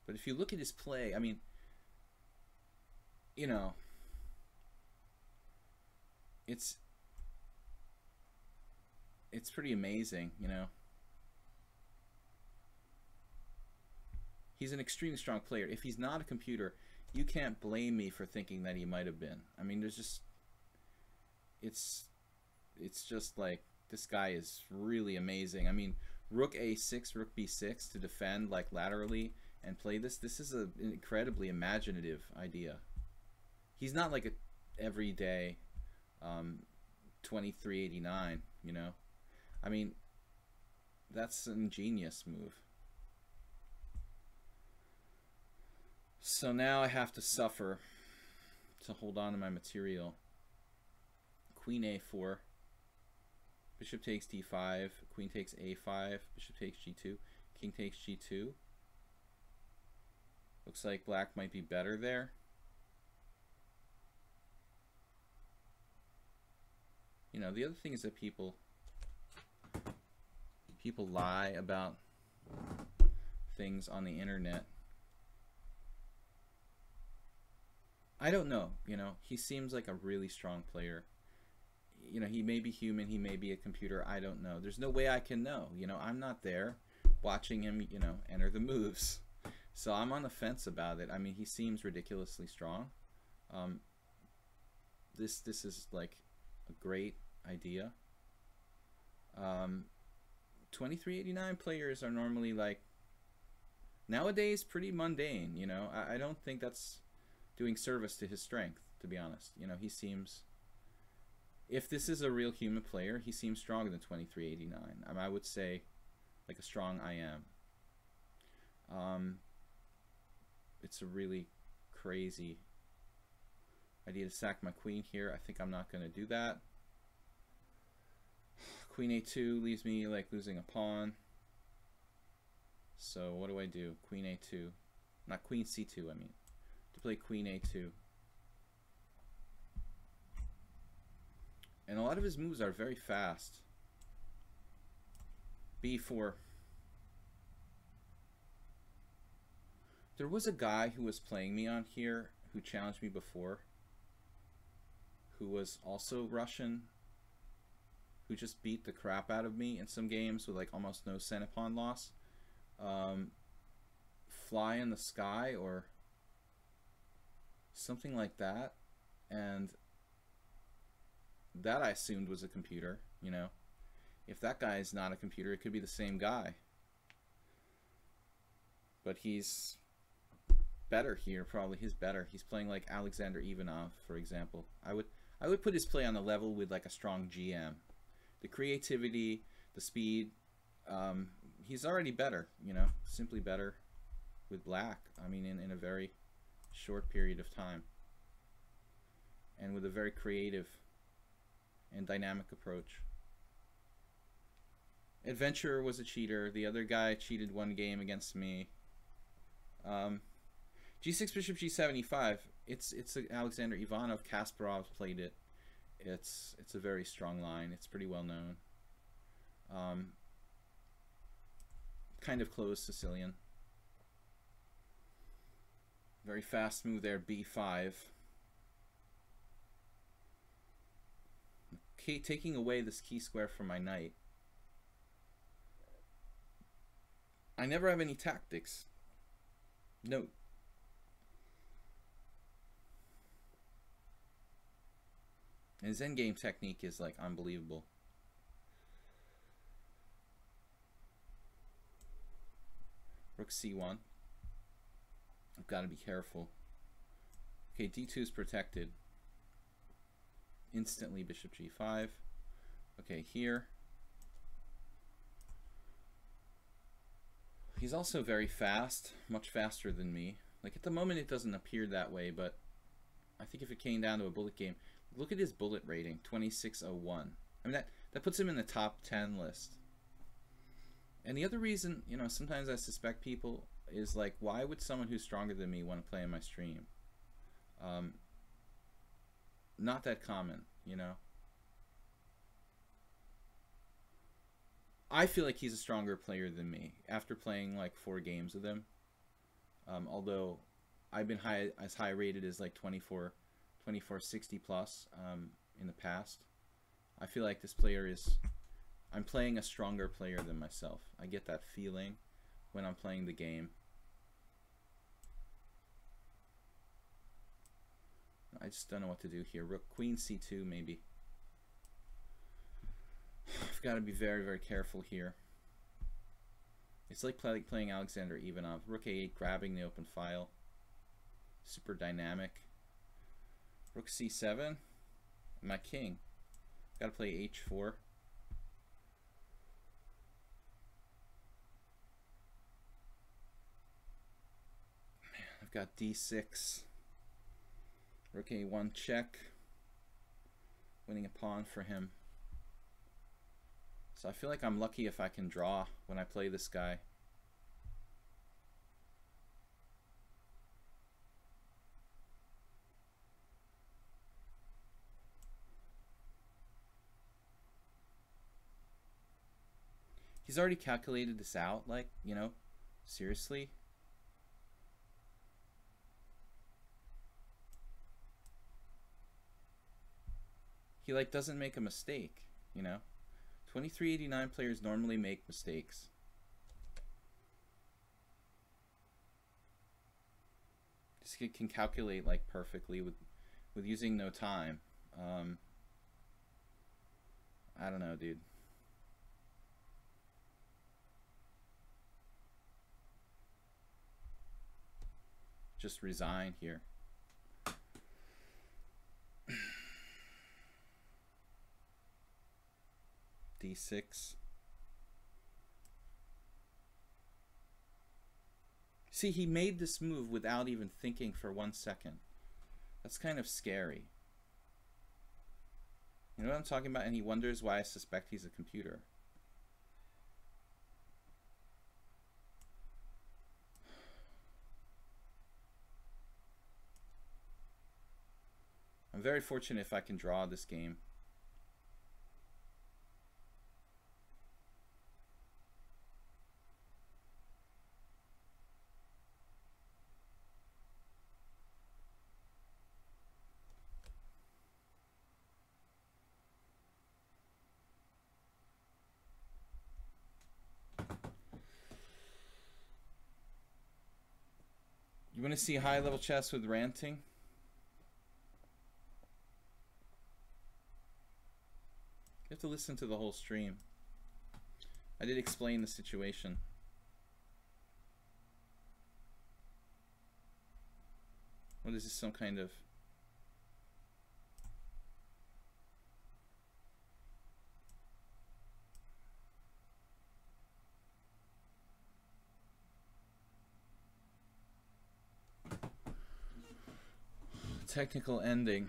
But if you look at his play, I mean, you know, it's pretty amazing, you know. He's an extremely strong player. If he's not a computer, you can't blame me for thinking that he might have been. I mean, there's just, it's just like, this guy is really amazing. I mean, rook a6, rook b6 to defend like laterally and play this. This is an incredibly imaginative idea. He's not like a everyday 2389, you know. I mean, that's an ingenious move. So now I have to suffer to hold on to my material. Queen a4. Bishop takes d5. Queen takes a5. Bishop takes g2. King takes g2. Looks like black might be better there. You know, the other thing is that people lie about things on the internet. I don't know, you know, he seems like a really strong player. You know, he may be human, he may be a computer, I don't know. There's no way I can know, you know, I'm not there watching him, you know, enter the moves. So I'm on the fence about it. I mean, he seems ridiculously strong. This is like a great idea. 2389 players are normally like, nowadays, pretty mundane, you know. I don't think that's doing service to his strength, to be honest. You know, he seems, if this is a real human player, he seems stronger than 2389. I mean, I would say like a strong IM. It's a really crazy idea to sack my queen here. I think I'm not going to do that. Queen a2 leaves me like losing a pawn. So what do I do? Queen a2. Not queen c2, I mean. To play queen a2. And a lot of his moves are very fast. b4. There was a guy who was playing me on here who challenged me before, who was also Russian, who just beat the crap out of me in some games with like almost no center pawn loss. Fly in the Sky or something like that, and that I assumed was a computer. You know, if that guy is not a computer, it could be the same guy, but he's better here. Probably he's better. He's playing like Alexander Ivanov, for example. I would put his play on the level with like a strong GM. The creativity, the speed, he's already better, you know, simply better with black. I mean, in a very short period of time, and with a very creative and dynamic approach. Adventurer was a cheater. The other guy cheated one game against me. G6 bishop g7 e5. It's Alexander Ivanov. Kasparov played it. It's a very strong line. It's pretty well known. Kind of closed Sicilian. Very fast move there, b5. Okay, taking away this key square from my knight. I never have any tactics. Note. And his endgame technique is like unbelievable. Rook c1. I've got to be careful. Okay, d2 is protected. Instantly bishop g5. Okay, here. He's also very fast, much faster than me. Like at the moment it doesn't appear that way, but I think if it came down to a bullet game, look at his bullet rating, 2601. I mean that puts him in the top 10 list. And the other reason, you know, sometimes I suspect people is like, why would someone who's stronger than me want to play in my stream? Not that common, you know. I feel like he's a stronger player than me after playing like 4 games with him. Although I've been as high rated as like 2460 plus in the past. I feel like this player is, I'm playing a stronger player than myself. I get that feeling when I'm playing the game. I just don't know what to do here. Rook, Queen C2 maybe. I've got to be very, very careful here. It's like playing Alexander Ivanov. Rook A8, grabbing the open file. Super dynamic. Rook C7. My king. Got to play H4. Man, I've got D6. Rook A1 check. Winning a pawn for him. So I feel like I'm lucky if I can draw when I play this guy. He's already calculated this out, like, you know, seriously. He like doesn't make a mistake, you know. 2389 players normally make mistakes. This kid can calculate like perfectly with using no time. I don't know, dude. Just resign here. D6. See, he made this move without even thinking for 1 second. That's kind of scary. You know what I'm talking about? And he wonders why I suspect he's a computer. I'm very fortunate if I can draw this game. You want to see high-level chess with ranting? You have to listen to the whole stream. I did explain the situation. What is this, some kind of... technical ending.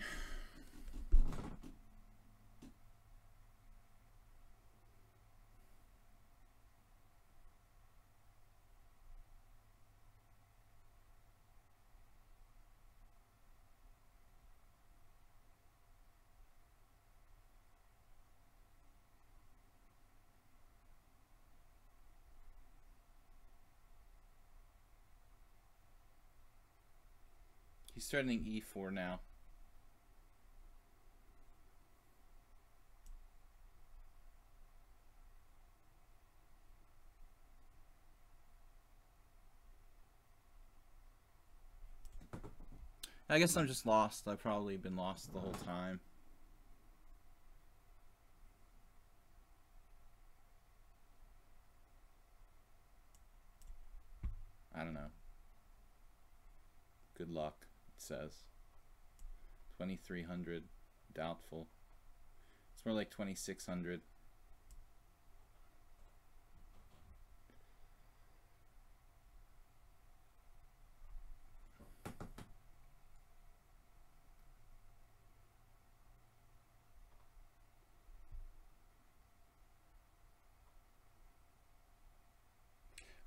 He's threatening E4 now. I guess I'm just lost. I've probably been lost the whole time. I don't know. Good luck, it says. 2300, doubtful. It's more like 2600.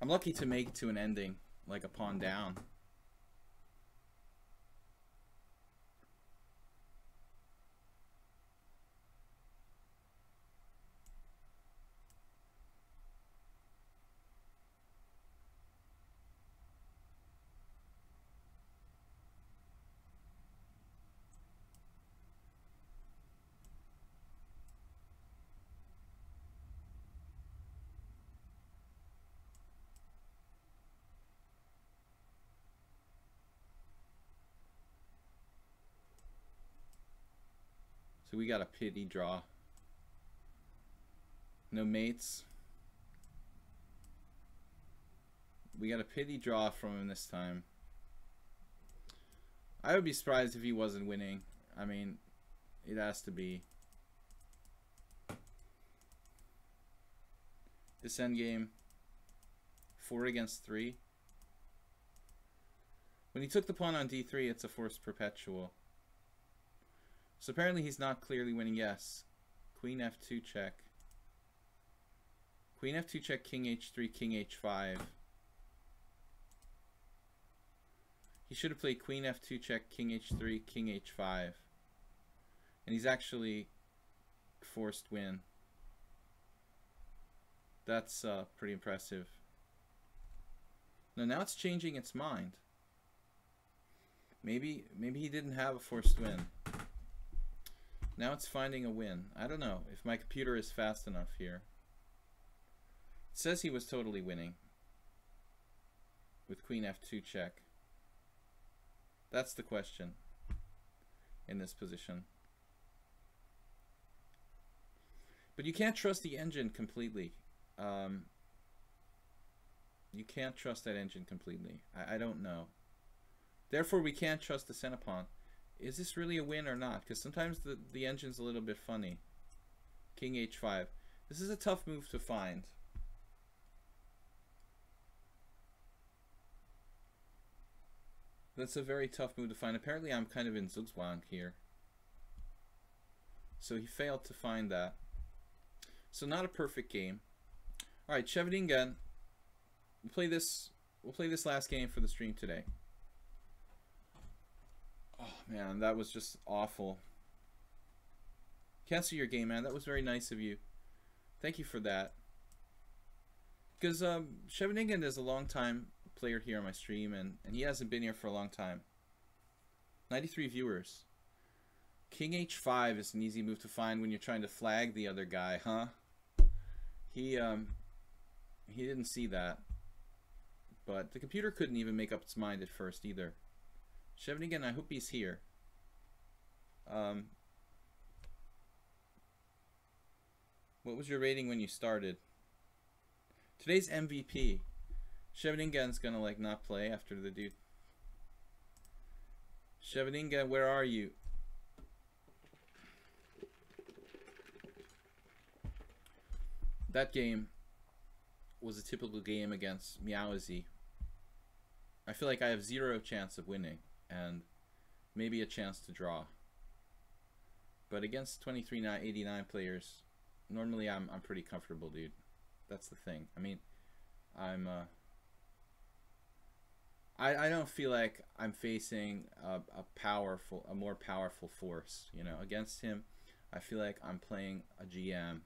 I'm lucky to make it to an ending. like a pawn down. So we got a pity draw. No mates. We got a pity draw from him this time. I would be surprised if he wasn't winning. I mean, it has to be. This endgame, 4 against 3. When he took the pawn on d3, it's a forced perpetual. So apparently he's not clearly winning. Yes. Queen f2 check. Queen f2 check, king h3, king h5. He should have played queen f2 check, king h3, king h5. And he's actually forced win. That's pretty impressive. Now it's changing its mind. Maybe he didn't have a forced win. Now it's finding a win. I don't know if my computer is fast enough here. It says he was totally winning with queen f2 check. That's the question in this position. But you can't trust the engine completely. You can't trust that engine completely. I don't know. Therefore, we can't trust the center pawn. Is this really a win or not? Because sometimes the engine's a little bit funny. King h5. This is a tough move to find. That's a very tough move to find. Apparently I'm kind of in Zugzwang here. So he failed to find that. So not a perfect game. Alright, Scheveningen. We'll play this last game for the stream today. Oh man, that was just awful. Cancel your game, man. That was very nice of you. Thank you for that. Because Scheveningen is a long time player here on my stream, and he hasn't been here for a long time. 93 viewers. King h5 is an easy move to find when you're trying to flag the other guy, huh? He didn't see that. But the computer couldn't even make up its mind at first either. Scheveningen, I hope he's here. What was your rating when you started? Today's MVP. Scheveningen's gonna like not play after the dude. Scheveningen, where are you? That game was a typical game against Miaozi. I feel like I have 0 chance of winning and maybe a chance to draw. But against 2389 players, normally I'm pretty comfortable, dude. That's the thing. I mean, I don't feel like I'm facing a more powerful force, you know. Against him, I feel like I'm playing a GM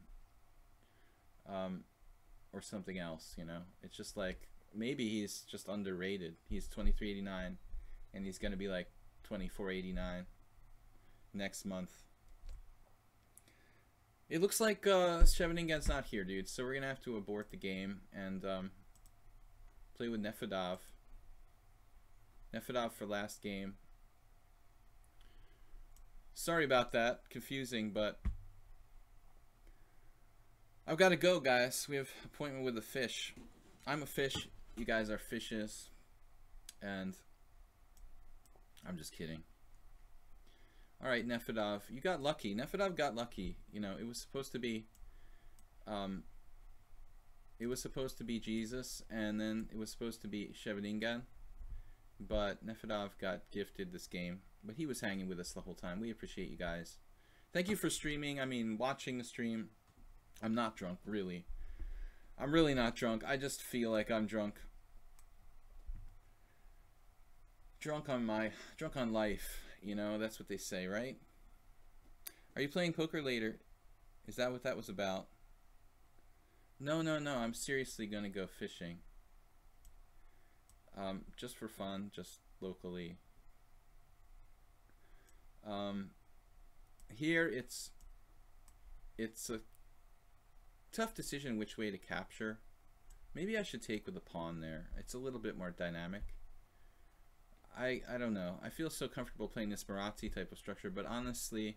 or something else, you know. It's just like maybe he's just underrated. He's 2389 and he's going to be like 2489 next month. It looks like Scheveningen's not here, dude, so we're going to have to abort the game and play with Nefedov. Nefedov for last game. Sorry about that. Confusing, but I've got to go, guys. We have an appointment with a fish. I'm a fish. You guys are fishes. And I'm just kidding. Alright, Nefedov. You got lucky. Nefedov got lucky. You know, it was supposed to be Jesus, and then it was supposed to be Scheveningen. But Nefedov got gifted this game. But he was hanging with us the whole time. We appreciate you guys. Thank you for streaming. I mean, watching the stream. I'm not drunk, really. I'm really not drunk. I just feel like I'm drunk. drunk on life, you know, that's what they say, right? Are you playing poker later? Is that what that was about? No, I'm seriously gonna go fishing. Just for fun, just locally. Here it's a tough decision which way to capture. Maybe I should take with a pawn there. It's a little bit more dynamic. I don't know. I feel so comfortable playing this Marazzi type of structure, but honestly,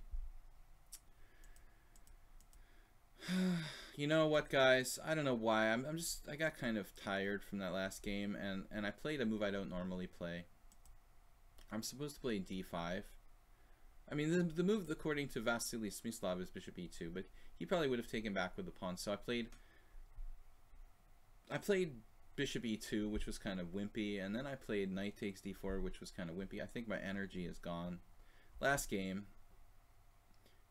you know what, guys? I don't know why. I got kind of tired from that last game, and I played a move I don't normally play. I'm supposed to play d5. I mean, the move, according to Vasily Smyslov, is bishop e2, but he probably would have taken back with the pawn. So I played bishop e2, which was kind of wimpy, and then I played knight takes d4, which was kind of wimpy. I think my energy is gone. Last game,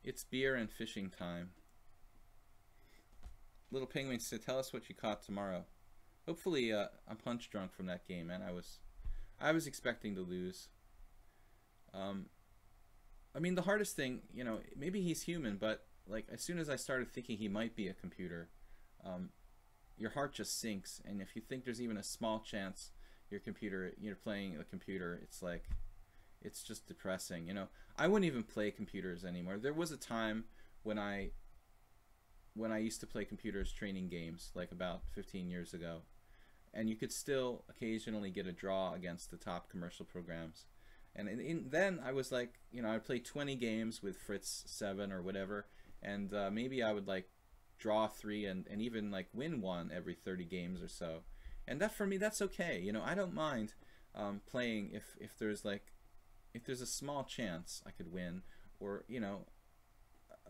it's beer and fishing time. Little Penguin said, tell us what you caught tomorrow. Hopefully, I'm punch drunk from that game, and I was expecting to lose. I mean, the hardest thing, you know, maybe he's human, but like as soon as I started thinking he might be a computer, your heart just sinks. And if you think there's even a small chance you're playing a computer, it's like, it's just depressing. You know, I wouldn't even play computers anymore. There was a time when I used to play computers training games, like about 15 years ago, and you could still occasionally get a draw against the top commercial programs. And then I was like, you know, I'd play 20 games with Fritz 7 or whatever, and maybe I would like draw 3 and even like win 1 every 30 games or so. And that, for me, that's okay. You know, I don't mind playing if there's a small chance I could win, or, you know,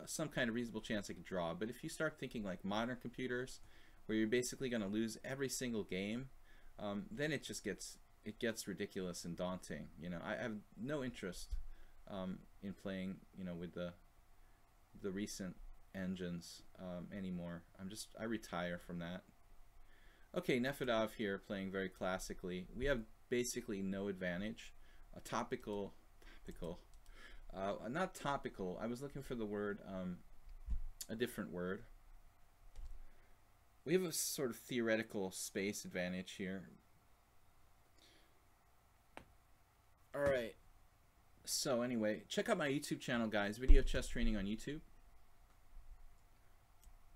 some kind of reasonable chance I could draw. But if you start thinking like modern computers, where you're basically going to lose every single game, then it gets ridiculous and daunting. You know, I have no interest in playing, you know, with the recent engines anymore. I retire from that. Okay, Nefedov here playing very classically. We have basically no advantage. Not topical. I was looking for the word, a different word. We have a sort of theoretical space advantage here. Alright, so anyway, check out my YouTube channel, guys. Video chess training on YouTube.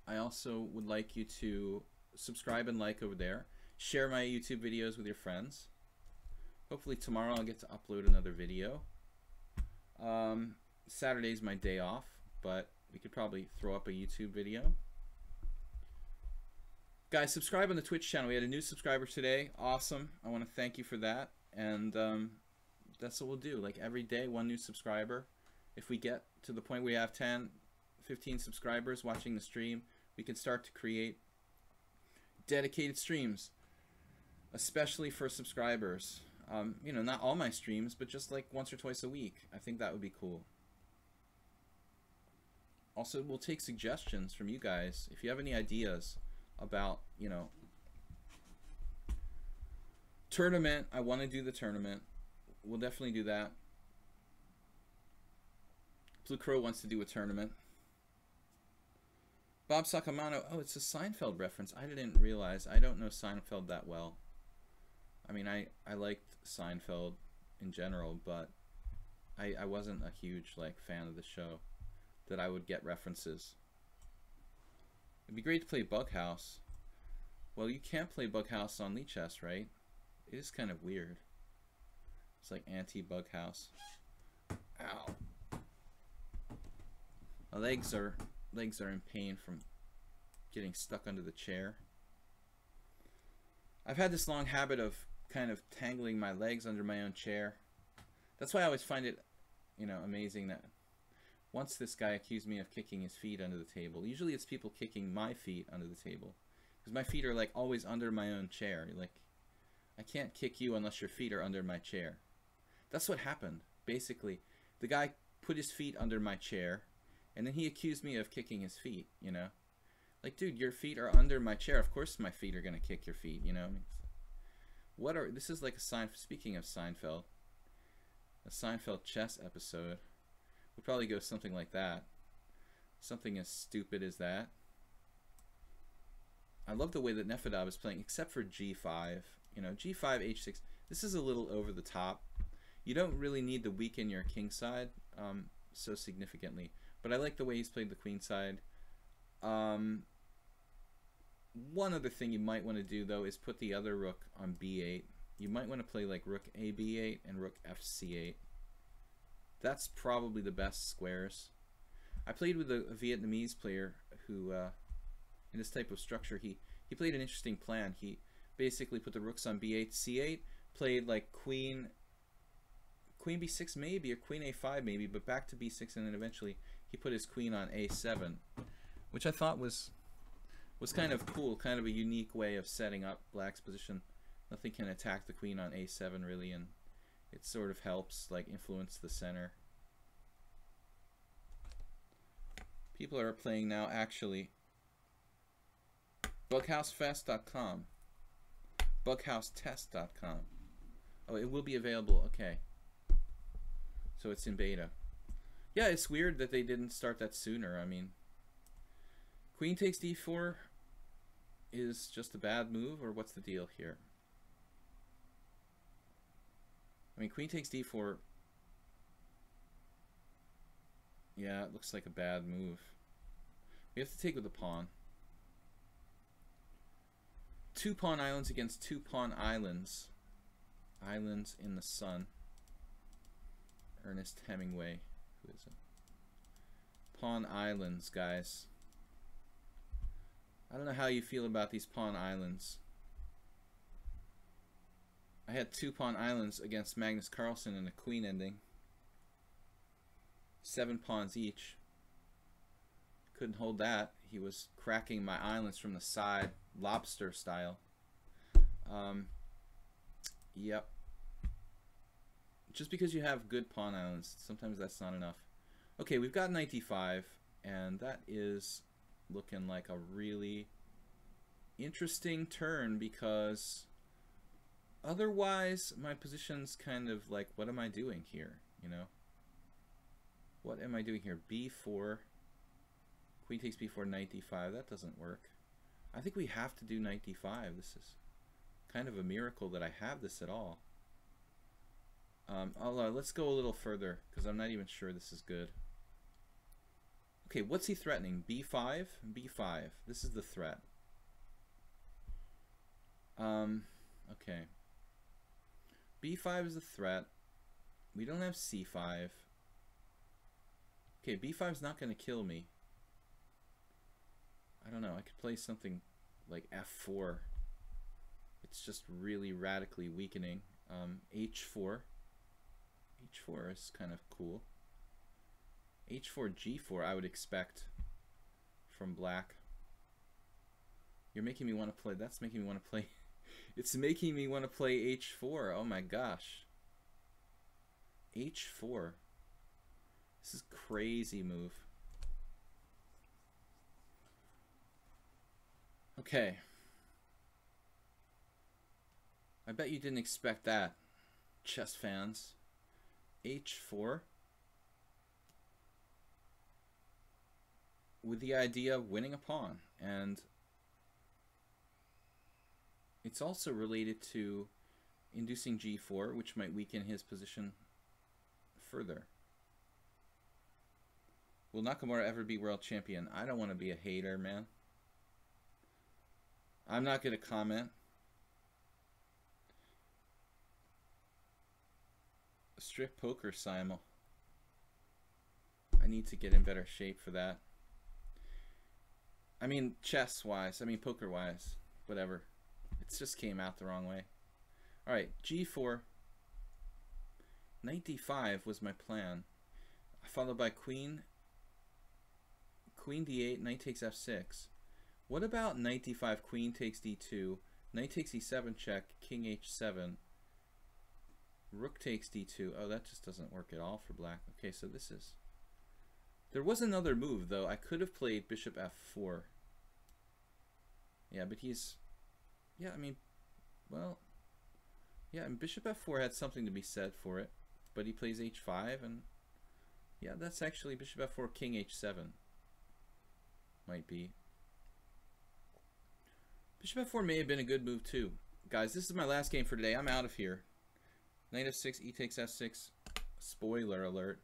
I also would like you to subscribe and like over there. Share my YouTube videos with your friends. Hopefully tomorrow I'll get to upload another video. Saturday's my day off, but we could probably throw up a YouTube video. Guys, subscribe on the Twitch channel. We had a new subscriber today. Awesome. I want to thank you for that. And that's what we'll do. Like every day, 1 new subscriber. If we get to the point where we have 10, 15 subscribers watching the stream, we can start to create dedicated streams, especially for subscribers. You know, not all my streams, but just like once or twice a week. I think that would be cool. Also, we'll take suggestions from you guys. If you have any ideas about, you know, tournament, I want to do the tournament. We'll definitely do that. Blue Crow wants to do a tournament. Bob Sacamano, oh, it's a Seinfeld reference. I didn't realize. I don't know Seinfeld that well. I mean, I liked Seinfeld in general, but I wasn't a huge like fan of the show that I would get references. It'd be great to play Bughouse. Well, you can't play Bughouse on lichess, right? It is kind of weird. It's like anti-Bughouse. Ow. My legs are in pain from getting stuck under the chair. I've had this long habit of kind of tangling my legs under my own chair. That's why I always find it, you know, amazing that once this guy accused me of kicking his feet under the table. Usually it's people kicking my feet under the table, because my feet are like always under my own chair. Like, I can't kick you unless your feet are under my chair. That's what happened. Basically, the guy put his feet under my chair, and then he accused me of kicking his feet, you know? Like, dude, your feet are under my chair. Of course my feet are going to kick your feet, you know? This is like a sign. Speaking of Seinfeld, A Seinfeld chess episode would probably go something like that. Something as stupid as that. I love the way that Nefedov is playing, except for g5. You know, g5, h6. This is a little over the top. You don't really need to weaken your king side so significantly. But I like the way he's played the queen side. One other thing you might want to do, though, is put the other rook on b8. You might want to play like rook a b8 and rook fc8. That's probably the best squares. I played with a Vietnamese player who, in this type of structure, he played an interesting plan. He basically put the rooks on b8, c8, played like queen b6 maybe, or queen a5 maybe, but back to b6, and then eventually he put his queen on a7, which I thought was kind of cool, kind of a unique way of setting up Black's position. Nothing can attack the queen on a7 really, and it sort of helps like influence the center. People are playing now, actually. Bughousefest.com, bughouse-test.com. Oh, it will be available. Okay, so it's in beta. Yeah, it's weird that they didn't start that sooner. I mean, queen takes d4 is just a bad move, or what's the deal here? I mean, queen takes d4. Yeah, it looks like a bad move. We have to take with the pawn. 2 pawn islands against 2 pawn islands. Islands in the sun. Ernest Hemingway. Who is it? Pawn islands, guys. I don't know how you feel about these pawn islands. I had 2 pawn islands against Magnus Carlsen in a queen ending. 7 pawns each. Couldn't hold that. He was cracking my islands from the side, lobster style. Yep. Just because you have good pawn islands, sometimes that's not enough. Okay, we've got knight d5, and that is looking like a really interesting turn, because otherwise my position's kind of like, what am I doing here, you know? What am I doing here? b4, queen takes b4, knight d5. That doesn't work. I think we have to do knight d5. This is kind of a miracle that I have this at all. Let's go a little further, because I'm not even sure this is good. Okay, what's he threatening? b5? b5. This is the threat. Okay. b5 is the threat. We don't have c5. Okay, b5 is not going to kill me. I don't know. I could play something like f4. It's just really radically weakening. h4. h4 is kind of cool. h4, g4 I would expect from Black. You're making me want to play. That's making me want to play. It's making me want to play h4. Oh my gosh. h4. This is a crazy move. Okay. I bet you didn't expect that, chess fans. h4. With the idea of winning a pawn. And it's also related to inducing g4, which might weaken his position further. Will Nakamura ever be world champion? I don't want to be a hater, man. I'm not going to comment. Strip poker simul. I need to get in better shape for that. I mean, chess-wise. I mean, poker-wise. Whatever. It just came out the wrong way. Alright, g4. Knight d5 was my plan. Followed by queen d8, knight takes f6. What about knight d5, queen takes d2, knight takes e7 check, king h7, rook takes d2. Oh, that just doesn't work at all for Black. Okay, so this is... There was another move, though. I could have played bishop f4. Yeah, but he's... Yeah, I mean... Well... Yeah, and bishop f4 had something to be said for it. but he plays h5, and yeah, that's actually bishop f4, king h7. Might be. Bishop f4 may have been a good move too. Guys, this is my last game for today. I'm out of here. Knight f6, e takes f6. Spoiler alert.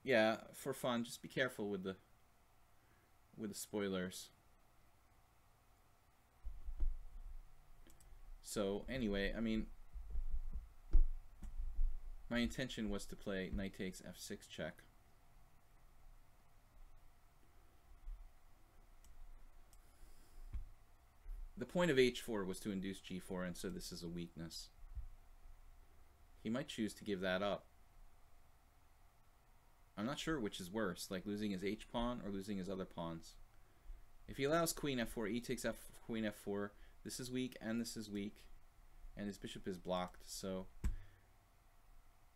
Yeah, for fun, just be careful with the spoilers. So anyway, I mean, my intention was to play knight takes f6 check. The point of h4 was to induce g4, and so this is a weakness. He might choose to give that up. I'm not sure which is worse, like losing his h-pawn or losing his other pawns. If he allows queen f4, e takes queen f4, this is weak and this is weak, and his bishop is blocked, so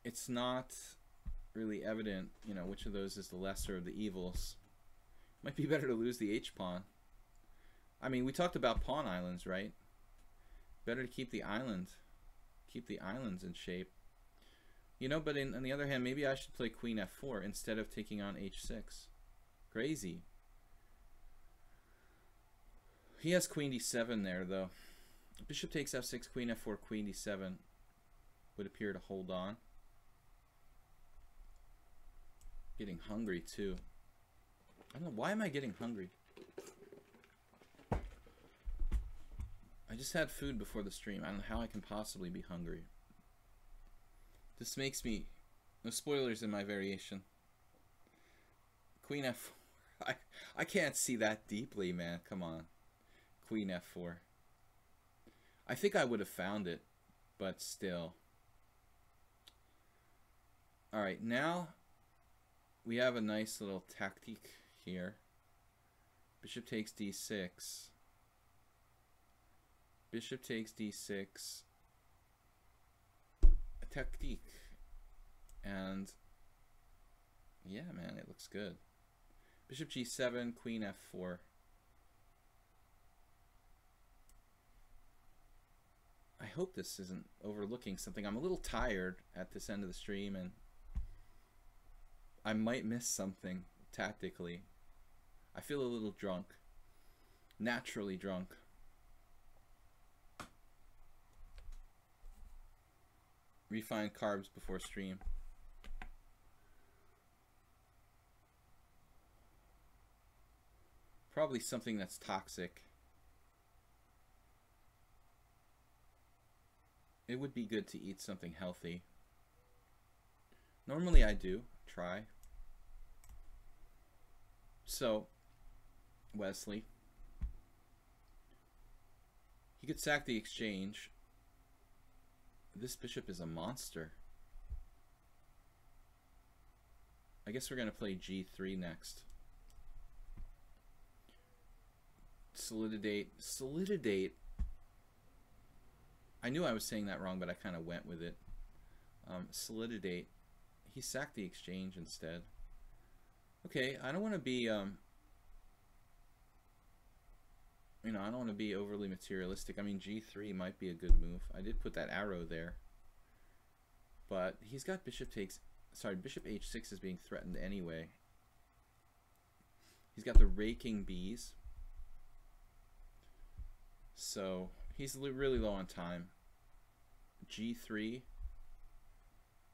it's not really evident, you know, which of those is the lesser of the evils. Might be better to lose the h-pawn. I mean, we talked about pawn islands, right? Better to keep the islands in shape. You know, but on the other hand, maybe I should play queen f4 instead of taking on h6. Crazy. He has queen d7 there, though. Bishop takes f6, queen f4, queen d7 would appear to hold on. Getting hungry, too. I don't know, why am I getting hungry? I just had food before the stream. I don't know how I can possibly be hungry. This makes me... No spoilers in my variation. Queen f4. I can't see that deeply, man. Come on. Queen f4. I think I would have found it, but still. Alright, now we have a nice little tactique here. Bishop takes d6. Bishop takes d6. A tactique. And yeah, man, it looks good. Bishop g7, queen f4. I hope this isn't overlooking something. I'm a little tired at this end of the stream, and I might miss something tactically. I feel a little drunk. Naturally drunk. Refine carbs before stream. Probably something that's toxic. It would be good to eat something healthy. Normally I do. Try. So, Wesley. He could sack the exchange. This bishop is a monster. I guess we're going to play g3 next. Solididate. Solididate. I knew I was saying that wrong, but I kind of went with it. Solididate. He sacked the exchange instead. Okay, I don't want to be, you know, I don't want to be overly materialistic. I mean, g3 might be a good move. I did put that arrow there. But he's got bishop takes... Sorry, bishop h6 is being threatened anyway. He's got the raking bees. So, he's really low on time. g3.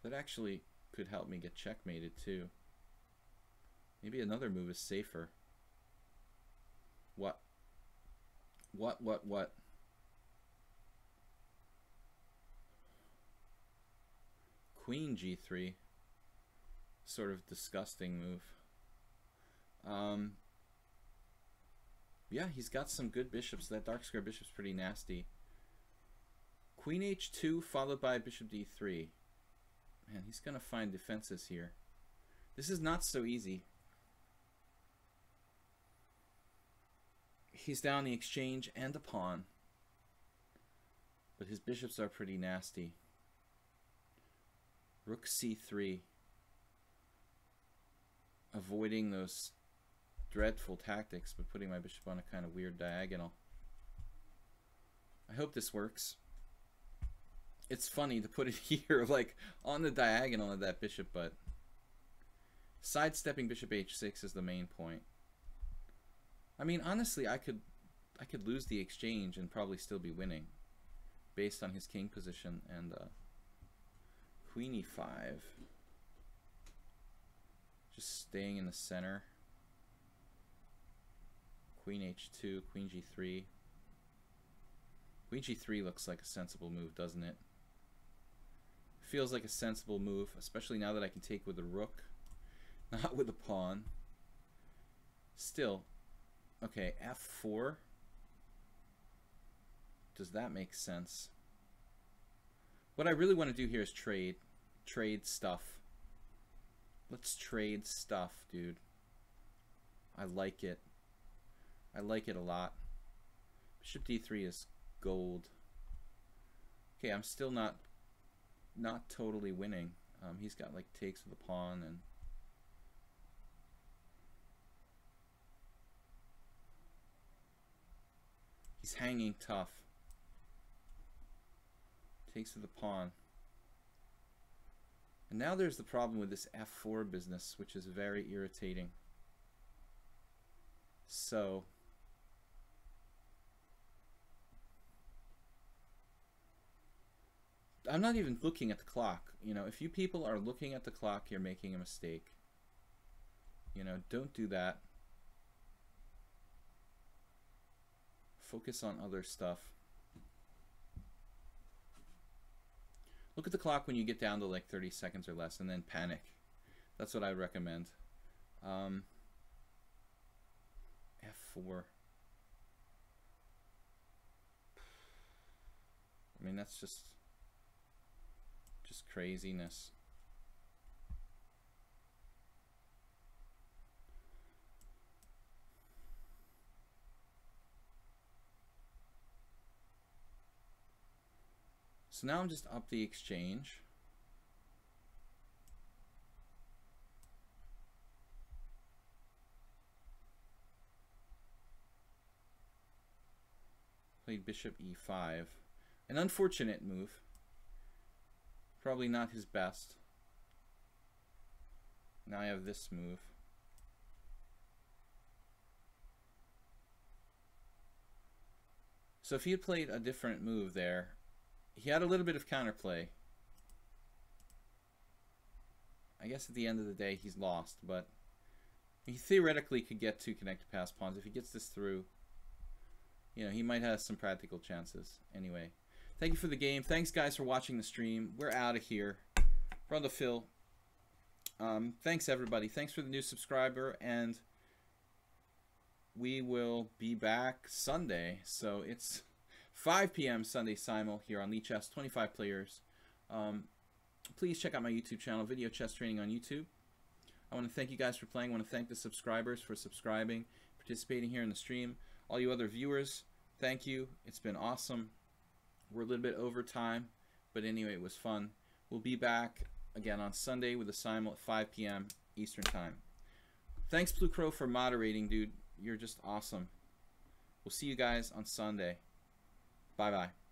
That actually could help me get checkmated too. Maybe another move is safer. What? What? Queen g3. Sort of disgusting move. Yeah, he's got some good bishops. That dark square bishop's pretty nasty. Queen h2 followed by bishop d3. Man, he's gonna find defenses here. This is not so easy. He's down the exchange and a pawn. But his bishops are pretty nasty. Rook c3. Avoiding those dreadful tactics, but putting my bishop on a kind of weird diagonal. I hope this works. it's funny to put it here, like on the diagonal of that bishop, but sidestepping bishop h6 is the main point. I mean, honestly, I could lose the exchange and probably still be winning based on his king position. And queen e5, just staying in the center. Queen h2, queen g3. Queen g3 looks like a sensible move, doesn't it? Feels like a sensible move, especially now that I can take with a rook, not with a pawn. Still, okay, f4. Does that make sense? What I really want to do here is trade stuff. Let's trade stuff, dude. I like it. I like it a lot. Bishop d3 is gold. Okay, I'm still not totally winning. He's got like takes with a pawn, and he's hanging tough. Takes with the pawn. And now there's the problem with this f4 business, which is very irritating. So I'm not even looking at the clock. You know, if you people are looking at the clock, you're making a mistake. You know, don't do that. Focus on other stuff. Look at the clock when you get down to like 30 seconds or less, and then panic. That's what I would recommend. F4. I mean, that's just craziness. So now I'm just up the exchange. Played bishop e5. An unfortunate move. Probably not his best. Now I have this move. So if he had played a different move there, he had a little bit of counterplay. I guess at the end of the day he's lost, but he theoretically could get two connected pass pawns. If he gets this through, you know, he might have some practical chances. Anyway, thank you for the game. Thanks guys for watching the stream. We're out of here. Brother Phil. Thanks everybody. Thanks for the new subscriber, and we will be back Sunday. So it's 5 p.m. Sunday simul here on lichess, 25 players. Please check out my YouTube channel, Video Chess Training on YouTube. I want to thank you guys for playing. I want to thank the subscribers for subscribing, participating here in the stream. All you other viewers, thank you. It's been awesome. We're a little bit over time, but anyway, it was fun. We'll be back again on Sunday with a simul at 5 p.m. Eastern Time. Thanks, Blue Crow, for moderating, dude. You're just awesome. We'll see you guys on Sunday. Bye-bye.